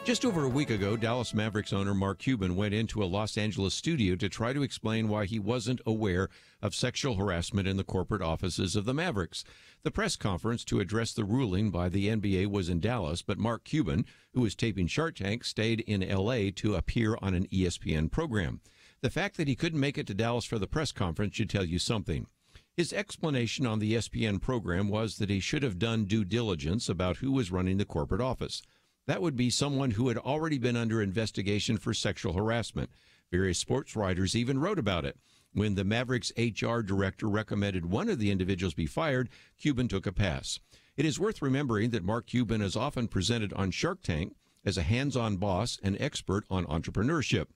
Speaker 1: Just over a week ago, Dallas Mavericks owner Mark Cuban went into a Los Angeles studio to try to explain why he wasn't aware of sexual harassment in the corporate offices of the Mavericks. The press conference to address the ruling by the NBA was in Dallas, but Mark Cuban, who was taping Shark Tank, stayed in L.A. to appear on an ESPN program. The fact that he couldn't make it to Dallas for the press conference should tell you something. His explanation on the ESPN program was that he should have done due diligence about who was running the corporate office. That would be someone who had already been under investigation for sexual harassment. Various sports writers even wrote about it. When the Mavericks HR director recommended one of the individuals be fired, Cuban took a pass. It is worth remembering that Mark Cuban is often presented on Shark Tank as a hands-on boss and expert on entrepreneurship.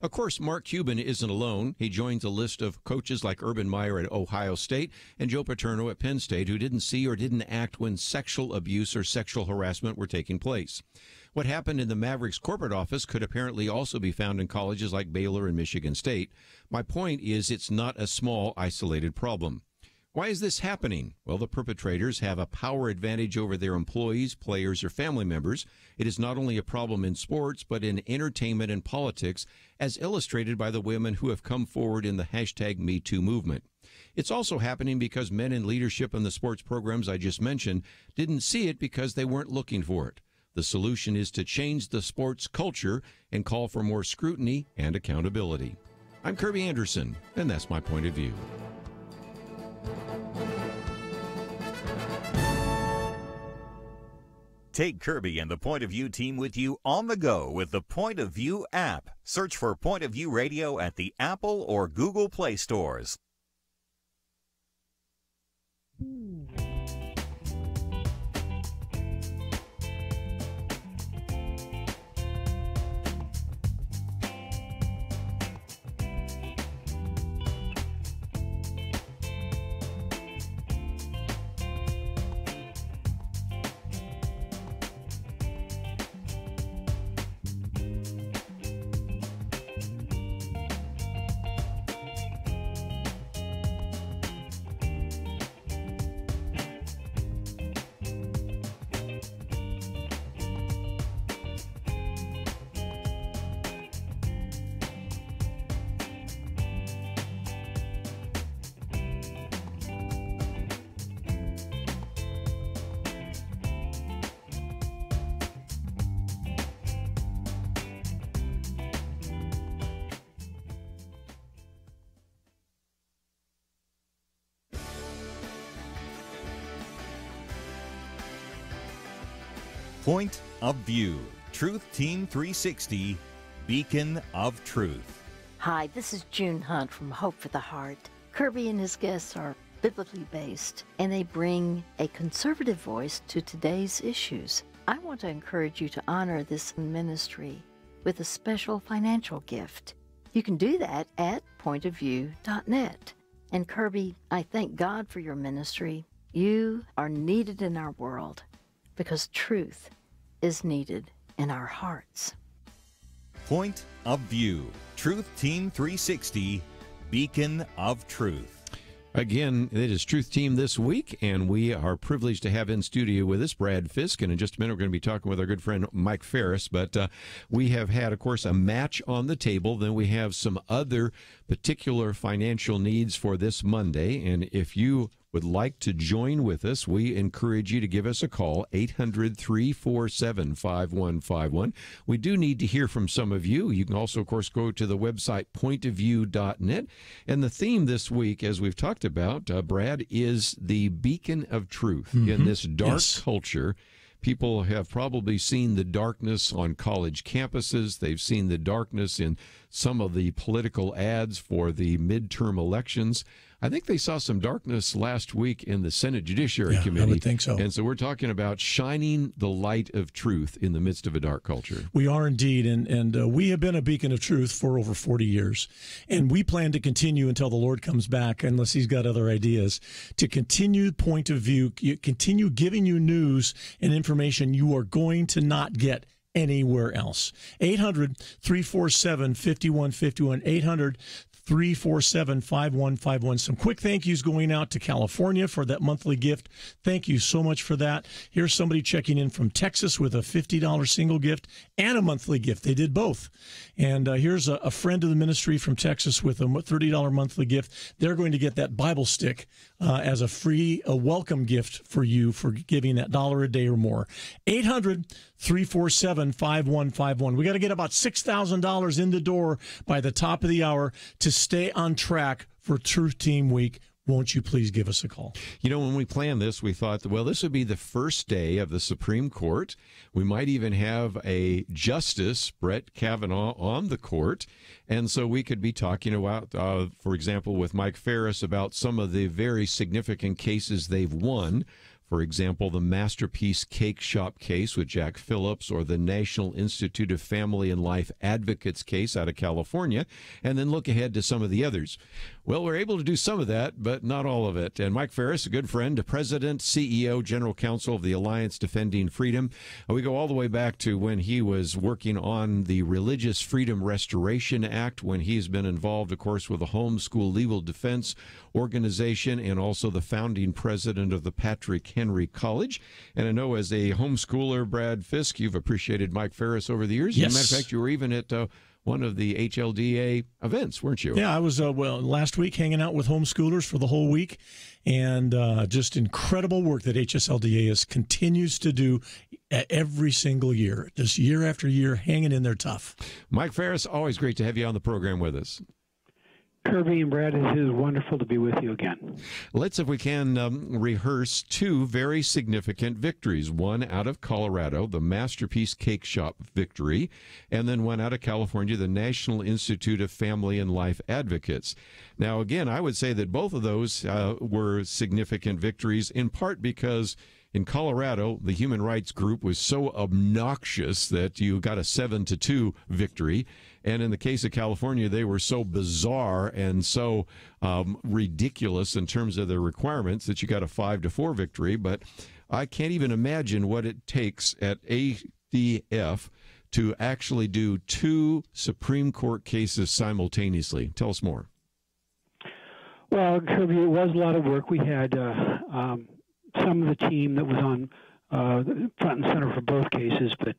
Speaker 1: Of course, Mark Cuban isn't alone. He joins a list of coaches like Urban Meyer at Ohio State and Joe Paterno at Penn State who didn't see or didn't act when sexual abuse or sexual harassment were taking place. What happened in the Mavericks corporate office could apparently also be found in colleges like Baylor and Michigan State. My point is it's not a small, isolated problem. Why is this happening? Well, the perpetrators have a power advantage over their employees, players, or family members. It is not only a problem in sports, but in entertainment and politics, as illustrated by the women who have come forward in the #MeToo movement. It's also happening because men in leadership in the sports programs I just mentioned didn't see it because they weren't looking for it. The solution is to change the sports culture and call for more scrutiny and accountability. I'm Kerby Anderson, and that's my point of view.
Speaker 4: Take Kerby and the Point of View team with you on the go with the Point of View app. Search for Point of View Radio at the Apple or Google Play stores. Point of View, Truth Team 360, Beacon of Truth.
Speaker 9: Hi, this is June Hunt from Hope for the Heart. Kerby and his guests are biblically based, and they bring a conservative voice to today's issues. I want to encourage you to honor this ministry with a special financial gift. You can do that at pointofview.net. And Kerby, I thank God for your ministry. You are needed in our world, because truth is needed in our hearts.
Speaker 4: Point of View, Truth Team 360, Beacon of Truth.
Speaker 1: Again, it is Truth Team this week, and we are privileged to have in studio with us Brad Fisk. And in just a minute, we're going to be talking with our good friend Mike Farris. But we have had, of course, a match on the table. Then we have some other particular financial needs for this Monday. And if you would like to join with us, we encourage you to give us a call, 800-347-5151. We do need to hear from some of you. You can also, of course, go to the website pointofview.net. And the theme this week, as we've talked about, Brad, is the beacon of truth in this dark culture. People have probably seen the darkness on college campuses. They've seen the darkness in some of the political ads for the midterm elections. I think they saw some darkness last week in the Senate Judiciary Committee.
Speaker 3: I would think so.
Speaker 1: And so we're talking about shining the light of truth in the midst of a dark culture.
Speaker 3: We are indeed, and we have been a beacon of truth for over 40 years. And we plan to continue until the Lord comes back, unless he's got other ideas, to continue Point of View, continue giving you news and information you are going to not get anywhere else. 800-347-5151, 800-347-5151. Some quick thank yous going out to California for that monthly gift. Thank you so much for that. Here's somebody checking in from Texas with a $50 single gift and a monthly gift. They did both. And here's a friend of the ministry from Texas with a $30 monthly gift. They're going to get that Bible stick as a welcome gift for you for giving that $1 a day or more. 800-347-5151. We got to get about $6,000 in the door by the top of the hour to stay on track for Truth Team Week. Won't you please give us a call?
Speaker 1: You know, when we planned this, we thought, well, this would be the first day of the Supreme Court. We might even have a Justice, Brett Kavanaugh, on the court. And so we could be talking about, for example, with Mike Farris about some of the very significant cases they've won. For example, the Masterpiece Cake Shop case with Jack Phillips, or the National Institute of Family and Life Advocates case out of California, and then look ahead to some of the others. Well, we're able to do some of that, but not all of it. And Mike Farris, a good friend, the president, CEO, general counsel of the Alliance Defending Freedom. We go all the way back to when he was working on the Religious Freedom Restoration Act, when he's been involved, of course, with the Homeschool Legal Defense Organization, and also the founding president of the Patrick Henry College. And I know as a homeschooler, Brad Fisk, you've appreciated Mike Farris over the years.
Speaker 3: Yes.
Speaker 1: As a matter of fact, you were even at one of the HLDA events, weren't you?
Speaker 3: Yeah, I was, last week hanging out with homeschoolers for the whole week, and just incredible work that HSLDA continues to do every single year, just year after year, hanging in there tough.
Speaker 1: Mike Farris, always great to have you on the program with us.
Speaker 18: Kirby and Brad, it is wonderful to be with you again.
Speaker 1: Let's, if we can, rehearse two very significant victories. One out of Colorado, the Masterpiece Cake Shop victory, and then one out of California, the National Institute of Family and Life Advocates. Now, again, I would say that both of those were significant victories, in part because in Colorado, the human rights group was so obnoxious that you got a 7-2 victory. And in the case of California, they were so bizarre and so ridiculous in terms of their requirements that you got a 5-4 victory. But I can't even imagine what it takes at ADF to actually do two Supreme Court cases simultaneously. Tell us more.
Speaker 18: Well, Kirby, it was a lot of work. We had some of the team that was on front and center for both cases, but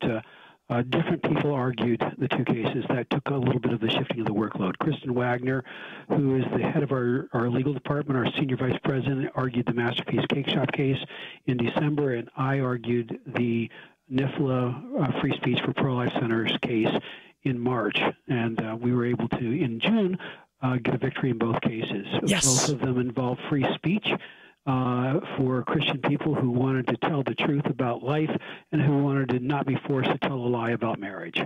Speaker 18: different people argued the two cases. That took a little bit of the shifting of the workload. Kristen Wagner, who is the head of our legal department, our senior vice president, argued the Masterpiece Cake Shop case in December, and I argued the NIFLA Free Speech for Pro-Life Centers case in March. And we were able to, in June, get a victory in both cases.
Speaker 3: Yes.
Speaker 18: Both of them involved free speech for Christian people who wanted to tell the truth about life and who wanted to not be forced to tell a lie about marriage.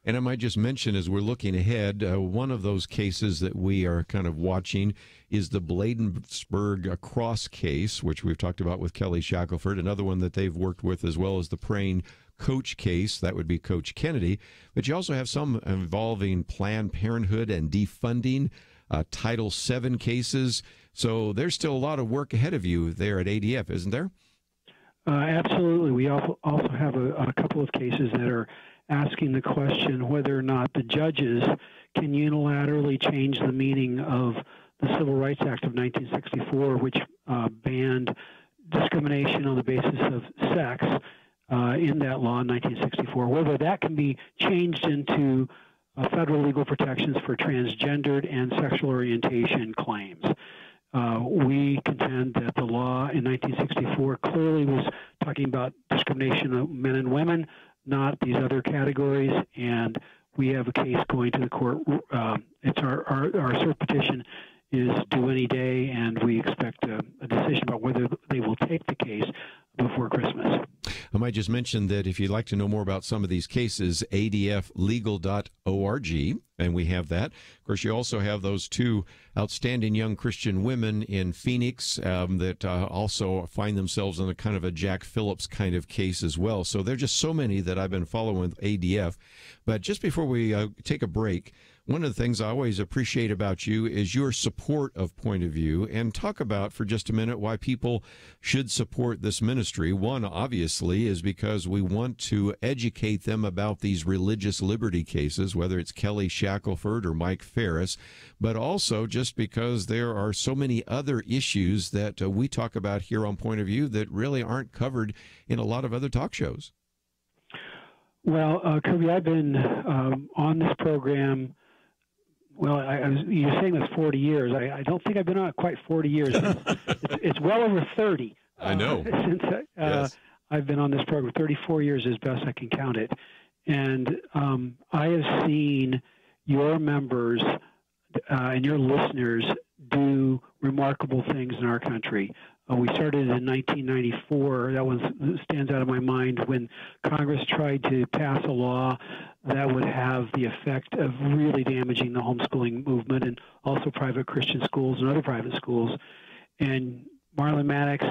Speaker 1: And I might just mention, as we're looking ahead, one of those cases that we are kind of watching is the Bladensburg Cross case, which we've talked about with Kelly Shackelford. Another one that they've worked with, as well as the Praying Coach case. That would be Coach Kennedy. But you also have some involving Planned Parenthood and defunding, Title VII cases. So there's still a lot of work ahead of you there at ADF, isn't there?
Speaker 18: Absolutely. We also have a couple of cases that are asking the question whether or not the judges can unilaterally change the meaning of the Civil Rights Act of 1964, which banned discrimination on the basis of sex in that law in 1964, whether that can be changed into federal legal protections for transgendered and sexual orientation claims. We contend that the law in 1964 clearly was talking about discrimination of men and women, not these other categories, and we have a case going to the court. It's our cert petition is due any day, and we expect a decision about whether they will take the case before Christmas.
Speaker 1: I might just mention that if you'd like to know more about some of these cases, adflegal.org, and we have that. Of course, you also have those two outstanding young Christian women in Phoenix that also find themselves in a kind of a Jack Phillips kind of case as well. So there are just so many that I've been following with ADF. But just before we take a break, one of the things I always appreciate about you is your support of Point of View, and talk about for just a minute why people should support this ministry. One, obviously, is because we want to educate them about these religious liberty cases, whether it's Kelly Shackelford Shackelford or Mike Farris, but also just because there are so many other issues that we talk about here on Point of View that really aren't covered in a lot of other talk shows.
Speaker 18: Well, Kerby, I've been on this program. Well, you're saying it's 40 years. I don't think I've been on it quite 40 years. It's well over 30.
Speaker 1: I know.
Speaker 18: Since
Speaker 1: Yes.
Speaker 18: I've been on this program, 34 years as best I can count it. And I have seen your members and your listeners do remarkable things in our country. We started in 1994. That stands out of my mind when Congress tried to pass a law that would have the effect of really damaging the homeschooling movement and also private Christian schools and other private schools. And Marlon Maddox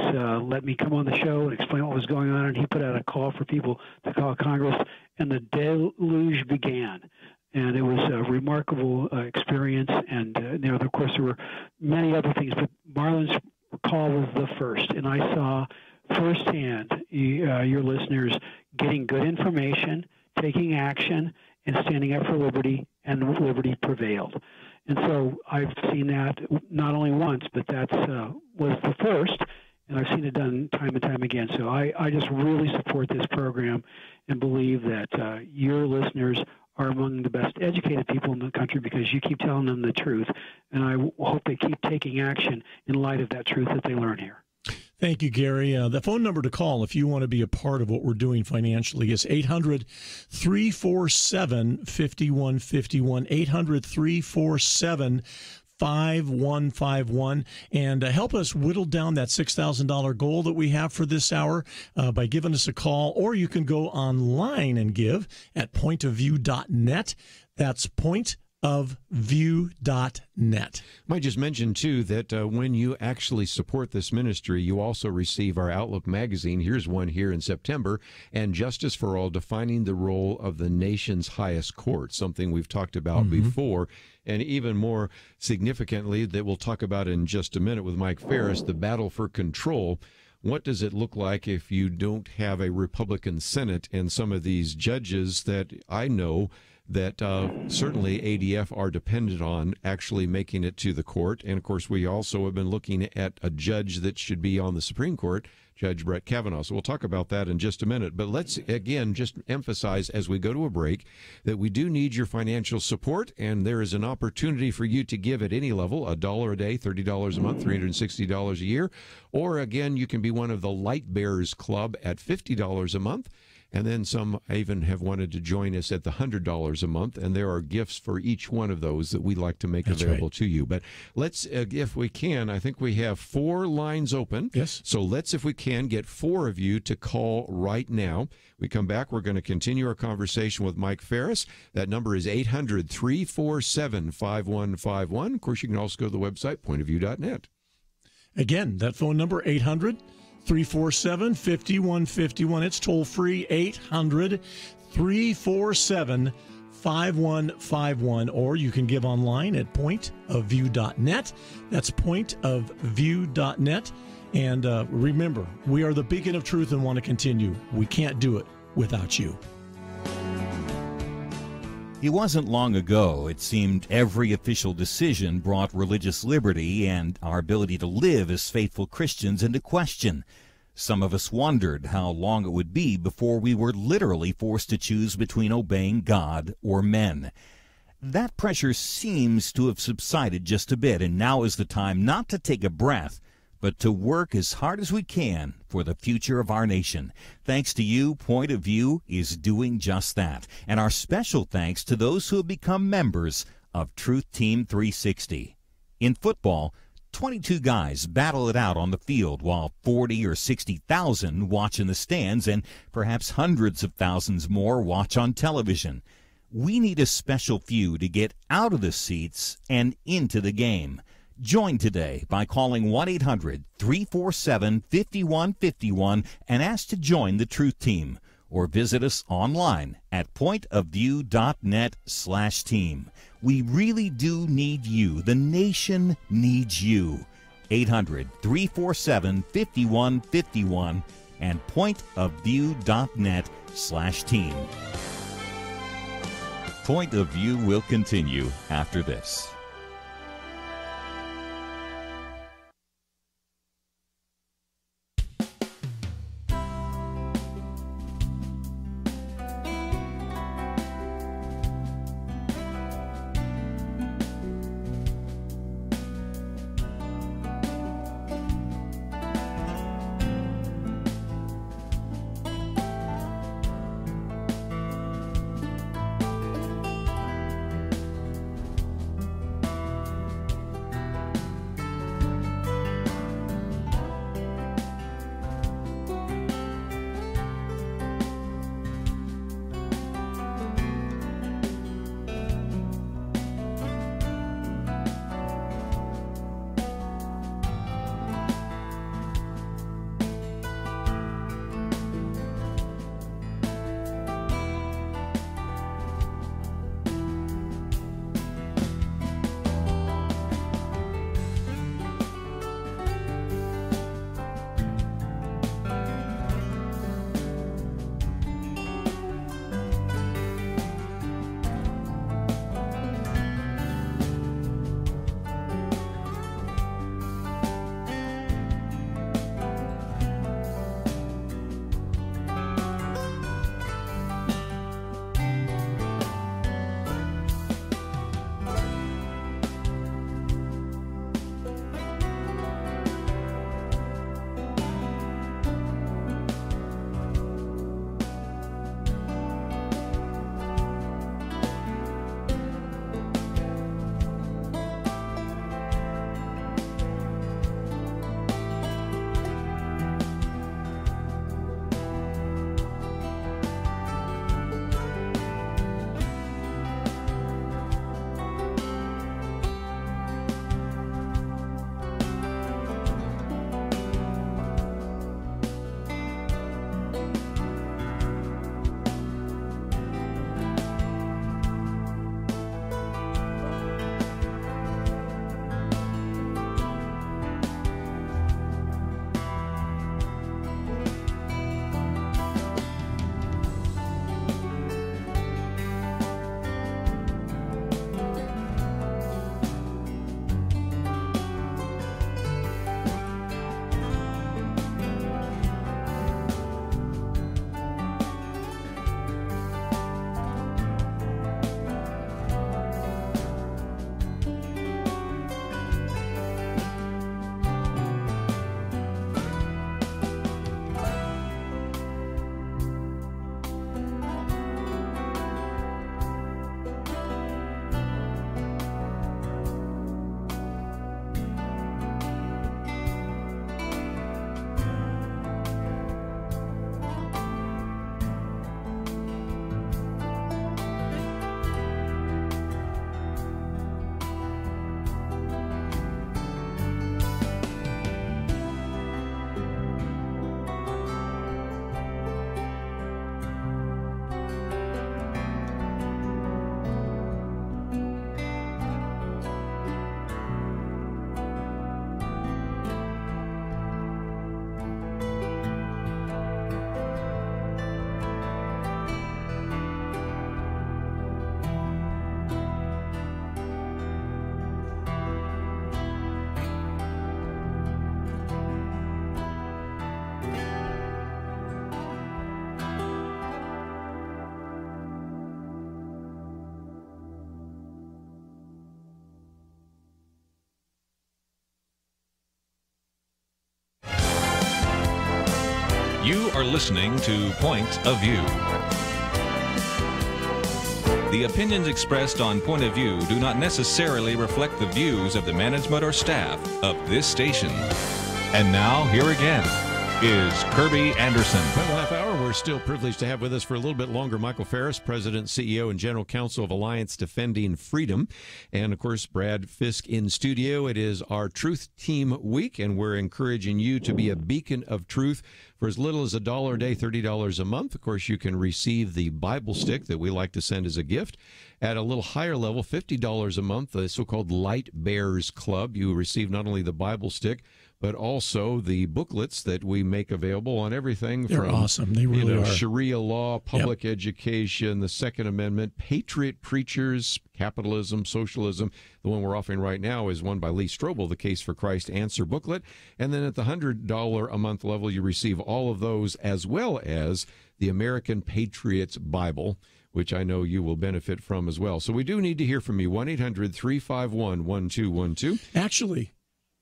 Speaker 18: let me come on the show and explain what was going on, and he put out a call for people to call Congress, and the deluge began. And it was a remarkable experience, and of course, there were many other things, but Marlon's call was the first, and I saw firsthand your listeners getting good information, taking action, and standing up for liberty, and liberty prevailed. And so I've seen that not only once, but that was the first, and I've seen it done time and time again. So I just really support this program and believe that your listeners are among the best educated people in the country because you keep telling them the truth, and I hope they keep taking action in light of that truth that they learn here.
Speaker 3: Thank you, Gary. The phone number to call if you want to be a part of what we're doing financially is 800-347-5151, 800-347-5151, and help us whittle down that $6,000 goal that we have for this hour by giving us a call, or you can go online and give at pointofview.net. That's pointofview.net.
Speaker 1: Might just mention, too, that when you actually support this ministry, you also receive our Outlook magazine. Here's one here in September, and Justice for All, defining the role of the nation's highest court, something we've talked about before. And even more significantly, that we'll talk about in just a minute with Mike Farris, the battle for control. What does it look like if you don't have a Republican Senate and some of these judges that I know that certainly ADF are dependent on actually making it to the court? And, of course, we also have been looking at a judge that should be on the Supreme Court, Judge Brett Kavanaugh. So we'll talk about that in just a minute. But let's, again, just emphasize as we go to a break that we do need your financial support, and there is an opportunity for you to give at any level, $1 a day, $30 a month, $360 a year. Or, again, you can be one of the Light Bearers Club at $50 a month. And then some even have wanted to join us at the $100 a month, and there are gifts for each one of those that we'd like to make available to you. But let's, if we can, I think we have 4 lines open.
Speaker 3: Yes.
Speaker 1: So let's, if we can, get 4 of you to call right now. We come back, we're going to continue our conversation with Mike Farris. That number is 800-347-5151. Of course, you can also go to the website, pointofview.net.
Speaker 3: Again, that phone number, 800-347-5151. It's toll free, 800-347-5151. Or you can give online at pointofview.net. That's pointofview.net. And remember, we are the beacon of truth and want to continue. We can't do it without you.
Speaker 4: It wasn't long ago, it seemed, every official decision brought religious liberty and our ability to live as faithful Christians into question. Some of us wondered how long it would be before we were literally forced to choose between obeying God or men. That pressure seems to have subsided just a bit, and now is the time not to take a breath, but to work as hard as we can for the future of our nation. Thanks to you, Point of View is doing just that. And our special thanks to those who have become members of Truth Team 360. In football, 22 guys battle it out on the field while 40 or 60,000 watch in the stands, and perhaps hundreds of thousands more watch on television. We need a special few to get out of the seats and into the game. Join today by calling 1-800-347-5151 and ask to join the Truth Team, or visit us online at pointofview.net/team. We really do need you. The nation needs you. 800-347-5151 and pointofview.net/team. Point of View will continue after this.
Speaker 2: You are listening to Point of View. The opinions expressed on Point of View do not necessarily reflect the views of the management or staff of this station. And now, here again is Kerby Anderson.
Speaker 1: Final half hour, we're still privileged to have with us for a little bit longer Michael Farris, President, CEO, and General Counsel of Alliance Defending Freedom. And, of course, Brad Fisk in studio. It is our Truth Team Week, and we're encouraging you to be a beacon of truth for as little as $1 a day, $30 a month. Of course, you can receive the Bible stick that we like to send as a gift. At a little higher level, $50 a month, the so-called Light Bearers Club. You receive not only the Bible stick, but also the booklets that we make available on everything
Speaker 3: They're
Speaker 1: from
Speaker 3: awesome. They really are.
Speaker 1: Sharia law, public education, the Second Amendment, Patriot Preachers, Capitalism, Socialism. The one we're offering right now is one by Lee Strobel, the Case for Christ Answer booklet. And then at the $100 a month level, you receive all of those, as well as the American Patriots Bible, which I know you will benefit from as well. So we do need to hear from you. 1-800-351-1212.
Speaker 3: Actually,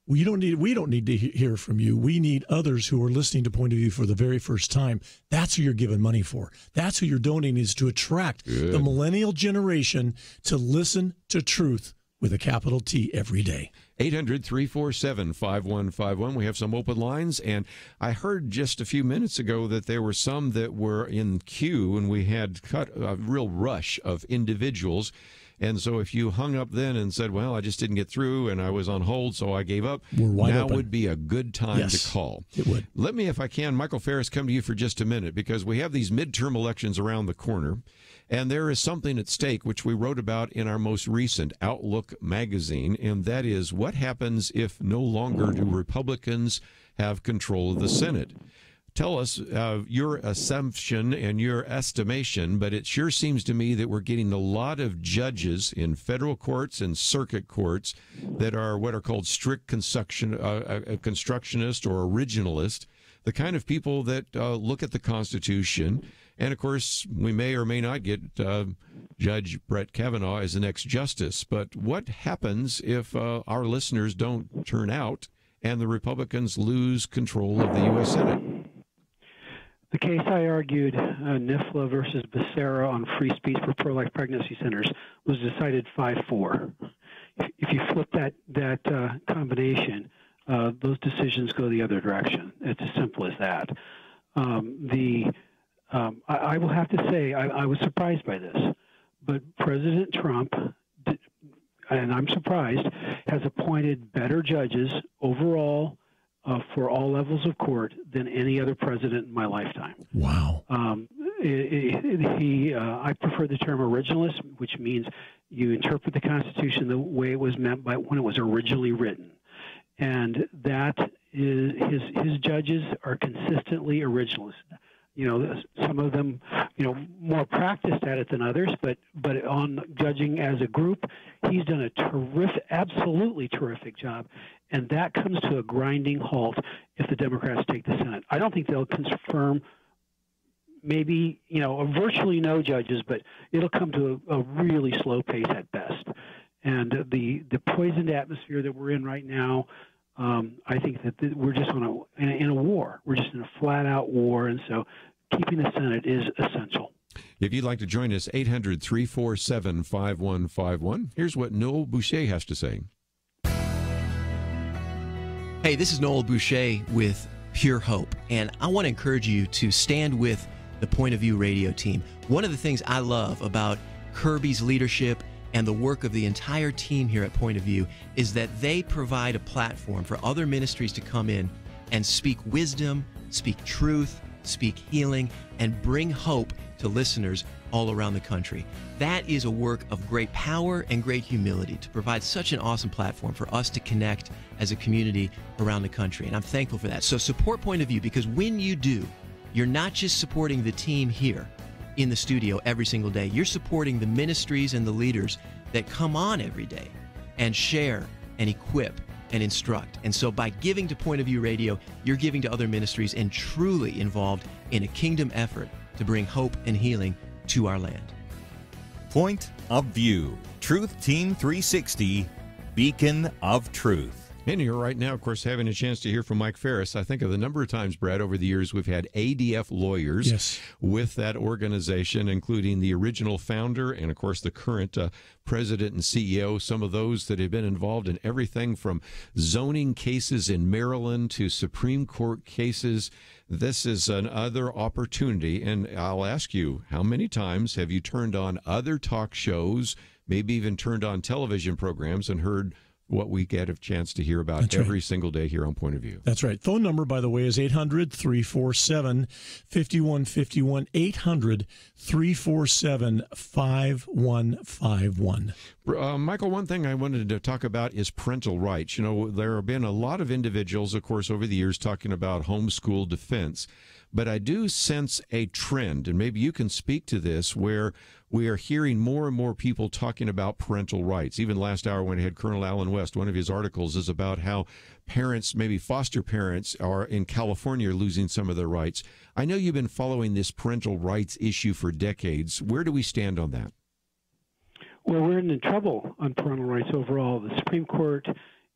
Speaker 3: we don't need to hear from you. We need others who are listening to Point of View for the very first time. That's who you're giving money for. That's who you're donating, is to attract the millennial generation to listen to truth with a capital T every day.
Speaker 1: 800-347-5151. We have some open lines, and I heard just a few minutes ago that there were some that were in queue, and we had cut a real rush of individuals. And so if you hung up then and said, well, I just didn't get through and I was on hold, so I gave up, now would be a good time to call.
Speaker 3: It would.
Speaker 1: Let me, if I can, Michael Farris, come to you for just a minute, because we have these midterm elections around the corner, and there is something at stake, which we wrote about in our most recent Outlook magazine, and that is what happens if no longer do Republicans have control of the Senate. Tell us your assumption and your estimation, but it sure seems to me that we're getting a lot of judges in federal courts and circuit courts that are what are called strict constructionist or originalist, the kind of people that look at the Constitution. And, of course, we may or may not get Judge Brett Kavanaugh as the next justice. But what happens if our listeners don't turn out and the Republicans lose control of the U.S. Senate?
Speaker 18: The case I argued, NIFLA versus Becerra on free speech for pro-life pregnancy centers, was decided 5-4. If you flip that combination, those decisions go the other direction. It's as simple as that. I will have to say I was surprised by this, but President Trump, and I'm surprised, has appointed better judges overall for all levels of court than any other president in my lifetime.
Speaker 3: Wow.
Speaker 18: I prefer the term originalist, which means you interpret the Constitution the way it was meant by when it was originally written. And that is, his judges are consistently originalist. You know, some of them, more practiced at it than others, but on judging as a group, he's done a absolutely terrific job. And that comes to a grinding halt if the Democrats take the Senate. I don't think they'll confirm maybe, virtually no judges, but it'll come to a really slow pace at best. And the poisoned atmosphere that we're in right now, I think that we're just in a war. We're just in a flat-out war, and so keeping the Senate is essential.
Speaker 1: If you'd like to join us, 800-347-5151. Here's what Noel Boucher has to say.
Speaker 19: Hey, this is Noel Boucher with Pure Hope, and I want to encourage you to stand with the Point of View radio team. One of the things I love about Kerby's leadership and the work of the entire team here at Point of View is that they provide a platform for other ministries to come in and speak wisdom, speak truth, speak healing, and bring hope to listeners all around the country. That is a work of great power and great humility to provide such an awesome platform for us to connect as a community around the country. And I'm thankful for that. So support Point of View, because when you do, you're not just supporting the team here in the studio every single day. You're supporting the ministries and the leaders that come on every day and share and equip and instruct. And so by giving to Point of View Radio, you're giving to other ministries and truly involved in a kingdom effort to bring hope and healing to our land.
Speaker 4: Point of View, Truth Team 360, Beacon of Truth.
Speaker 1: And here right now, of course, having a chance to hear from Mike Farris. I think of the number of times, Brad, over the years we've had ADF lawyers with that organization, including the original founder and, of course, the current president and CEO, some of those that have been involved in everything from zoning cases in Maryland to Supreme Court cases. This is another opportunity, and I'll ask you, how many times have you turned on other talk shows, maybe even turned on television programs and heard what we get a chance to hear about every single day here on Point of View.
Speaker 3: That's right. Phone number, by the way, is 800-347-5151, 800-347-5151.
Speaker 1: Michael, one thing I wanted to talk about is parental rights. You know, there have been a lot of individuals, of course, over the years talking about homeschool defense, but I do sense a trend, and maybe you can speak to this, where we are hearing more and more people talking about parental rights. Even last hour when I had Colonel Allen West, one of his articles is about how parents, maybe foster parents, are in California losing some of their rights. I know you've been following this parental rights issue for decades. Where do we stand on that?
Speaker 18: Well, we're in trouble on parental rights overall. The Supreme Court,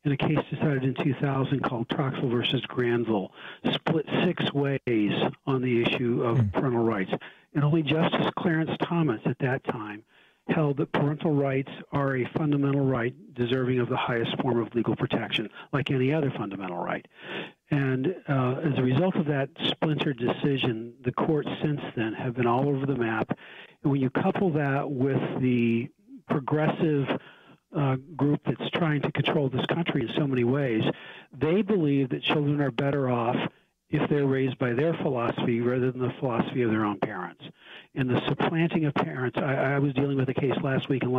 Speaker 18: in a case decided in 2000 called Troxel versus Granville, split 6 ways on the issue of parental rights. And only Justice Clarence Thomas at that time held that parental rights are a fundamental right deserving of the highest form of legal protection, like any other fundamental right. And as a result of that splintered decision, the courts since then have been all over the map. And when you couple that with the progressive group that's trying to control this country in so many ways, they believe that children are better off if they're raised by their philosophy rather than the philosophy of their own parents. And the supplanting of parents, I was dealing with a case last week in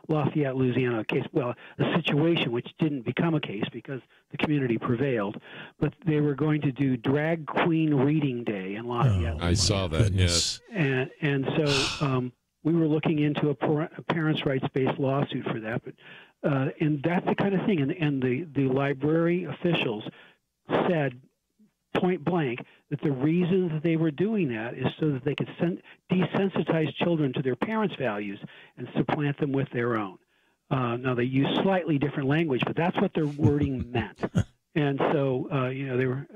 Speaker 18: Lafayette, Louisiana, a situation which didn't become a case because the community prevailed, but they were going to do drag queen reading day in Lafayette.
Speaker 1: I saw that, yes.
Speaker 18: And so we were looking into a parents' rights-based lawsuit for that, but and that's the kind of thing. And the library officials said point blank that the reason that they were doing that is so that they could desensitize children to their parents' values and supplant them with their own. Now they use slightly different language, but that's what their wording meant. And so they were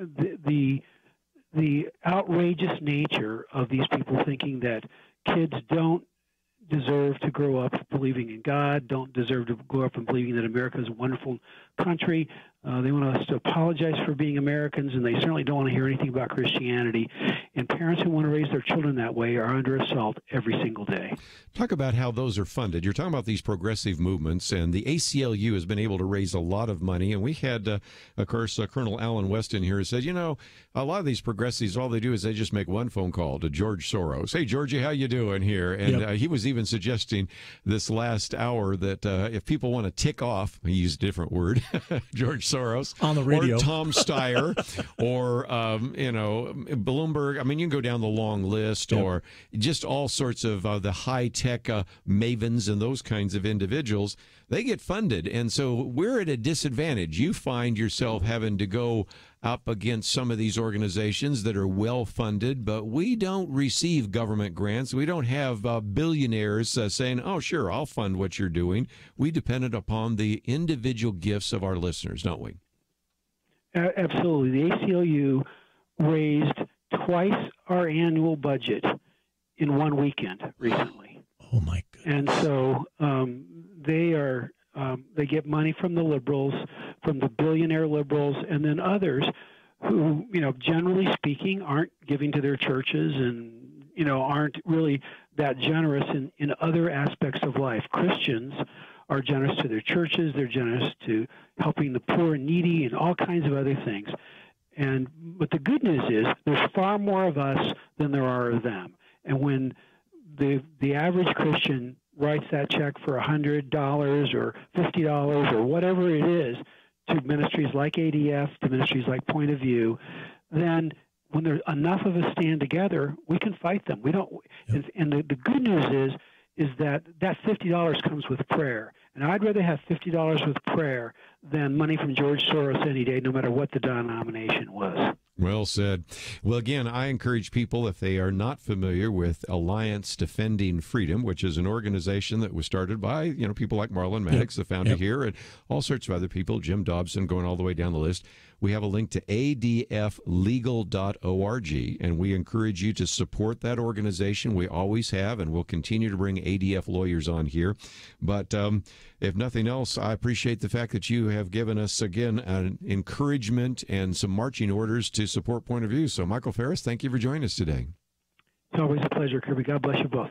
Speaker 18: the outrageous nature of these people thinking that kids don't deserve to grow up believing in God, don't deserve to grow up and believing that America is a wonderful country. They want us to apologize for being Americans, and they certainly don't want to hear anything about Christianity. And parents who want to raise their children that way are under assault every single day.
Speaker 1: Talk about how those are funded. You're talking about these progressive movements, and the ACLU has been able to raise a lot of money. And we had, of course, Colonel Allen West in here who said, you know, a lot of these progressives, all they do is they just make one phone call to George Soros. Hey, Georgie, how you doing here? And he was even suggesting this last hour that if people want to tick off, he used a different word, George Soros
Speaker 3: on the radio,
Speaker 1: or Tom Steyer, or Bloomberg. I mean, you can go down the long list, or just all sorts of the high-tech mavens and those kinds of individuals. They get funded, and so we're at a disadvantage. You find yourself having to go up against some of these organizations that are well-funded, but we don't receive government grants. We don't have billionaires saying, oh, sure, I'll fund what you're doing. We depend upon the individual gifts of our listeners, don't we?
Speaker 18: Absolutely. The ACLU raised twice our annual budget in one weekend recently.
Speaker 3: Oh, my goodness.
Speaker 18: And so they get money from the liberals, from the billionaire liberals, and then others who, generally speaking, aren't giving to their churches and, aren't really that generous in other aspects of life. Christians are generous to their churches. They're generous to helping the poor and needy and all kinds of other things. But the good news is there's far more of us than there are of them. And when the average Christian writes that check for $100 or $50 or whatever it is to ministries like ADF, to ministries like Point of View, then when there's enough of us stand together, we can fight them. We don't. And the good news is that $50 comes with prayer. And I'd rather have $50 with prayer than money from George Soros any day, no matter what the denomination was.
Speaker 1: Well said. Well, again, I encourage people, if they are not familiar with Alliance Defending Freedom, which is an organization that was started by, people like Marlon Maddox, the founder here, and all sorts of other people, Jim Dobson, going all the way down the list. We have a link to adflegal.org, and we encourage you to support that organization. We always have, and we'll continue to bring ADF lawyers on here. But if nothing else, I appreciate the fact that you have given us, again, an encouragement and some marching orders to support Point of View. So, Michael Farris, thank you for joining us today.
Speaker 18: It's always a pleasure, Kirby. God bless you both.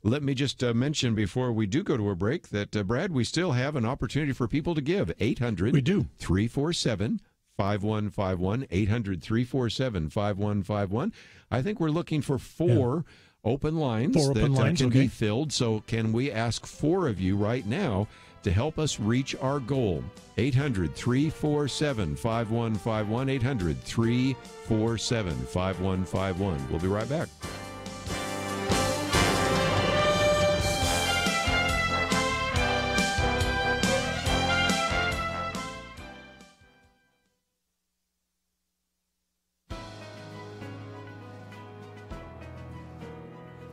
Speaker 1: Let me just mention before we do go to a break that, Brad, we still have an opportunity for people to give. 800
Speaker 3: We do.
Speaker 1: 347 5151, 800-347-5151. I think we're looking for four open lines that can be filled. So can we ask four of you right now to help us reach our goal? 800-347-5151, 800-347-5151. We'll be right back.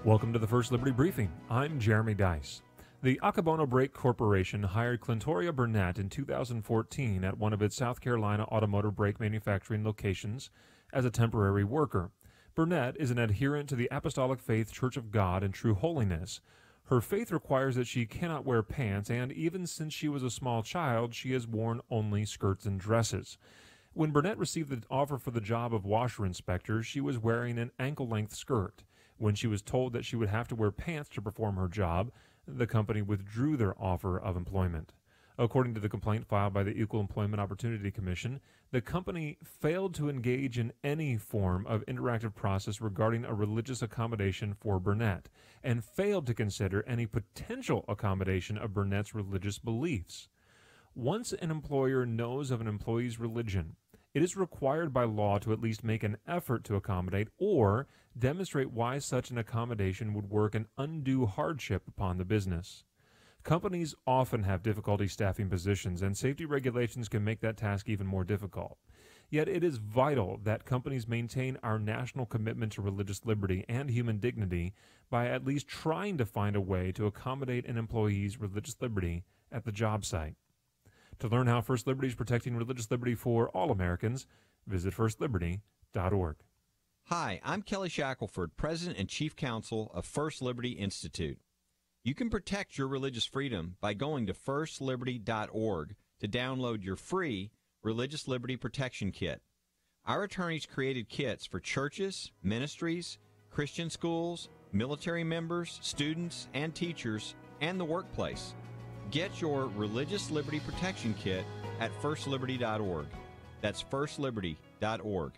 Speaker 7: Welcome to the First Liberty Briefing. I'm Jeremy Dice. The Accabono Brake Corporation hired Clintoria Burnett in 2014 at one of its South Carolina automotive brake manufacturing locations as a temporary worker. Burnett is an adherent to the Apostolic Faith Church of God in True Holiness. Her faith requires that she cannot wear pants, and even since she was a small child, she has worn only skirts and dresses. When Burnett received the offer for the job of washer inspector, she was wearing an ankle-length skirt. When she was told that she would have to wear pants to perform her job, the company withdrew their offer of employment. According to the complaint filed by the Equal Employment Opportunity Commission, the company failed to engage in any form of interactive process regarding a religious accommodation for Burnett, and failed to consider any potential accommodation of Burnett's religious beliefs. Once an employer knows of an employee's religion, it is required by law to at least make an effort to accommodate or demonstrate why such an accommodation would work an undue hardship upon the business. Companies often have difficulty staffing positions, and safety regulations can make that task even more difficult. Yet it is vital that companies maintain our national commitment to religious liberty and human dignity by at least trying to find a way to accommodate an employee's religious liberty at the job site. To learn how First Liberty is protecting religious liberty for all Americans, visit firstliberty.org.
Speaker 8: Hi, I'm Kelly Shackelford, President and Chief Counsel of First Liberty Institute. You can protect your religious freedom by going to firstliberty.org to download your free Religious Liberty Protection Kit. Our attorneys created kits for churches, ministries, Christian schools, military members, students, and teachers, and the workplace. Get your Religious Liberty Protection Kit at firstliberty.org. That's firstliberty.org.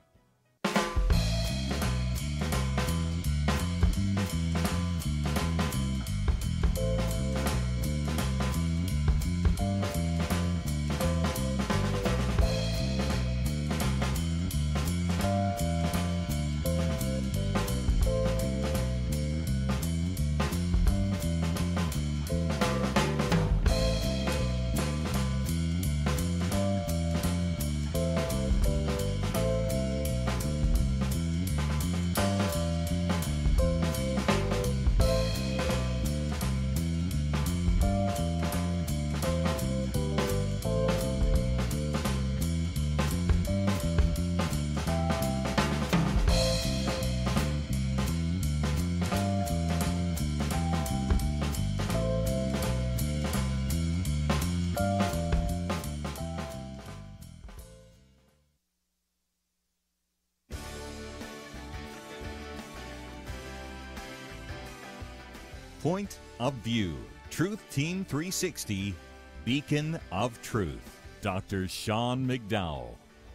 Speaker 4: Point of View, Truth Team 360, Beacon of Truth. Dr. Sean McDowell.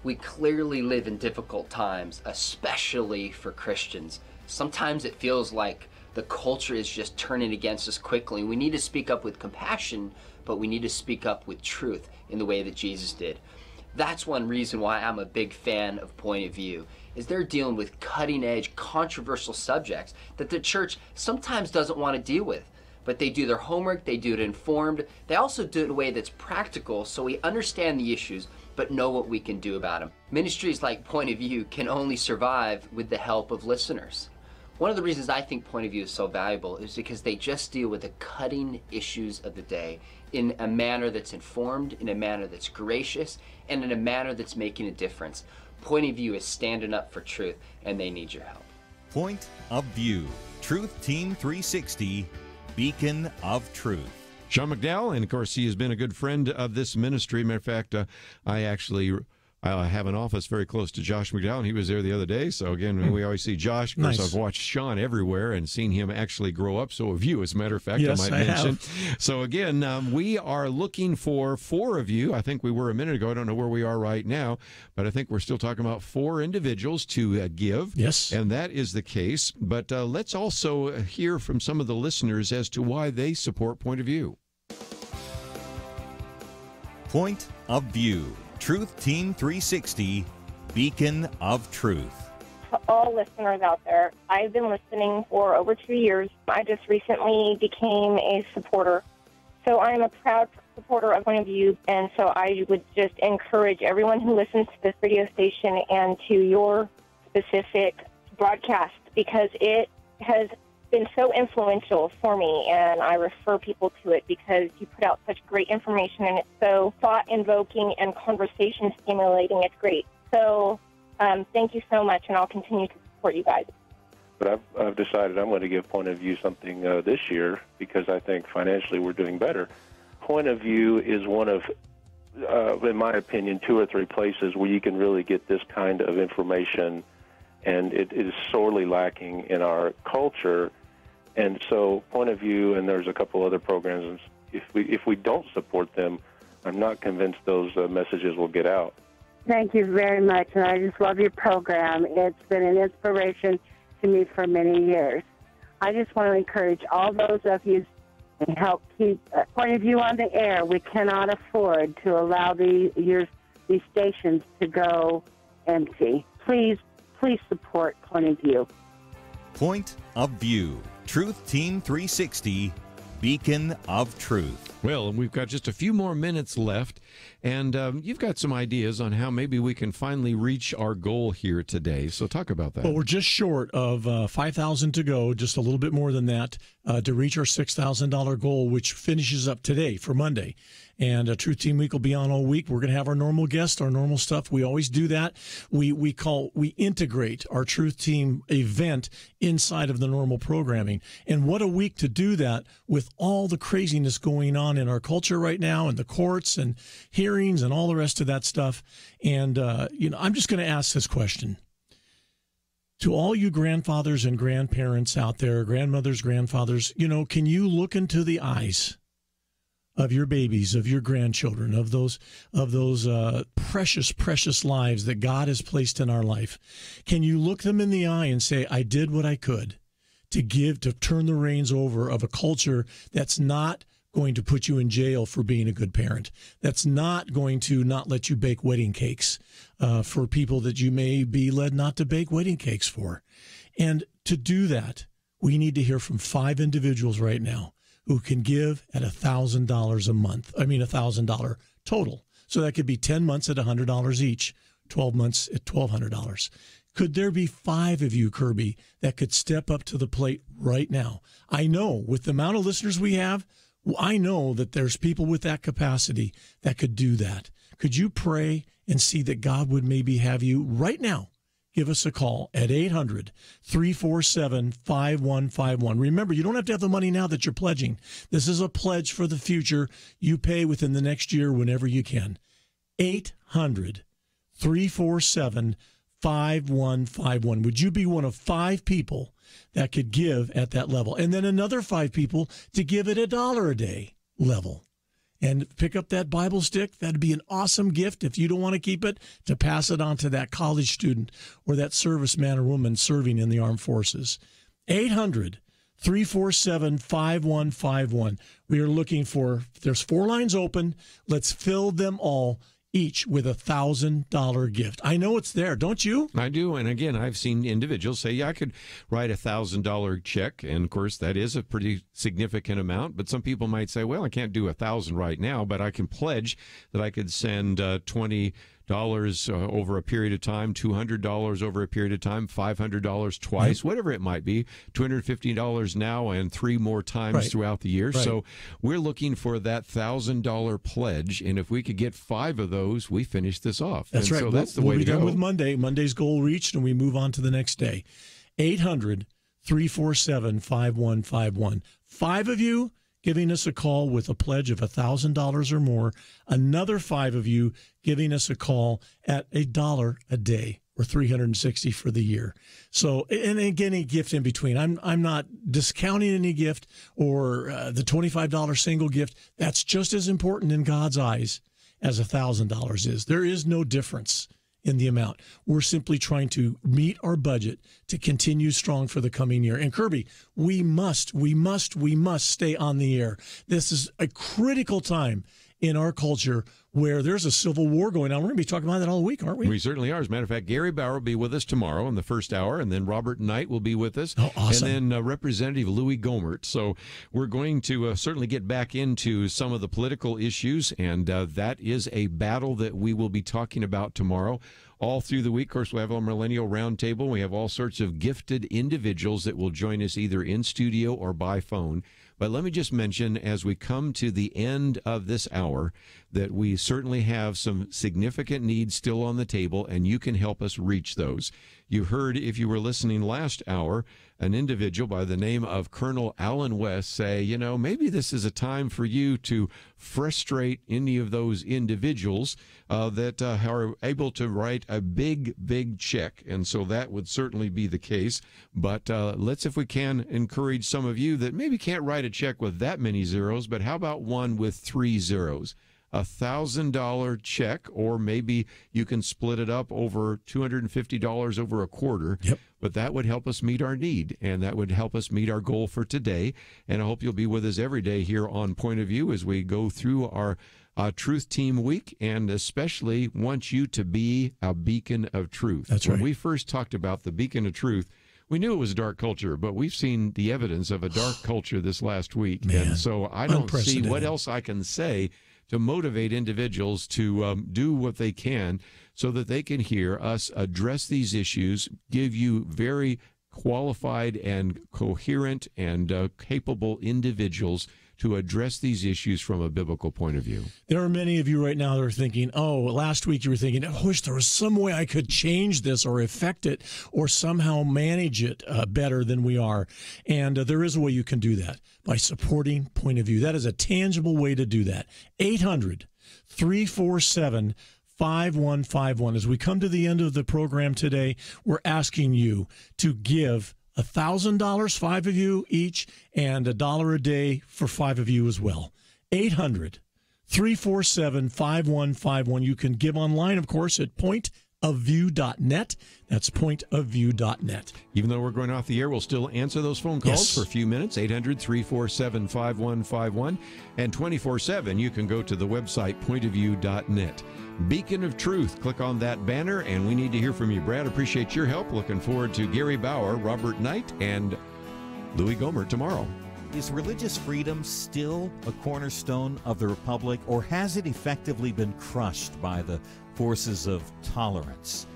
Speaker 12: We clearly live in difficult times, especially for Christians. Sometimes it feels like the culture is just turning against us quickly. We need to speak up with compassion, but we need to speak up with truth in the way that Jesus did. That's one reason why I'm a big fan of Point of View, is they're dealing with cutting-edge, controversial subjects that the church sometimes doesn't want to deal with. But they do their homework, they do it informed, they also do it in a way that's practical so we understand the issues but know what we can do about them. Ministries like Point of View can only survive with the help of listeners. One of the reasons I think Point of View is so valuable is because they just deal with the cutting issues of the day in a manner that's informed, in a manner that's gracious, and in a manner that's making a difference. Point of View is standing up for truth, and they need your help.
Speaker 4: Point of View, Truth Team 360, Beacon of Truth.
Speaker 1: Sean McDowell, and of course he has been a good friend of this ministry. Matter of fact, I I have an office very close to Josh McDowell, and he was there the other day. So, again, we always see Josh. Of course,
Speaker 3: Nice.
Speaker 1: I've watched Sean everywhere and seen him actually grow up. So have you, as a matter of fact,
Speaker 3: Yes,
Speaker 1: I might
Speaker 3: I
Speaker 1: mention.
Speaker 3: have.
Speaker 1: So, again, we are looking for 4 of you. I think we were a minute ago. I don't know where we are right now, but I think we're still talking about 4 individuals to give.
Speaker 3: Yes.
Speaker 1: And that is the case. But let's also hear from some of the listeners as to why they support Point of View.
Speaker 4: Point of View. Truth Team 360, Beacon of Truth.
Speaker 13: To all listeners out there, I've been listening for over 2 years. I just recently became a supporter. So I'm a proud supporter of Point of View, and so I would just encourage everyone who listens to this radio station and to your specific broadcast, because it has been so influential for me, and I refer people to it because you put out such great information, and it's so thought-invoking and conversation-stimulating. It's great. So thank you so much, and I'll continue to support you guys.
Speaker 14: But I've decided I'm going to give Point of View something this year because I think financially we're doing better. Point of View is one of, in my opinion, 2 or 3 places where you can really get this kind of information, and it is sorely lacking in our culture. And so Point of View, and there's a couple other programs, if we don't support them, I'm not convinced those messages will get out.
Speaker 20: Thank you very much, and I just love your program. It's been an inspiration to me for many years. I just want to encourage all those of you and help keep Point of View on the air. We cannot afford to allow these stations to go empty. Please support Point of View.
Speaker 4: Point of View. Truth Team 360, Beacon of Truth.
Speaker 1: Well, we've got just a few more minutes left, and you've got some ideas on how maybe we can finally reach our goal here today. So talk about that.
Speaker 3: Well, we're just short of 5,000 to go, just a little bit more than that to reach our $6,000 goal, which finishes up today for Monday. And Truth Team Week will be on all week. We're going to have our normal guests, our normal stuff. We always do that. We integrate our Truth Team event inside of the normal programming. And what a week to do that with all the craziness going on in our culture right now, and the courts and hearings and all the rest of that stuff. And I'm just going to ask this question. To all you grandfathers and grandparents out there, grandmothers, grandfathers, can you look into the eyes of your babies, of your grandchildren, of those precious, precious lives that God has placed in our life? Can you look them in the eye and say, I did what I could to turn the reins over of a culture that's not going to put you in jail for being a good parent, that's not going to not let you bake wedding cakes for people that you may be led not to bake wedding cakes for? And to do that, we need to hear from 5 individuals right now who can give at $1,000 a month. I mean, $1,000 total. So that could be 10 months at $100 each, 12 months at $1,200. Could there be 5 of you, Kerby, that could step up to the plate right now? I know with the amount of listeners we have, I know that there's people with that capacity that could do that. Could you pray and see that God would maybe have you right now? Give us a call at 800-347-5151. Remember, you don't have to have the money now that you're pledging. This is a pledge for the future. You pay within the next year whenever you can. 800-347-5151. Would you be one of 5 people that could give at that level? And then another 5 people to give at $1 a day level. And pick up that Bible stick. That'd be an awesome gift if you don't want to keep it, to pass it on to that college student or that serviceman or woman serving in the armed forces. 800-347-5151. We are looking for, there's 4 lines open. Let's fill them all, each with $1,000 gift. I know it's there, don't you?
Speaker 1: I do, and again, I've seen individuals say, yeah, I could write $1,000 check, and of course, that is a pretty significant amount, but some people might say, well, I can't do $1,000 right now, but I can pledge that I could send $20 over a period of time, $200 over a period of time, $500 twice, whatever it might be, $250 now and 3 more times throughout the year. So we're looking for that $1,000 pledge, and if we could get 5 of those, we finish this off.
Speaker 3: That's right.
Speaker 1: So that's the way to go.
Speaker 3: We'll be done with Monday. Monday's goal reached, and we move on to the next day. 800-347-5151. 5 of you giving us a call with a pledge of $1,000 or more. Another 5 of you giving us a call at $1 a day, or $360 for the year. So, and again, any gift in between. I'm not discounting any gift or the $25 single gift. That's just as important in God's eyes as $1,000 is. There is no difference in the amount. We're simply trying to meet our budget to continue strong for the coming year. And Kerby, we must stay on the air. This is a critical time in our culture where there's a civil war going on. We're going to be talking about that all week, aren't we?
Speaker 1: We certainly are. As a matter of fact, Gary Bauer will be with us tomorrow in the first hour, and then Robert Knight will be with us.
Speaker 3: Oh, awesome.
Speaker 1: And then Representative Louis Gohmert. So we're going to certainly get back into some of the political issues, and that is a battle that we will be talking about tomorrow. All through the week, of course, we have our Millennial Roundtable. We have all sorts of gifted individuals that will join us either in studio or by phone. But let me just mention, as we come to the end of this hour, that we certainly have some significant needs still on the table, and you can help us reach those. You heard, if you were listening last hour, an individual by the name of Colonel Alan West say, you know, maybe this is a time for you to frustrate any of those individuals that are able to write a big check. And so that would certainly be the case. But let's, if we can, encourage some of you that maybe can't write a check with that many zeros, but how about one with 3 zeros? $1,000 check, or maybe you can split it up over $250 over a quarter.
Speaker 3: Yep.
Speaker 1: But that would help us meet our need, and that would help us meet our goal for today. And I hope you'll be with us every day here on Point of View as we go through our Truth Team Week, and especially want you to be a beacon of truth.
Speaker 3: That's right.
Speaker 1: When we first talked about the beacon of truth, we knew it was a dark culture, but we've seen the evidence of a dark culture this last week.
Speaker 3: Man,
Speaker 1: and so I don't see what else I can say to motivate individuals to do what they can so that they can hear us address these issues, give you very qualified and coherent and capable individuals to address these issues from a biblical point of view.
Speaker 3: There are many of you right now that are thinking, oh, last week you were thinking, I wish there was some way I could change this or affect it or somehow manage it better than we are. And there is a way you can do that by supporting Point of View. That is a tangible way to do that. 800-347-5151. As we come to the end of the program today, we're asking you to give $1,000, 5 of you each, and $1 a day for 5 of you as well. 800-347-5151. You can give online, of course, at pointofview.net. That's pointofview.net.
Speaker 1: Even though we're going off the air, we'll still answer those phone calls for a few minutes. 800-347-5151. And 24/7, you can go to the website pointofview.net. Beacon of Truth. Click on that banner, and we need to hear from you. Brad, appreciate your help. Looking forward to Gary Bauer, Robert Knight, and Louis Gohmert tomorrow.
Speaker 4: Is religious freedom still a cornerstone of the Republic, or has it effectively been crushed by the forces of tolerance?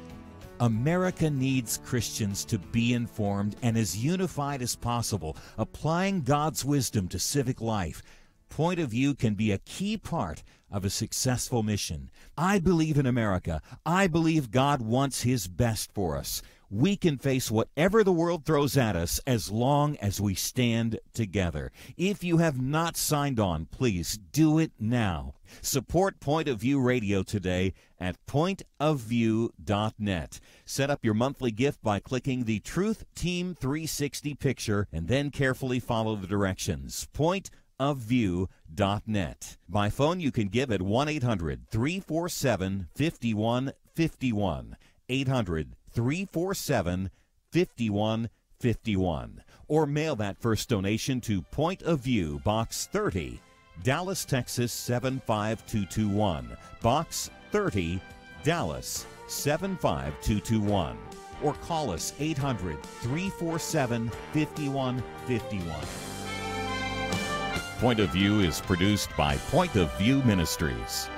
Speaker 4: America needs Christians to be informed and as unified as possible, applying God's wisdom to civic life. Point of View can be a key part of a successful mission. I believe in America. I believe God wants His best for us. We can face whatever the world throws at us as long as we stand together. If you have not signed on, please do it now. Support Point of View Radio today at pointofview.net. Set up your monthly gift by clicking the Truth Team 360 picture and then carefully follow the directions. Pointofview.net. By phone, you can give at 1-800-347-5151. 800-347-5151. Or mail that first donation to Point of View, Box 30, Dallas, Texas 75221. Box 30, Dallas 75221. Or call us 800-347-5151. Point of View is produced by Point of View Ministries.